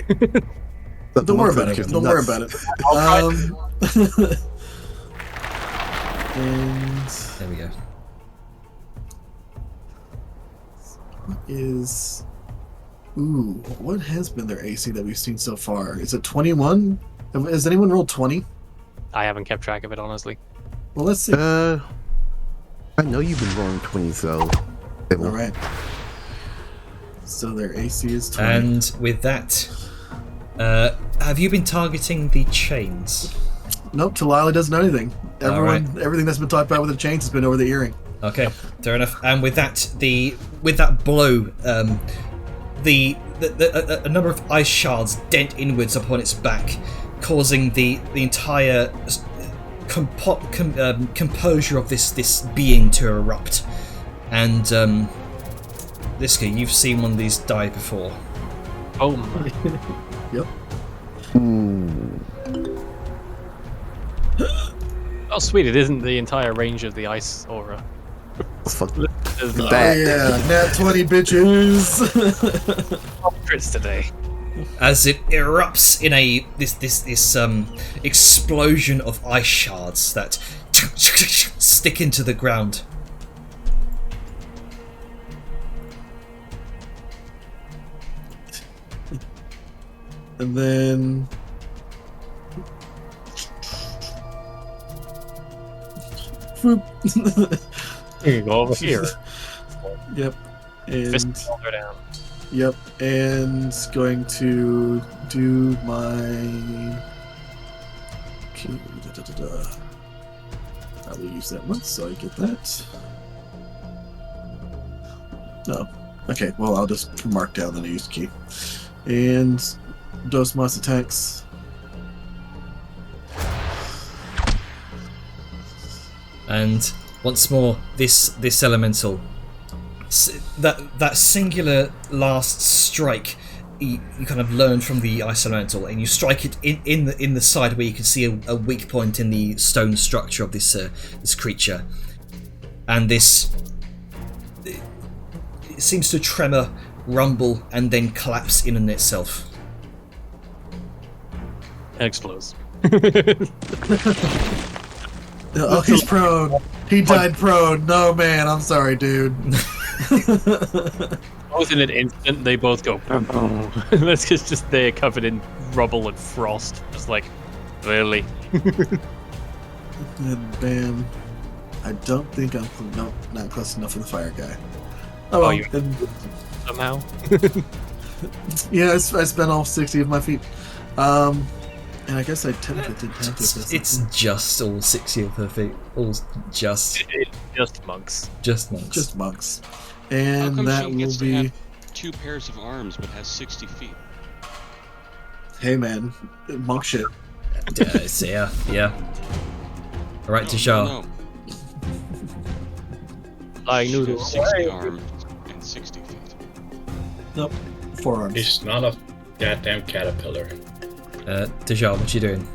Don't worry about it. Don't worry about it. And there we go. is what has been their AC that we've seen so far? Is it 21? Has anyone rolled 20? I haven't kept track of it, honestly. Well, let's see. I know you've been rolling 20, so. All right. So their AC is 20. And with that, have you been targeting the chains? Nope, Talali doesn't know anything. Everything that's been talked about with the chains has been over the earring. Okay, fair enough. And with that, with that blow, a number of ice shards dent inwards upon its back, causing the entire composure of this being to erupt. And Liska, you've seen one of these die before. Oh my. Yep. Oh sweet, it isn't the entire range of the ice aura. Fuck There's that. Oh, yeah, nat 20 bitches. crits today. As it erupts in this explosion of ice shards that stick into the ground. And then You go over here. Yep. Fist And her down. yep. And going to do my. Okay, I will use that once, so I get that. No. Okay, well, I'll just mark down that I used key. And dos mas attacks. And once more, this elemental, that singular last strike, you kind of learn from the ice elemental, and you strike it in the side where you can see a weak point in the stone structure of this creature, and this it seems to tremor, rumble, and then collapse in on itself. And explodes. Oh, he's prone. He died prone. No, man, I'm sorry, dude. Both in an instant, they both go boom, boom. That's just they're covered in rubble and frost. Just like, really? And bam. I don't think I'm not close enough for the fire guy. Oh, well, you- and, Somehow. yeah, I spent all 60 of my feet. And I guess I technically didn't have to. It's just all 60 of her feet. All just Just monks. monks. Just monks. How And come that she will gets to be. have 2 pairs of arms but has 60 feet? Hey, man. Monk shit. Yeah. All right, Tishar. No. Like She noodle. has 60 arms and 60 feet. Nope. Forearms. He's not a goddamn caterpillar. Tishar, what you doing?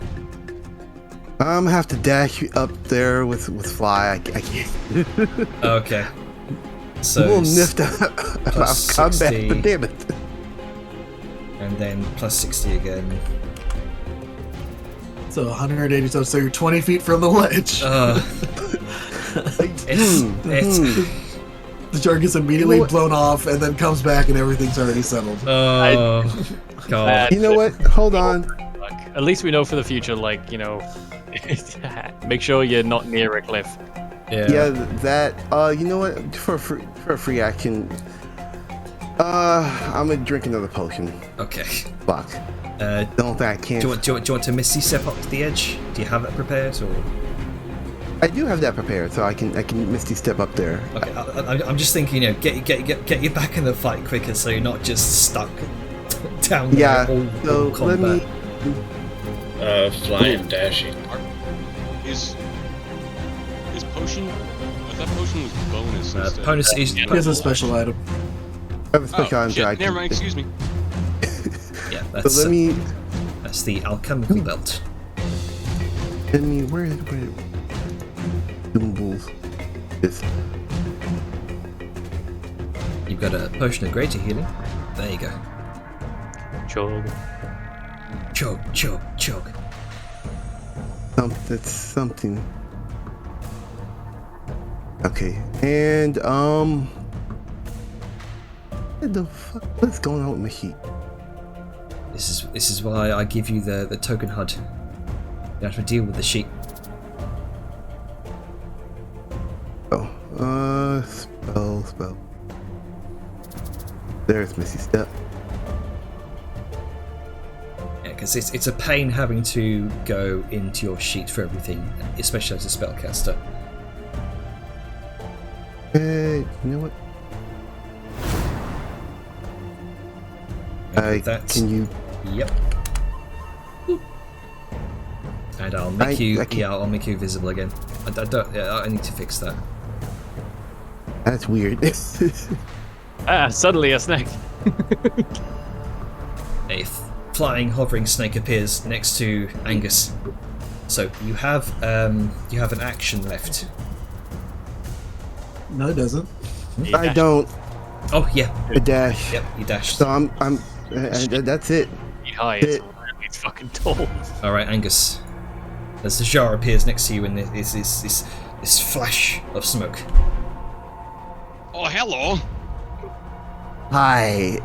I'm gonna have to dash up there with fly. I can't. Okay. I'm So a little niffed about plus combat, 60. but damn it. and then plus 60 again. So 180, so you're 20 feet from the ledge. It's The shark gets immediately You know what? blown off and then comes back and everything's already settled. oh god. You know what? Hold on. At least we know for the future, like, you know, make sure you're not near a cliff. Yeah, that. You know what? For a free action, I'm gonna drink another potion. Okay. Fuck. Don't think I can. Do you want to misty step up to the edge? Do you have it prepared or? I do have that prepared, so I can misty step up there. Okay, I'm just thinking, you know, get you back in the fight quicker, so you're not just stuck down there Yeah. all So let combat. me. Flying, dashing. Is potion? I thought potion was bonus. instead. Bonus is Here's a special item. I have a special Oh, item shit, that I can. never mind. Excuse me. yeah. So That's let me. that's the alchemical belt. Where Doombles. This. You've got a potion of greater healing. There you go. Chug. Chug. That's something. Okay, and what the fuck? What's going on with my sheet? This is why I give you the token HUD. You have to deal with the sheet. Oh, spell. There's Missy Step. Yeah, because it's a pain having to go into your sheet for everything, especially as a spellcaster. You know what? Can you? Yep. And I'll make I'll make you visible again. I don't. Yeah, I need to fix that. That's weird. Suddenly a snake. A flying, hovering snake appears next to Angus. So you have an action left. No, it doesn't. I don't. Oh yeah. A dash. Yep, you dashed. So I'm. That's it. Feet high. It's fucking tall. All right, Angus. As the jar appears next to you, and this flash of smoke. Oh, hello. Hi.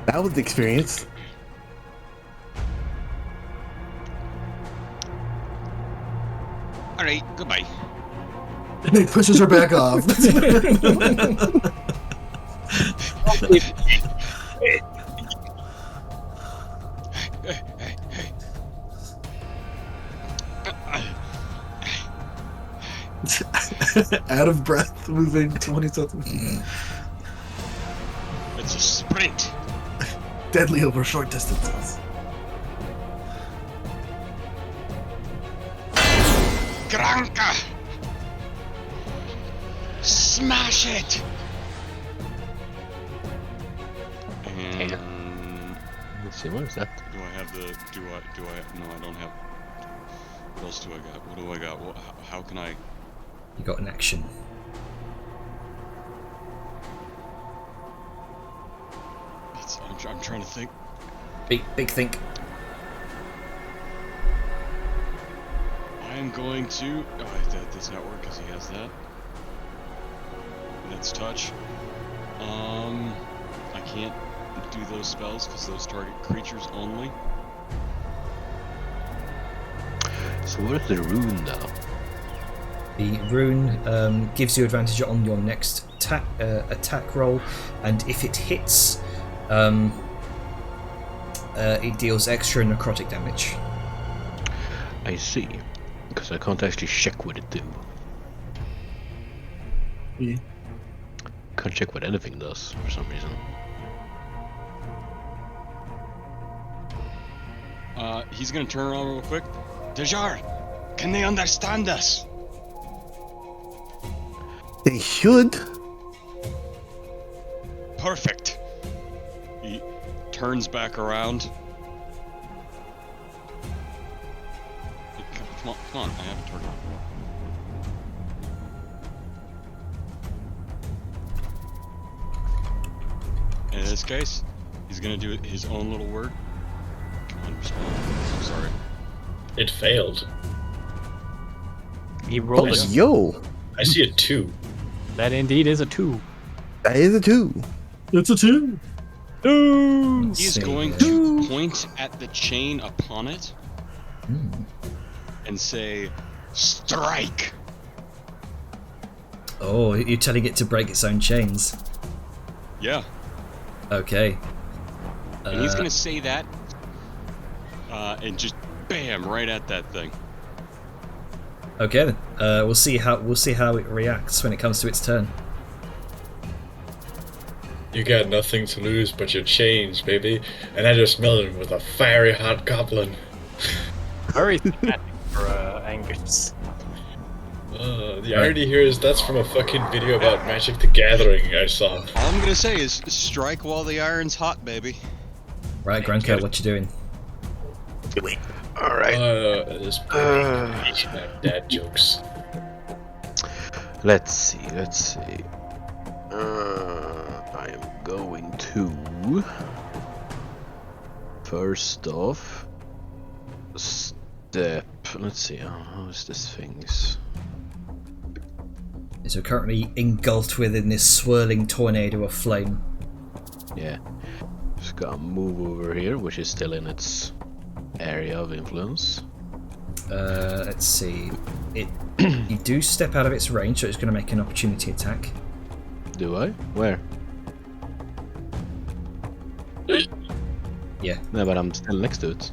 That was the experience. Alright, goodbye. And he pushes her back off. Out of breath, moving 20 something. It's a sprint. Deadly over short distances. Granka! Smash it! And Let's see, what is that? do I have the? Do I? No, I don't have. What else do I got? What do I got? How can I? You got an action. I'm trying to think. Big think. I am going to. Oh, that does not work because he has that. That's touch. I can't do those spells because those target creatures only. So what is the rune though? The rune gives you advantage on your next attack roll, and if it hits, it deals extra necrotic damage. I see. Because I can't actually check what it do. Yeah. Can't check what anything does for some reason. He's gonna turn around real quick. Dejar, can they understand us? They should. Perfect. He turns back around. Come on, I have a target. In this case, he's gonna do his own little word. Come on, respond. I'm sorry. It failed. He rolled Oh, a yo, I see a 2. That indeed is a 2. that is a 2. It's a 2. He is going to point at the chain upon it and say, "Strike!" Oh, you're telling it to break its own chains. Yeah. Okay. And he's gonna say that, and just bam right at that thing. Okay then. We'll see how it reacts when it comes to its turn. You got nothing to lose but your chains, baby. And I just melted him with a fiery hot goblin. Very thematic for Angus. The irony here is that's from a fucking video about Magic the Gathering I saw. All I'm gonna say is strike while the iron's hot, baby. Right, Granko, what you doing? Alright. This dad jokes. Let's see. I am going to first off step. Let's see. How is this things? So currently engulfed within this swirling tornado of flame. Yeah. Just gotta move over here, which is still in its area of influence. Let's see. You do step out of its range, so it's going to make an opportunity attack. Do I? Where? Yeah. No, but I'm still next to it.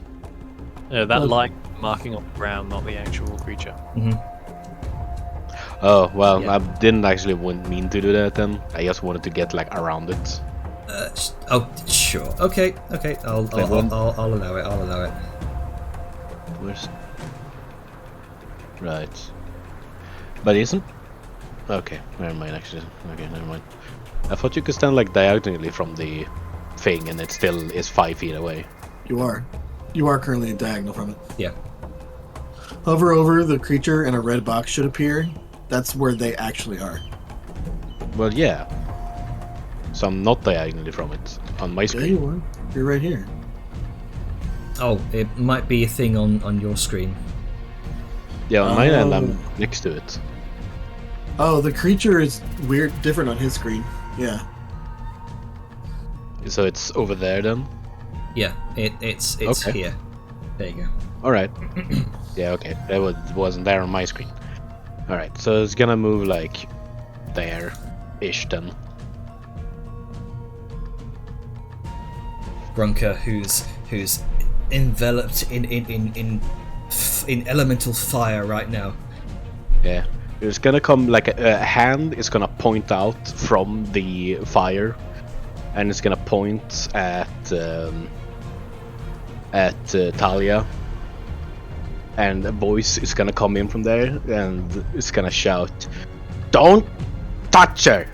That line marking on the ground, not the actual creature. Oh, well, Yeah. I didn't actually mean to do that then. I just wanted to get like around it. Oh, sure. Okay. I'll allow it. Where's... Right. But isn't... Okay, never mind actually. Okay, never mind. I thought you could stand like diagonally from the thing and it still is 5 feet away. You are. You are currently diagonal from it. Yeah. Hover over the creature and a red box should appear. That's where they actually are. Well, yeah. So I'm not diagonally from it on my There screen. you are. You're right here. Oh, it might be a thing on your screen. Yeah, on my end I'm next to it. Oh, the creature is weird, different on his screen. Yeah. So it's over there then? Yeah, it's Okay. here. There you go. Alright. Yeah, okay. That wasn't there on my screen. Alright, so it's gonna move like there-ish then. Grunker, who's enveloped in elemental fire right now. Yeah. It's gonna come like a hand is gonna point out from the fire, and it's gonna point at Talia, and a voice is gonna come in from there, and it's gonna shout, "Don't touch her!"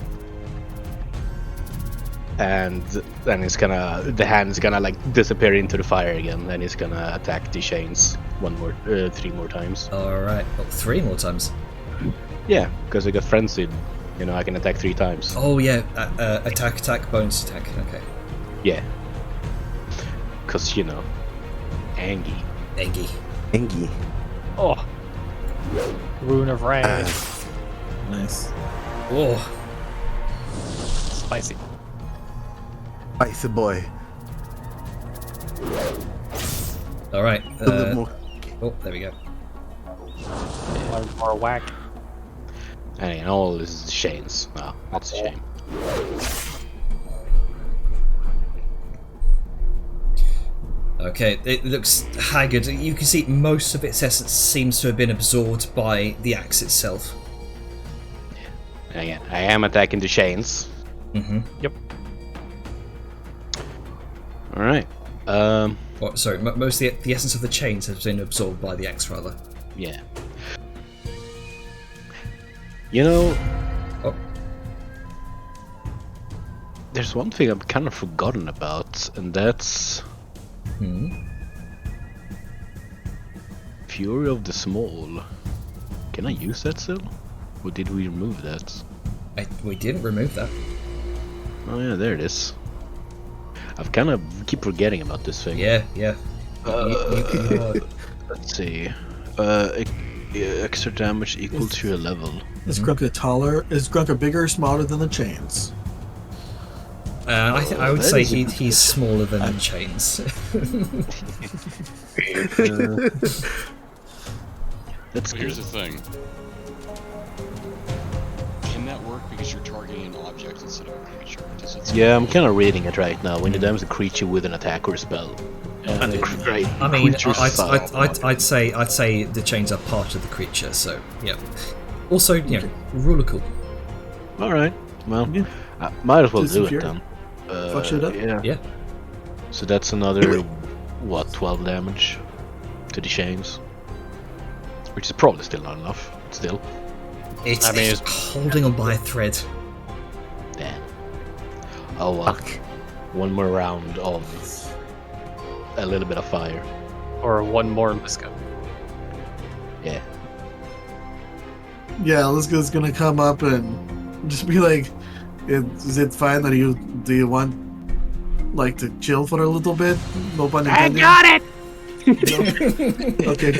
And then the hand is gonna like disappear into the fire again, and it's gonna attack the chains 3 more times. All right, 3 more times. Yeah, because I got frenzied. You know, I can attack 3 times. Oh yeah, attack, bonus attack. Okay. Yeah. Because, you know, Angie. Engie. Oh. Rune of Rage. Nice. Oh, Spicy. Icy boy. all right. A little more. Oh, there we go. More whack. And all this is chains. Oh, that's a shame. Okay, it looks haggard. You can see most of its essence seems to have been absorbed by the axe itself. And again, I am attacking the chains. Mm-hmm. Yep. Alright. Sorry, most of the essence of the chains has been absorbed by the axe, rather. Yeah. You know, Oh, there's one thing I've kind of forgotten about, and that's Fury of the Small. Can I use that still? Or did we remove that? we didn't remove that. Oh yeah, there it is. I've kind of keep forgetting about this thing. Yeah. Let's see. Extra damage equal to your level. Is Grunker taller? Is Grunker bigger or smaller than the chains? I would say he's smaller than the chains. That's But here's the thing. Can that work because you're targeting an object instead of a creature? Does it Yeah, I'm kind of reading it right now. When you damage a creature with an attack or a spell. And the I mean, creature's I'd say the chains are part of the creature. So yeah. Also, ruler cool. Alright, well, Yeah. I might as well Just do if it you're- then. fuck shit up? Yeah. So that's another, 12 damage to the chains? Which is probably still not enough, but still. It's, I mean, it's holding on by a thread. Damn. Oh well. One more round of a little bit of fire. Or one more Miska. Yeah. Yeah, Liska's gonna come up and just be like, "Is it fine that do you want like to chill for a little bit? No pun intended." it! Okay.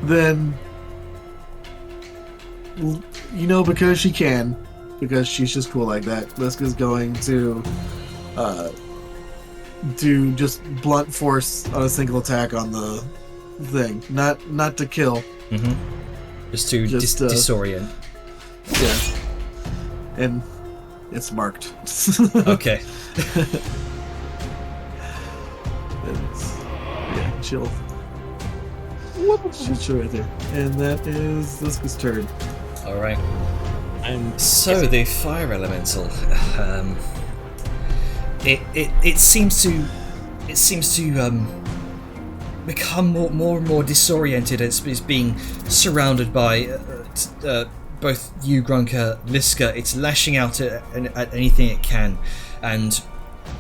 Then, because she can, because she's just cool like that, Liska's going to do just blunt force on a single attack on the thing. Not to kill. Mm-hmm. Just to disorient. Yeah. And it's marked. Okay. Chill. Chill right there. And that is Liska's turn. All right. And So the fire elemental, it seems to become more and more disoriented. It's being surrounded by both you, Grunker, Liska. It's lashing out at anything it can, and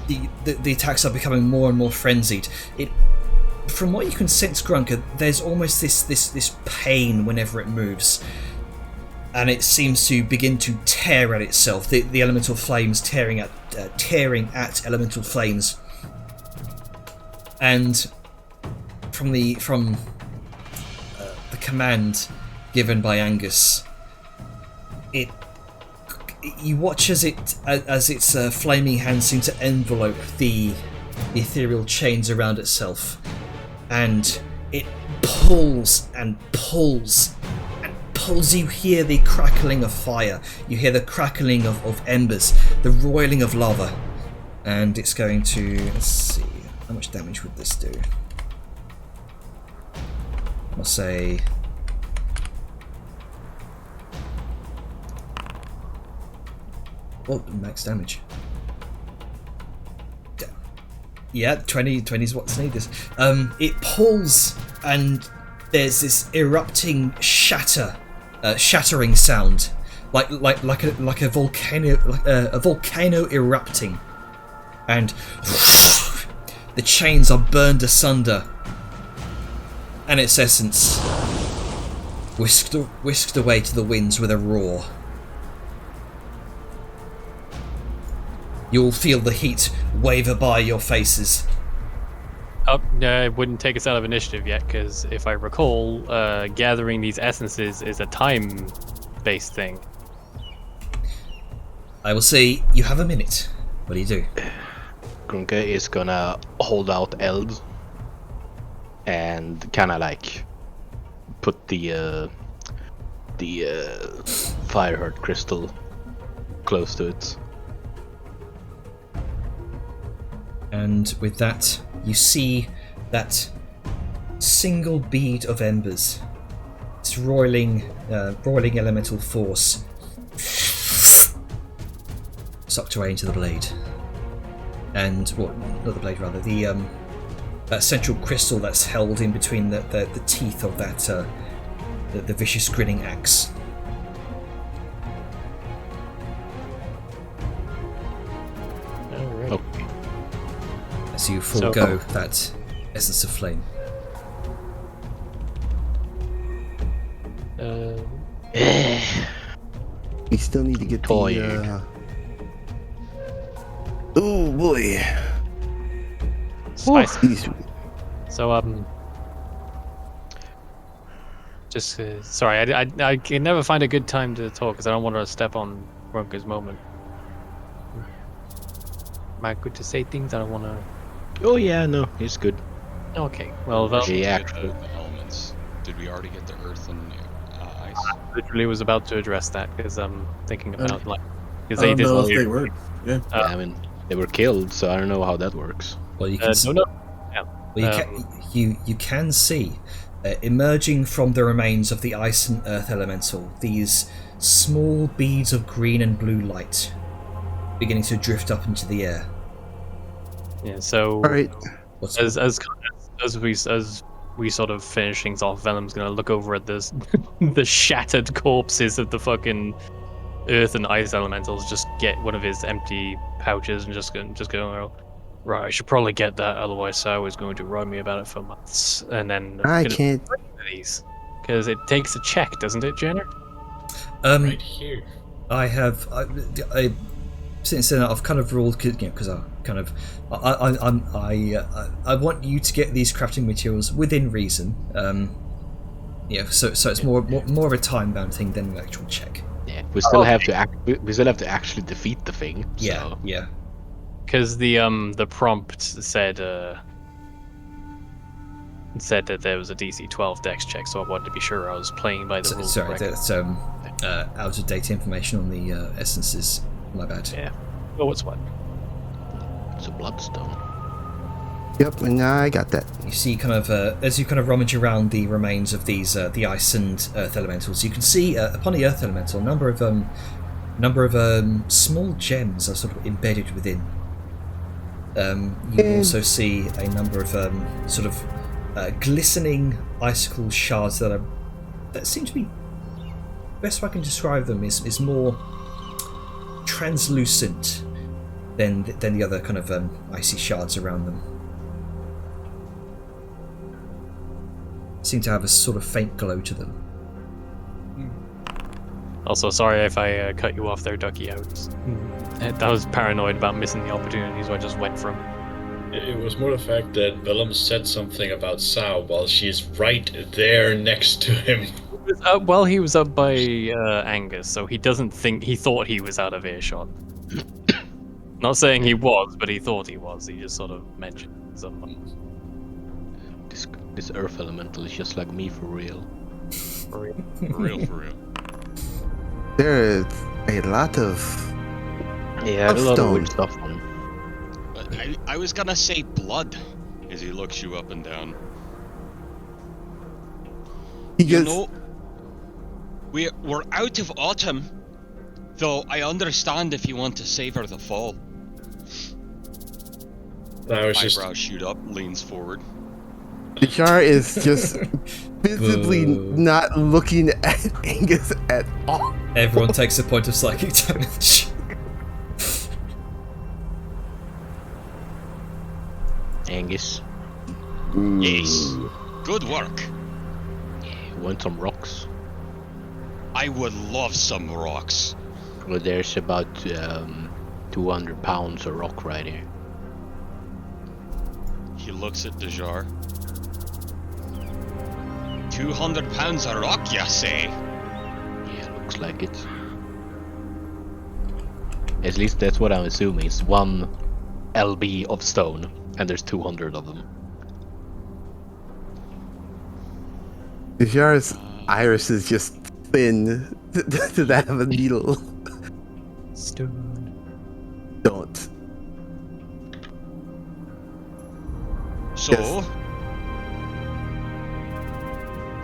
the attacks are becoming more and more frenzied. From what you can sense, Grunker, there's almost this pain whenever it moves. And it seems to begin to tear at itself. The elemental flames tearing at elemental flames. And from the command given by Angus, you watch as its flaming hands seem to envelope the ethereal chains around itself, and it pulls and pulls and pulls. You hear the crackling of fire, you hear the crackling of embers, the roiling of lava, and it's going to, let's see, how much damage would this do? I'll say max damage. Yeah, 20 is what's needed. It pulls, and there's this erupting shattering sound, like a volcano erupting, and the chains are burned asunder, and its essence whisked away to the winds with a roar. You'll feel the heat waver by your faces. Oh, no, it wouldn't take us out of initiative yet, because if I recall, gathering these essences is a time-based thing. I will say you have a minute. What do you do? Grunke is gonna hold out Eld and kind of like put the Fireheart crystal close to it. And with that, you see that single bead of embers. It's roiling elemental force sucked away into the blade. And, well, not the blade, rather, the central crystal that's held in between the teeth of that, the vicious grinning axe. Alright. Oh. As you forego that essence of flame. We still need to get Tired. Oh boy. Spicy. These- So, just, sorry, I can never find a good time to talk, because I don't want to step on Grunke's moment. Am I good to say things? I don't want to... Oh yeah, no, it's good. Okay, well, Yeah, Get actually. the elements. Did we already get the earth and ice? I literally was about to address that, because I'm thinking about, like... Because I don't know if they were. Yeah. Yeah, I mean, they were killed, so I don't know how that works. Well, you can no. you can see emerging from the remains of the ice and earth elemental these small beads of green and blue light beginning to drift up into the air. Yeah, so... All right. What's As we sort of finish things off, Venom's gonna look over at this the shattered corpses of the fucking earth and ice elementals, just get one of his empty pouches and just go, right, I should probably get that, otherwise Sao is going to run me about it for months. And then I can't. these, because it takes a check, doesn't it, Jenner? Right here. I since then I've kind of ruled, because I kind of I want you to get these crafting materials within reason. So it's more of a time bound thing than an actual check. Yeah, we still have to we still have to actually defeat the thing. Yeah, So. yeah. Because the prompt said that there was a DC 12 Dex check, so I wanted to be sure I was playing by the rules. Sorry, correctly. that's out of date information on the essences. My bad. Yeah. Well, what's what? It's a bloodstone. Yep, and I got that. You see, kind of as you kind of rummage around the remains of these the ice and earth elementals, you can see upon the earth elemental a number of small gems are sort of embedded within. You also see a number of sort of glistening icicle shards that seem to be, best way I can describe them is more translucent than the other kind of icy shards around them. Seem to have a sort of faint glow to them. Also, sorry if I cut you off there, Ducky. I was paranoid about missing the opportunity, so I just went from... It was more the fact that Vellum said something about Sao while she's right there next to him. Well, he was up by Angus, so he thought he was out of earshot. Not saying he was, but he thought he was. He just sort of mentioned something. This earth elemental is just like me for real. For real. For real. There is a lot of Yeah, a lot of stone. weird stuff on him. But I was gonna say blood as he looks you up and down. He You gets know, we're out of autumn, though I understand if you want to savor the fall. I was just Eyebrows shoot up, leans forward. Jar is just visibly Boo. not looking at Angus at all. Everyone takes a point of psychic damage. Angus. Yes. Good work. Want some rocks? I would love some rocks. Well, there's about 200 pounds of rock right here. He looks at Dejar. 200 pounds of rock, you say? Yeah, looks like it. At least that's what I'm assuming. It's 1 lb of stone, and there's 200 of them. Jar's iris is just thin to that of a needle. Stone. Don't. So, Yes.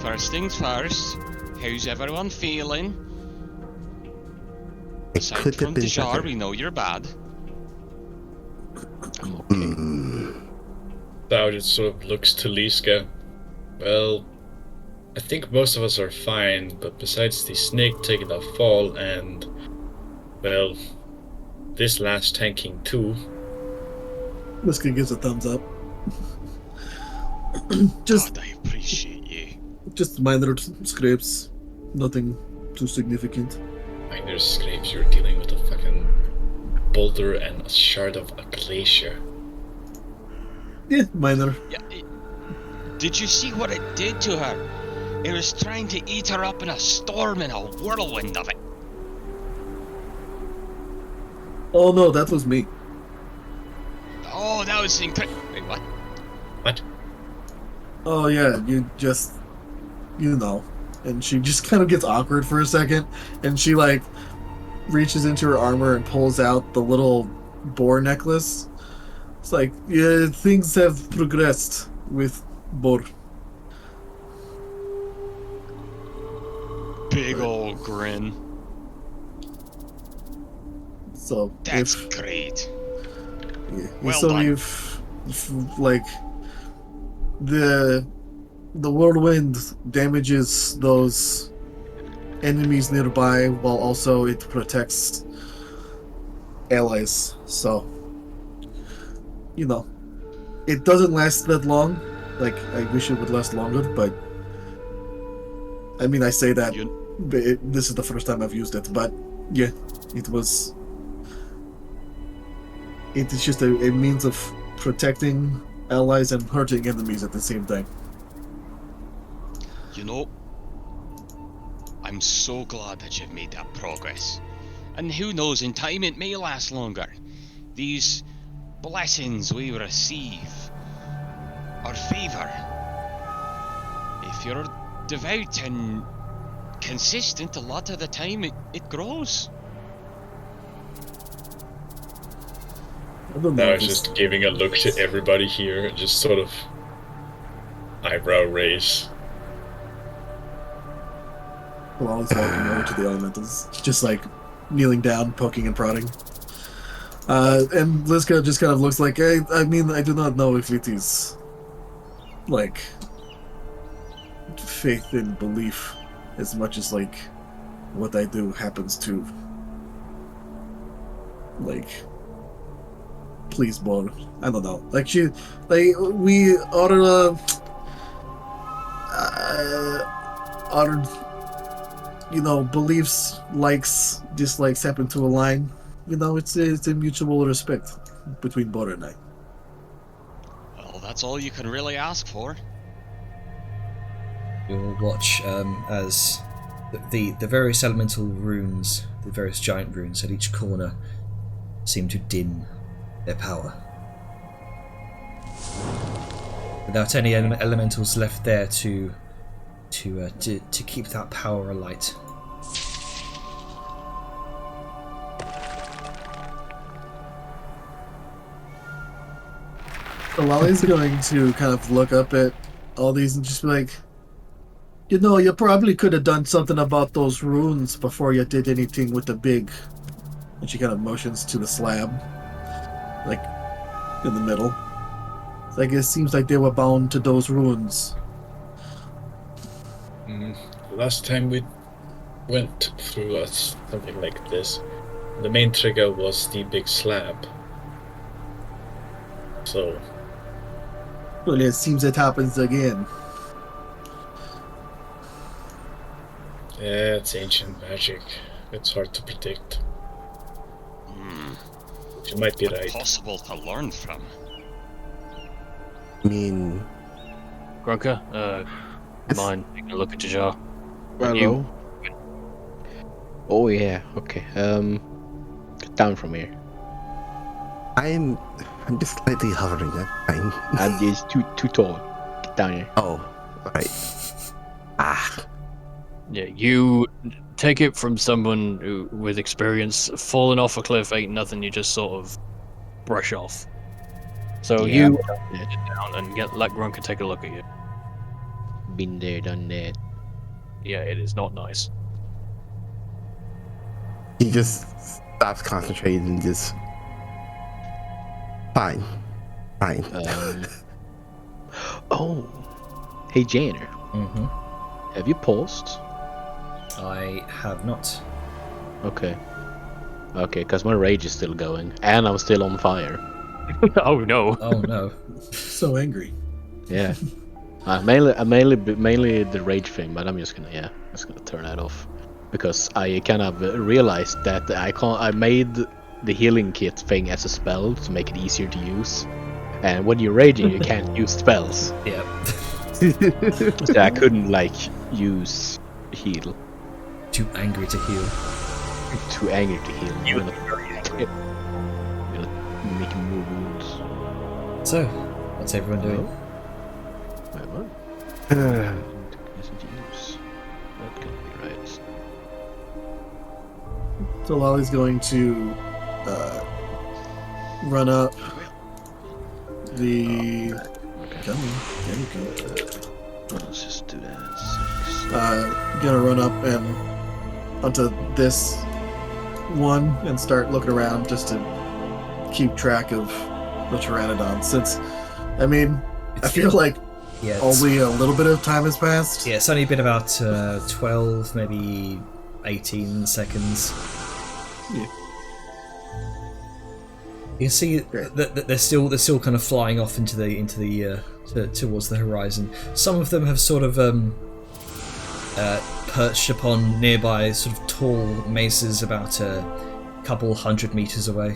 first things first, how's everyone feeling? I Aside could from have been Dejar, better. we know you're bad. I'm okay. Bao just sort of looks to Liska. Well, I think most of us are fine, but besides the snake taking a fall and, well, this last tanking too. Liska gives a thumbs up. Just God, I appreciate you. just minor scrapes, nothing too significant. Minor scrapes, you're dealing with a fucking boulder and a shard of a glacier. Yeah, minor. Yeah, did you see what it did to her? It was trying to eat her up in a storm and a whirlwind of it. Oh no, that was me. Oh, that was incredible. Wait, what? What? Oh yeah, you know. And she just kind of gets awkward for a second, and she like reaches into her armor and pulls out the little boar necklace. It's like, yeah, things have progressed with boar. Big old grin. So That's if great. yeah, Well so done. if like the whirlwind damages those enemies nearby while also it protects allies. So you know, it doesn't last that long. Like I wish it would last longer, but I mean I say that this is the first time I've used it, but yeah, it was. It is just a means of protecting allies and hurting enemies at the same time. You know, I'm so glad that you've made that progress. And who knows, in time it may last longer. These blessings we receive are favor. If you're devout and consistent, a lot of the time it grows. I don't know. Now if it's it's- just giving a look to everybody here and just sort of eyebrow raise. Well, he's walking over to the elementals, just like kneeling down, poking and prodding. And Liska just kind of looks like, I mean, I do not know if it is like faith and belief as much as like what I do happens to like please Bor. I don't know. Like we are our beliefs, likes, dislikes happen to align. It's a mutual respect between Bor and I. Well, that's all you can really ask for. You'll watch as the various elemental runes, the various giant runes at each corner, seem to dim their power. without any elementals left there to keep that power alight. So Wally's going to kind of look up at all these and just be like, you know, you probably could have done something about those runes before you did anything with the big. And she kind of motions to the slab, like in the middle. It's like it seems like they were bound to those runes. Last time we went through something like this, the main trigger was the big slab. So. Well, it seems it happens again. Yeah, it's ancient magic. It's hard to predict. You might be right. Possible to learn from. I mean, Grunka, mind taking a look at Jajar? Hello. Oh yeah. Okay. Get down from here. I'm just slightly hovering. That's fine. I'm just too tall. Get down here. Oh, alright. Yeah, you take it from someone who, with experience. Falling off a cliff ain't nothing you just sort of brush off. So Yeah. you get down and let Grunka take a look at you. Been there, done that. Yeah, it is not nice. He just stops concentrating and just. Fine. Oh. Hey, Janer. Mm-hmm. Have you paused? I have not. Okay. Okay, because my rage is still going, and I'm still on fire. Oh no! Oh no! So angry. Yeah. Mainly the rage thing, but I'm just gonna turn that off because I kind of realized that I made the healing kit thing as a spell to make it easier to use, and when you're raging you can't use spells. Yeah. So I couldn't use heal. Too angry to heal. Too angry to heal. I'm gonna make more wounds. So, what's everyone doing? Wait, what? Isn't use. That can't be right. So Wally's going to run up the. Come on, there you go. Let's just do that. Gonna run up and onto this one and start looking around just to keep track of the Pteranodon. Since, I mean, I feel like Yeah, only a little bit of time has passed. yeah, it's only been about 12, maybe 18 seconds. Yeah. You can see Great. that they're still kind of flying off into the towards the horizon. Some of them have sort of perched upon nearby sort of tall mesas about a couple 100 meters away,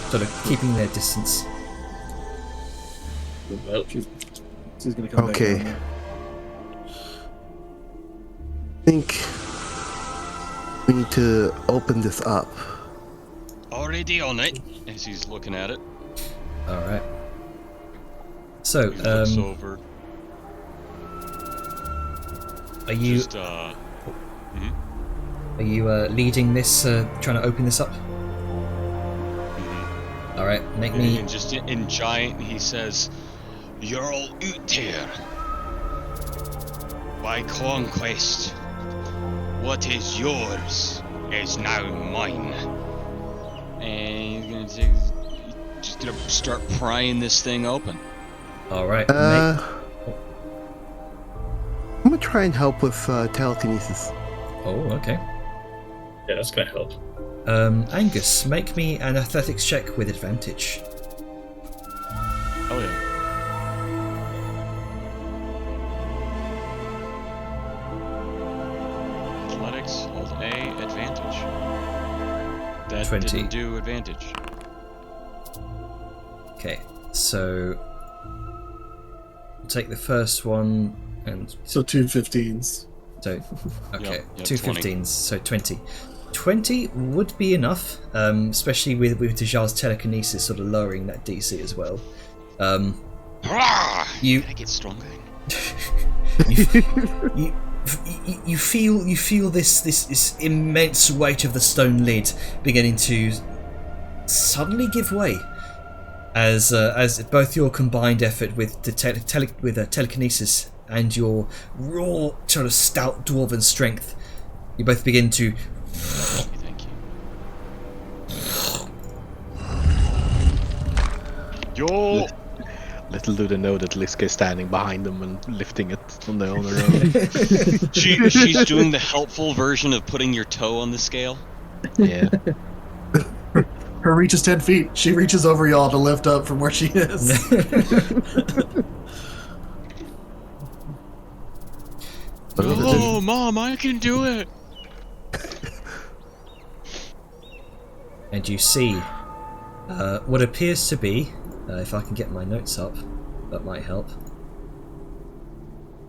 sort of keeping their distance. Well, She's gonna come Okay. back down there. I think we need to open this up. Already on it, as he's looking at it. All right. So, He looks over. are you Just, leading this, trying to open this up? All right, make me. and just in giant, he says, "You're all out here. By conquest, what is yours is now mine." And he's just gonna start prying this thing open. All right. I'm gonna try and help with telekinesis. Oh, okay. yeah, that's gonna help. Angus, make me an athletics check with advantage. Oh yeah. Athletics, Alt A, advantage. That 20. didn't do advantage. Okay, so take the first one and So 2 15s. so okay, Yep, 2 20. 15s, so 20. 20 would be enough, especially with Dajar's telekinesis sort of lowering that DC as well. You I get stronger. you feel this immense weight of the stone lid beginning to suddenly give way as both your combined effort with the telekinesis and your raw sort of stout dwarven strength, you both begin to. Thank you. Yo. Little do they know that Liska is standing behind them and lifting it on their own. She's doing the helpful version of putting your toe on the scale. Yeah. Her reach is 10 feet. She reaches over y'all to lift up from where she is. Oh, Mom, I can do it. And you see what appears to be, if I can get my notes up, that might help.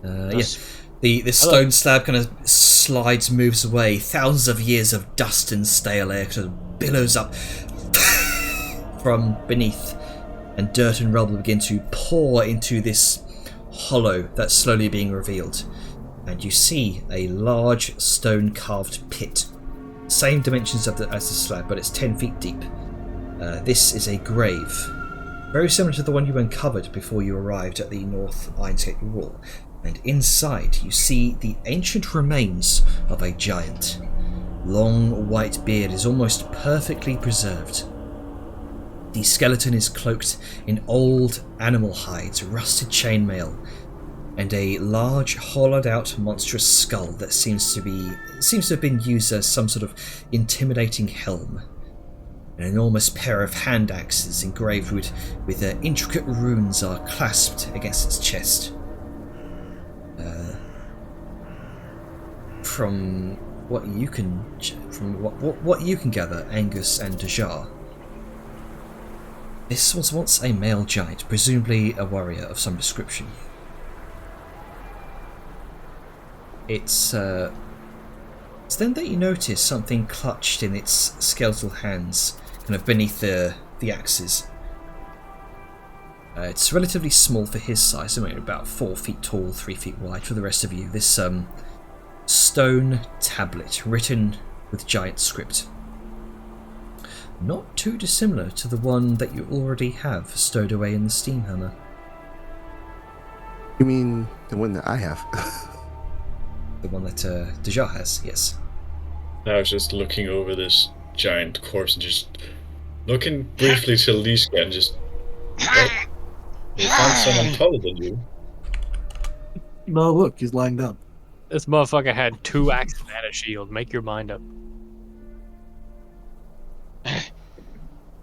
Yes, the stone slab kind of slides, moves away. Thousands of years of dust and stale air kind of billows up from beneath, and dirt and rubble begin to pour into this hollow that's slowly being revealed. And you see a large stone carved pit, same dimensions as the slab, but it's 10 feet deep. This is a grave, very similar to the one you uncovered before you arrived at the North Ironsgate Wall. And inside you see the ancient remains of a giant. Long white beard is almost perfectly preserved. The skeleton is cloaked in old animal hides, rusted chainmail, and a large, hollowed-out, monstrous skull that seems to have been used as some sort of intimidating helm. An enormous pair of hand axes engraved with intricate runes are clasped against its chest. From what you can gather, Angus and Dajar, this was once a male giant, presumably a warrior of some description. It's then that you notice something clutched in its skeletal hands, kind of beneath the axes. It's relatively small for his size, I mean, about 4 feet tall, 3 feet wide for the rest of you. This stone tablet written with giant script. Not too dissimilar to the one that you already have stowed away in the Steamhammer. You mean the one that I have? The one that Dajar has, yes. I was just looking over this giant corpse and just looking briefly to Liska and just, oh, you found someone taller than you. No, look, he's lying down. This motherfucker had 2 axes and a shield. Make your mind up.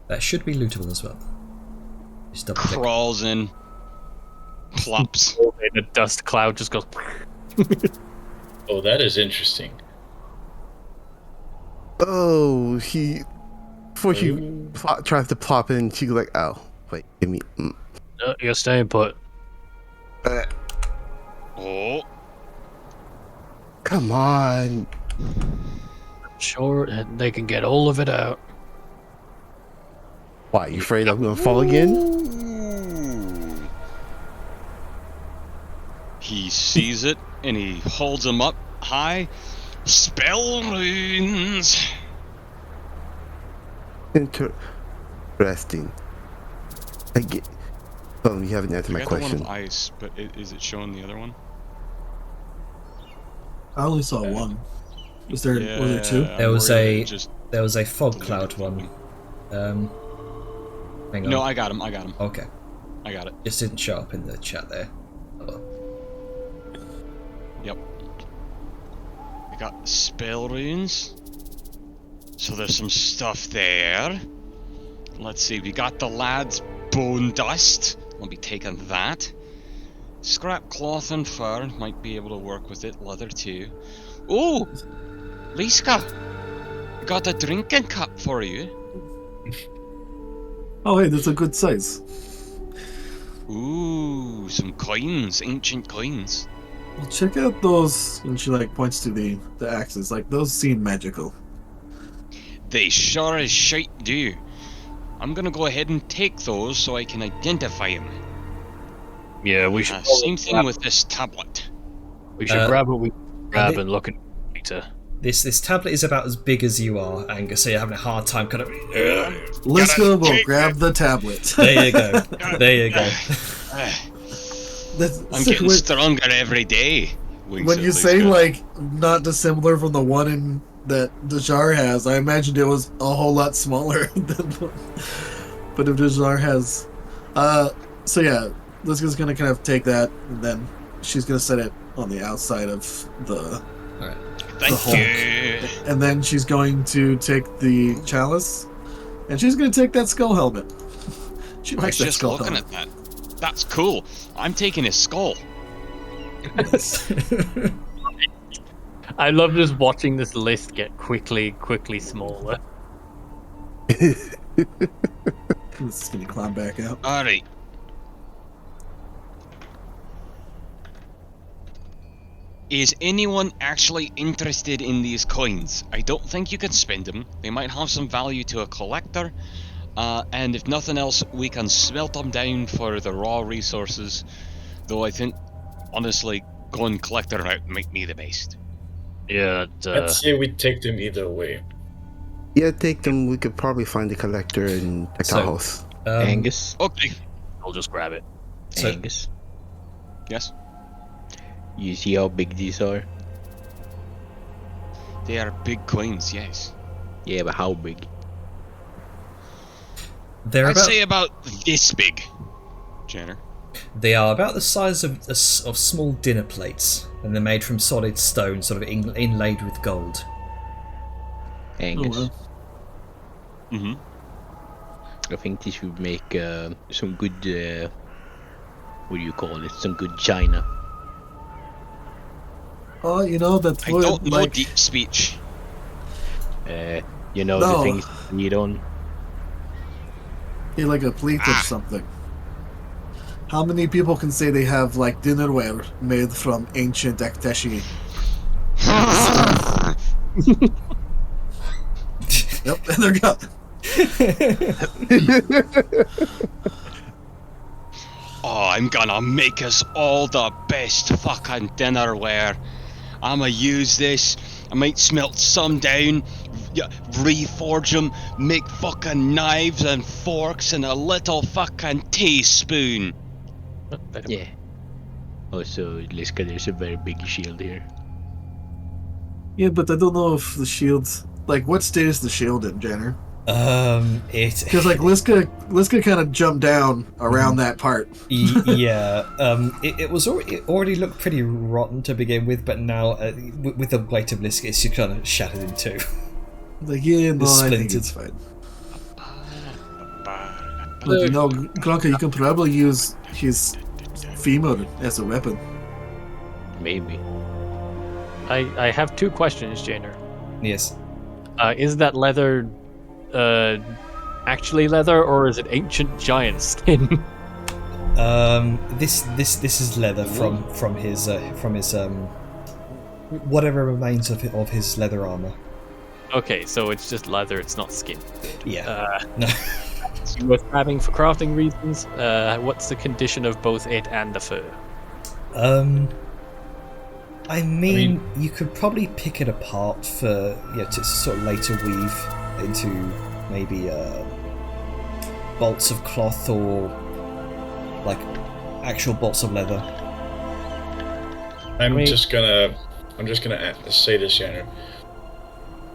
That should be lootable as well. Just double check. Crawls in. Plops. And a dust cloud just goes... Oh, that is interesting. Oh, before she tries to plop in, she's like, oh, wait, give me... No, you're staying put. Oh. Come on. Sure, they can get all of it out. Why, you afraid I'm gonna fall again? Ooh. He sees it and he holds them up high. Spell runes. Interesting. I get. Oh, you haven't answered my I got the question. one of ice, but is it showing the other one? I only saw one. Was there 2? There was a there was a fog cloud one. Hang on. No, I got him. Okay. I got it. Just didn't show up in the chat there. Oh. Yep. We got spell runes. So there's some stuff there. Let's see, we got the lad's bone dust. I'll be taking that. Scrap cloth and fur, might be able to work with it. Leather too. Oh! Liska! Got a drinking cup for you. Oh, hey, that's a good size. Ooh, some coins, ancient coins. Well, check out those. And she points to the axes. Those seem magical. They sure as shite do. I'm gonna go ahead and take those so I can identify them. Yeah, we should. Same thing with this tablet. We should grab what we grab thi- and look at later. This tablet is about as big as you are, Angus, so you're having a hard time kind of... Liska will grab the tablet. There you go. There you go. I'm getting stronger every day. When you say like not dissimilar from the one in that Dajar has, I imagined it was a whole lot smaller than but if Dajar has so yeah, Liska's gonna kind of take that and then she's gonna set it on the outside of the Alright. Thank you. and then she's going to take the chalice and she's gonna take that skull helmet. She I was likes that just skull looking helmet. at that. That's cool. I'm taking his skull. I love just watching this list get quickly smaller. This is gonna climb back out. Alright. Is anyone actually interested in these coins? I don't think you can spend them. They might have some value to a collector. And if nothing else, we can smelt them down for the raw resources. Though I think, honestly, going collector route might be the best. Yeah. I'd say we take them either way. Yeah, take them. We could probably find the collector in Tekahos. Angus. Okay. I'll just grab it. So- Angus. Yes. You see how big these are? They are big coins, yes. Yeah, but how big? They're I'd about, say about this big. Jenner. they are about the size of small dinner plates, and they're made from solid stone, sort of inlaid with gold. Angus. well. Mm-hmm. I think this would make some good, what do you call it? Some good china. Oh, you know that I would don't know like deep speech. You know, No. the things you need on. be like a pleat or something. How many people can say they have like dinnerware made from ancient Akteshi? Yep, and they're gone. Oh, I'm gonna make us all the best fucking dinnerware. I'ma use this. I might smelt some down, reforge them, make fucking knives and forks and a little fucking teaspoon. Yeah. Also, Liska, there's a very big shield here. Yeah, but I don't know if the shield's like what state is the shield in, Jenner? It Because like Liska kind of jumped down around that part. yeah, it was already looked pretty rotten to begin with, but now with the weight of Liska, it's just kind of shattered in two. Like yeah, no, I think splintered. it's fine. But you know, Gronka, you can probably use his femur as a weapon. Maybe. I have two questions, Janer. Yes. Is that leather actually leather, or is it ancient giant skin? This is leather from his whatever remains of his leather armor. Okay, so it's just leather, it's not skin. Yeah. No. So worth grabbing for crafting reasons. What's the condition of both it and the fur? I mean, you could probably pick it apart for to sort of later weave into maybe bolts of cloth or like actual bolts of leather. I'm just gonna say this, Shannon.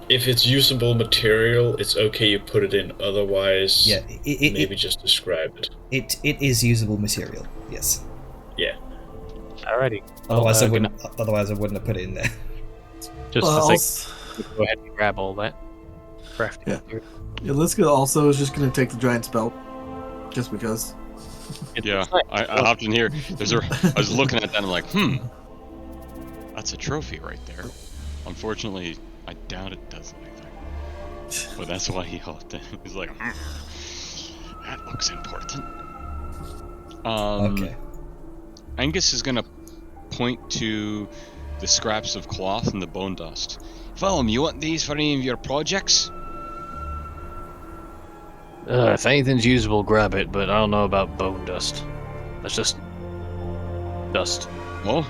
If it's usable material, it's okay you put it in. Otherwise, Yeah, maybe just describe it. It is usable material. Yes. Yeah. Alrighty. Otherwise, I Well, wouldn't. Otherwise, I wouldn't have put it in there. Just Well, for sake, go ahead and grab all that. Crafting. Yeah. Yeah, Liska also is just gonna take the giant's belt, just because. Yeah, I hopped in here. I was looking at that and I'm like, that's a trophy right there. Unfortunately, I doubt it does anything. But that's why he hopped in. He's like, that looks important. Okay. Angus is gonna point to the scraps of cloth and the bone dust. Philum, you want these for any of your projects? If anything's usable, grab it, but I don't know about bone dust. That's just dust. Well,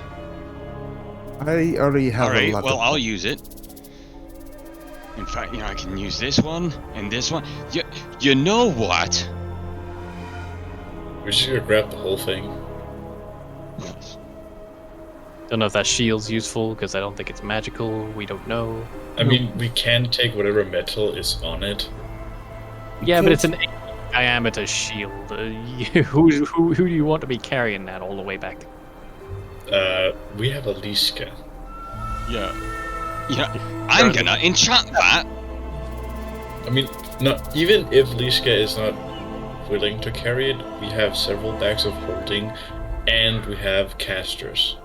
I already have a alright, lot well, of. I'll use it. In fact, I can use this one and this one. You know what? We're just gonna grab the whole thing. Yes. Don't know if that shield's useful because I don't think it's magical. We don't know. I mean, we can take whatever metal is on it. Yeah, but it's an 8 diameter shield. Who do you want to be carrying that all the way back? We have a Liska. Yeah. I'm gonna enchant that. I mean, not even if Liska is not willing to carry it, we have several bags of holding, and we have casters.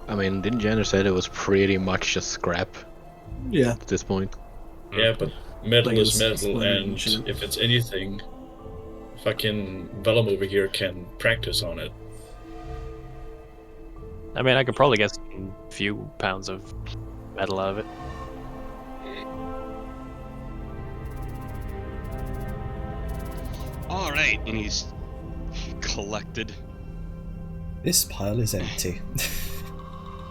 I mean, didn't Jenner said it was pretty much just scrap Yeah. at this point? Yeah, but metal Like is it's metal, slimy and and shit. if it's anything, fucking Vellum over here can practice on it. I mean, I could probably get a few pounds of metal out of it. Alright, and he's collected. This pile is empty.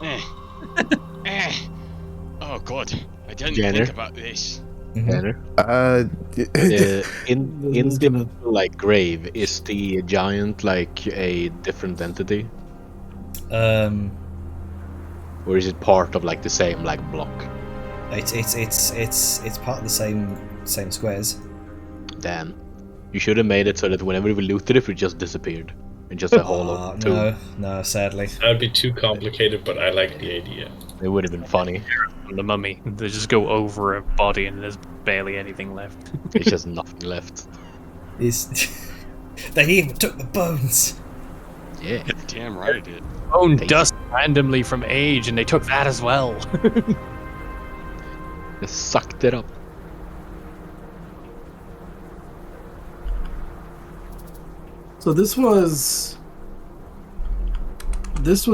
Eh. Oh god, I didn't Jenner? think about this. Jenner? In It's the gonna- like grave, is the giant like a different entity, or is it part of like the same like block? It's part of the same squares. Damn, you should have made it so that whenever we looted it, it just disappeared and just a hollow tomb. No, sadly. That would be too complicated, but I like the idea. It would have been funny. From the mummy, they just go over a body and there's barely anything left. It's just nothing left. They even took the bones. Yeah. Damn right I did. Bone They- dust randomly from age, and they took that as well. Just sucked it up. So this was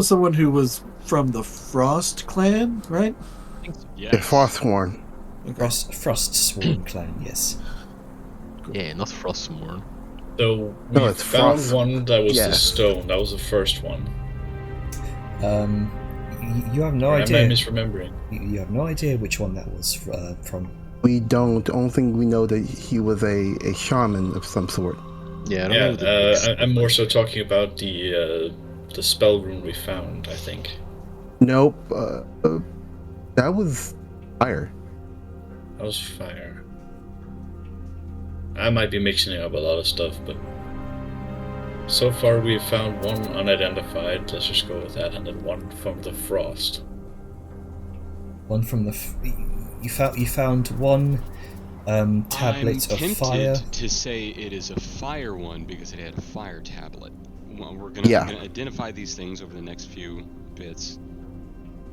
someone who was from the Frost clan, right? Yeah. The Frostworn. Frostsworn clan, yes. Yeah, not Frostmourne. So we No, it's found frost. one that was Yeah. the stone. That was the first one. You have no Or am I idea. misremembering? You have no idea which one that was from. We don't. The only thing we know that he was a shaman of some sort. Yeah, I don't Yeah, know. The I'm more so talking about the spell rune we found, I think. Nope. That was fire. That was fire. I might be mixing up a lot of stuff, but so far we've found one unidentified. Let's just go with that, and then one from the frost. One from the. You found one tablet I'm of tempted fire. to say it is a fire one because it had a fire tablet. Well, we're gonna identify these things over the next few bits.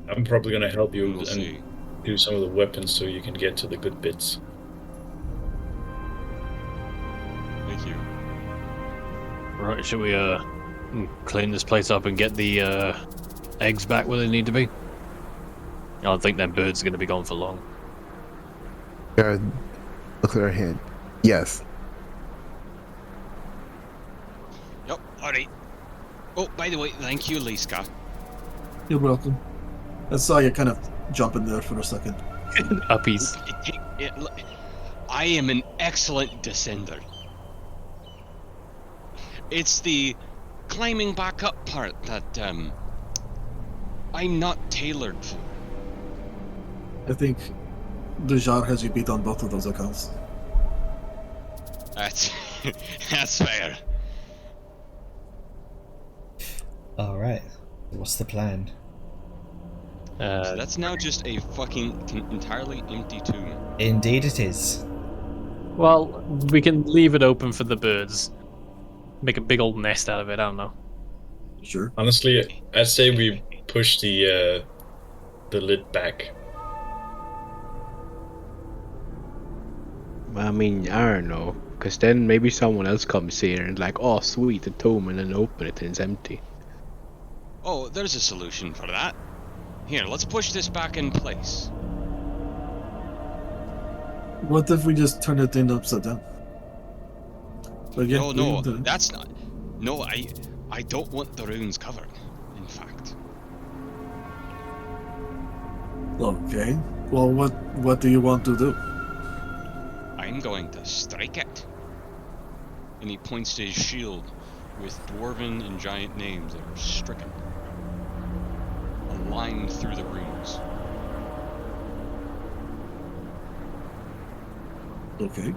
I'm probably gonna help you And we'll and see. do some of the weapons so you can get to the good bits. Thank you. Right, should we clean this place up and get the eggs back where they need to be? I don't think them birds are going to be gone for long. Jared looks at her hand. Yes. Yep. All right. Oh, by the way, thank you, Liska. You're welcome. I saw you kind of jumping there for a second. Uppies. I am an excellent descender. It's the climbing back up part that I'm not tailored for. I think Dujar has you beat on both of those accounts. That's that's fair. All right. What's the plan? So that's now just a fucking entirely empty tomb. Indeed, it is. Well, we can leave it open for the birds. Make a big old nest out of it. I don't know. Sure. Honestly, I'd say we push the lid back. I mean, I don't know, because then maybe someone else comes here and like, oh sweet, a tomb, and then open it and it's empty. Oh, there's a solution for that. Here, let's push this back in place. What if we just turn the thing upside down? Again, No, that's not. No, I don't want the runes covered. In fact, Okay. Well, what do you want to do? I'm going to strike it. And he points to his shield with dwarven and giant names that are stricken, aligned through the runes. Okay.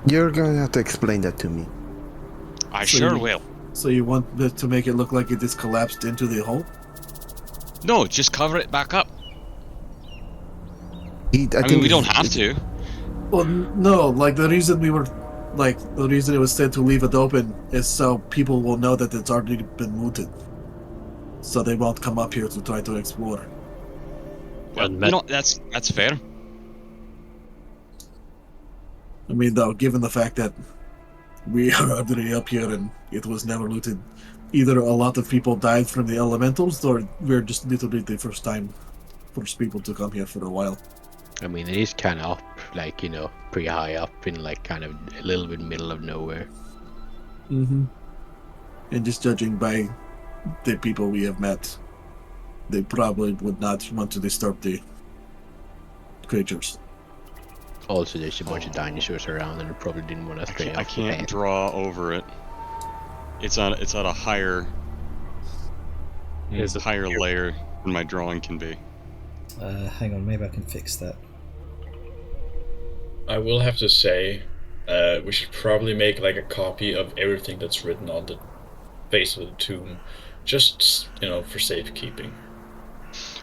You're gonna have to explain that to me. I So sure you- will. So you want it to make it look like it just collapsed into the hole? No, just cover it back up. I I think mean, we don't it's- have to. Well, no. Like the reason the reason it was said to leave it open is so people will know that it's already been mooted, so they won't come up here to try to explore. Well, And you know, that's fair. I mean, though, given the fact that we are already up here and it was never looted, either a lot of people died from the elementals, or we're just literally the first people to come here for a while. I mean, it is kind of up, like, you know, pretty high up in, like, kind of a little bit middle of nowhere. Mm-hmm. And just judging by the people we have met, they probably would not want to disturb the creatures. Also, there's a bunch of dinosaurs around, and it probably didn't want to stray I off the can't path. draw over it. It's on a higher Here's a higher layer than my drawing can be. Hang on, maybe I can fix that. I will have to say, we should probably make like a copy of everything that's written on the face of the tomb, just for safekeeping.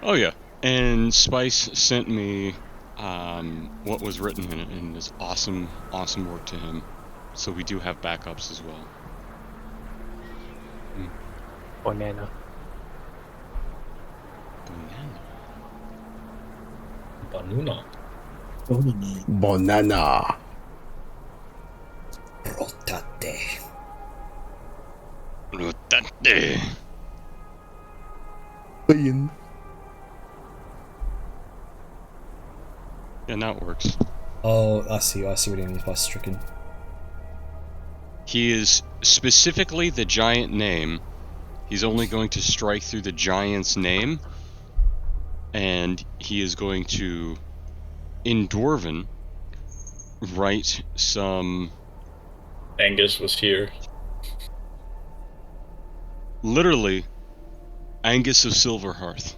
Oh yeah, and Spice sent me what was written in it, and it's awesome work to him. So we do have backups as well. Banana. Banuna. Banana. Rotate. Rotate. Yeah, now it works. Oh, I see what he means by stricken. He is specifically the giant name. He's only going to strike through the giant's name, and he is going to, in Dwarven, write some. Angus was here. Literally, Angus of Silverhearth.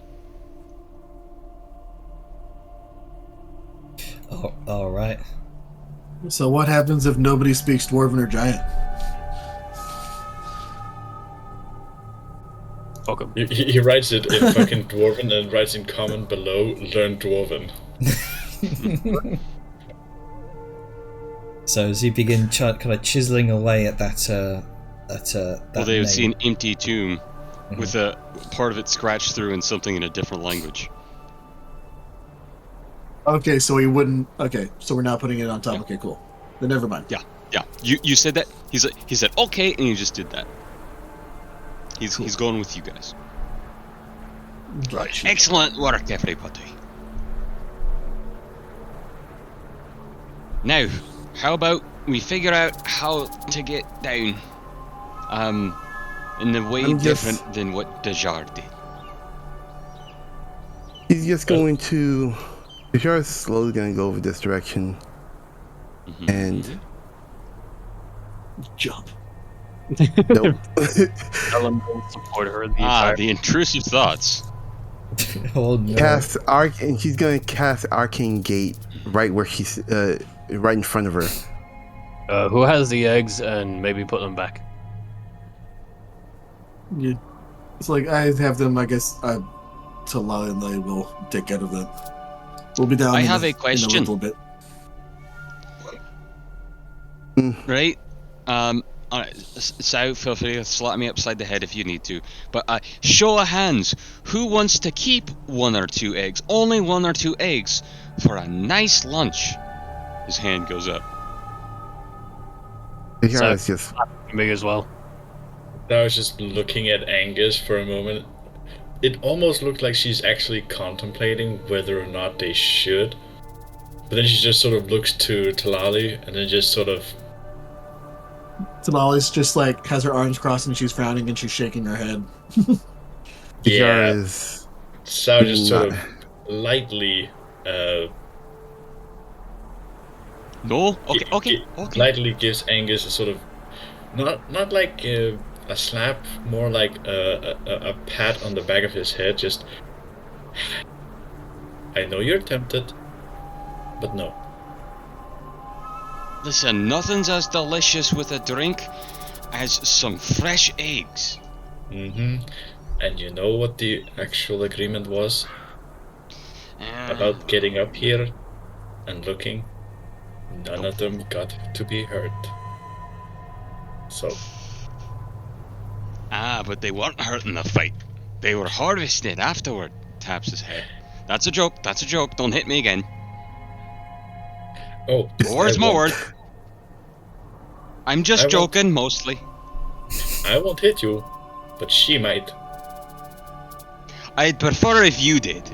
Oh, all right. So what happens if nobody speaks Dwarven or Giant? Welcome. He writes it in fucking Dwarven and writes in common below, learn Dwarven. So as you begin kind of chiseling away at that, Well, they would see name. an empty tomb with a part of it scratched through and something in a different language. Okay, so he wouldn't. Okay, so we're now putting it on top. Yeah. Okay, cool. Then never mind. Yeah. You said that. He said okay, and he just did that. He's going with you guys. Right. Excellent work, everybody. Now, how about we figure out how to get down? In a way I'm just- different than what Dejar did. He's just going to. Dejar is slowly going to go over this direction and Jump. nope. Ellen will support her the Ah, entire the intrusive thoughts. Oh no! cast and he's going to cast Arcane Gate right where she's right in front of her. Who has the eggs and maybe put them back? Yeah. It's like I have them. I guess Talal and I will take care of them. We'll be down. I in have a, a question. In a little bit. Right? Alright, so feel free to slap me upside the head if you need to. But show of hands, who wants to keep 1 or 2 eggs? Only 1 or 2 eggs for a nice lunch. His hand goes up. Dejar So- is just. Me as well. I was just looking at Angus for a moment. It almost looked like she's actually contemplating whether or not they should But then she just sort of looks to Talali and then just sort of. Tamales just like has her arms crossed and she's frowning and she's shaking her head. Yeah. Is Sao just sort not- of lightly. No? Okay. Lightly gives Angus a sort of. Not like a slap, more like a pat on the back of his head. Just. I know you're tempted, but no. Listen, nothing's as delicious with a drink as some fresh eggs. Mm-hmm. And you know what the actual agreement was about getting up here and looking? None of them got to be hurt. So. But they weren't hurt in the fight. They were harvested afterward. Taps his head. That's a joke. Don't hit me again. Oh. Word's my word. I'm just I won't. joking, mostly. I won't hit you, but she might. I'd prefer if you did.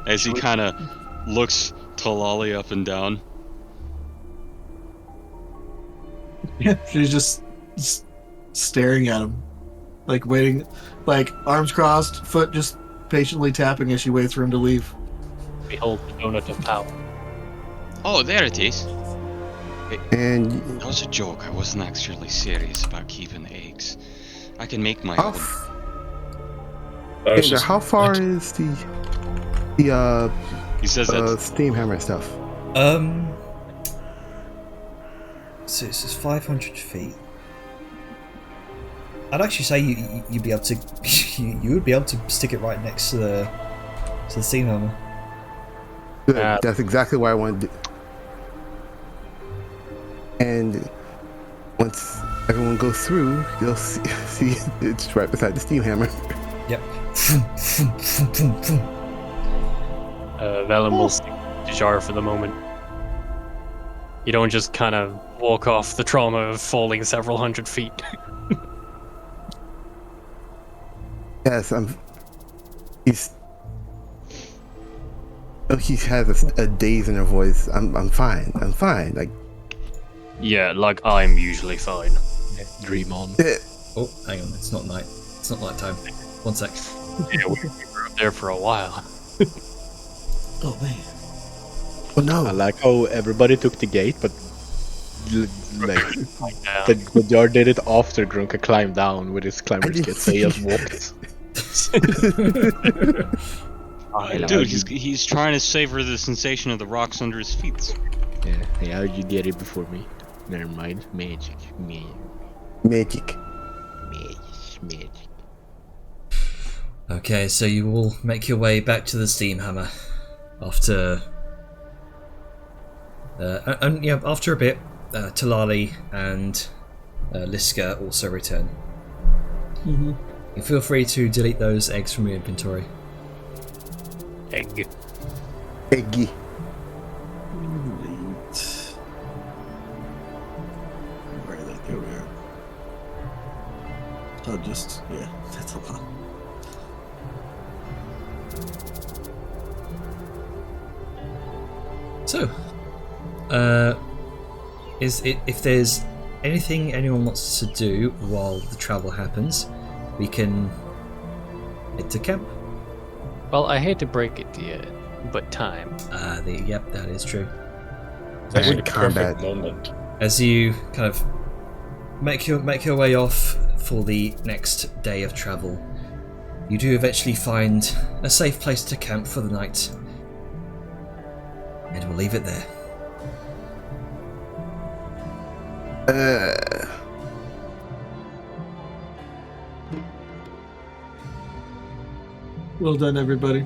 As he kind of looks Talali up and down. She's just staring at him, like waiting, like arms crossed, foot just patiently tapping as she waits for him to leave. Behold the donut of power. Oh, there it is. And That was a joke. I wasn't actually serious about keeping the eggs. I can make my how, own. and how far is the He says that. steam hammer stuff? So this is 500 feet. I'd actually say you'd be able to you would be able to stick it right next to the steam hammer. Good. That's exactly what I wanted to do. And once everyone goes through, you'll see it's right beside the steam hammer. Yep. Velen will stick to Jar for the moment. You don't just kind of walk off the trauma of falling several hundred feet. Yes, he has a daze in her voice. I'm fine. Like, Yeah, like I'm usually fine. Dream on. Oh, hang on, it's not night. It's not night time. One sec. Yeah, we were up there for a while. Oh man. oh no. I like how everybody took the gate, but like Yeah. the Jar did it after Grunka climbed down with his climber's didn't kit. So he see just walked. Dude, he's trying to savor the sensation of the rocks under his feet. Yeah, you did it before me. Never mind. Magic. Magic. Okay, so you all make your way back to the steam hammer after after a bit. Talali and Liska also return. Mm-hmm. You feel free to delete those eggs from your inventory. Egg. Eggy. Where are they? Here we are. Oh, just yeah, that's a lot. So, if there's anything anyone wants to do while the travel happens, we can head to camp. Well, I hate to break it to you, but time. Yep, that is true. It's actually the combat. perfect moment. As you kind of make your way off for the next day of travel, you do eventually find a safe place to camp for the night, and we'll leave it there. Well done, everybody.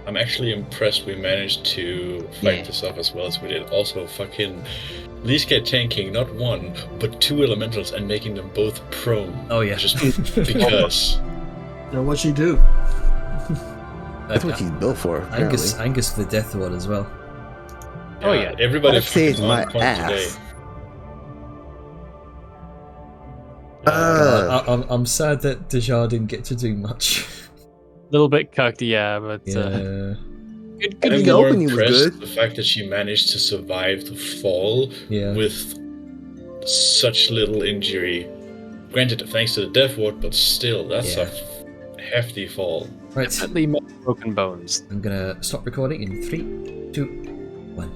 I'm actually impressed we managed to fight this off as well as we did. Also, fucking Liska tanking not one, but two elementals and making them both prone. Oh yeah, Just because. Now, what'd she do? That's what she's built for. Apparently. Angus for the death ward as well. Oh, yeah. Everybody That saved fucking my on point ass. today. I'm sad that Dejar didn't get to do much. A little bit cucked, yeah, but Yeah. Good I'm The more opening was impressed good. the fact that she managed to survive the fall Yeah. with such little injury. Granted, thanks to the death ward, but still, that's Yeah. a hefty fall. Right. Definitely broken bones. I'm gonna stop recording in 3, 2, 1.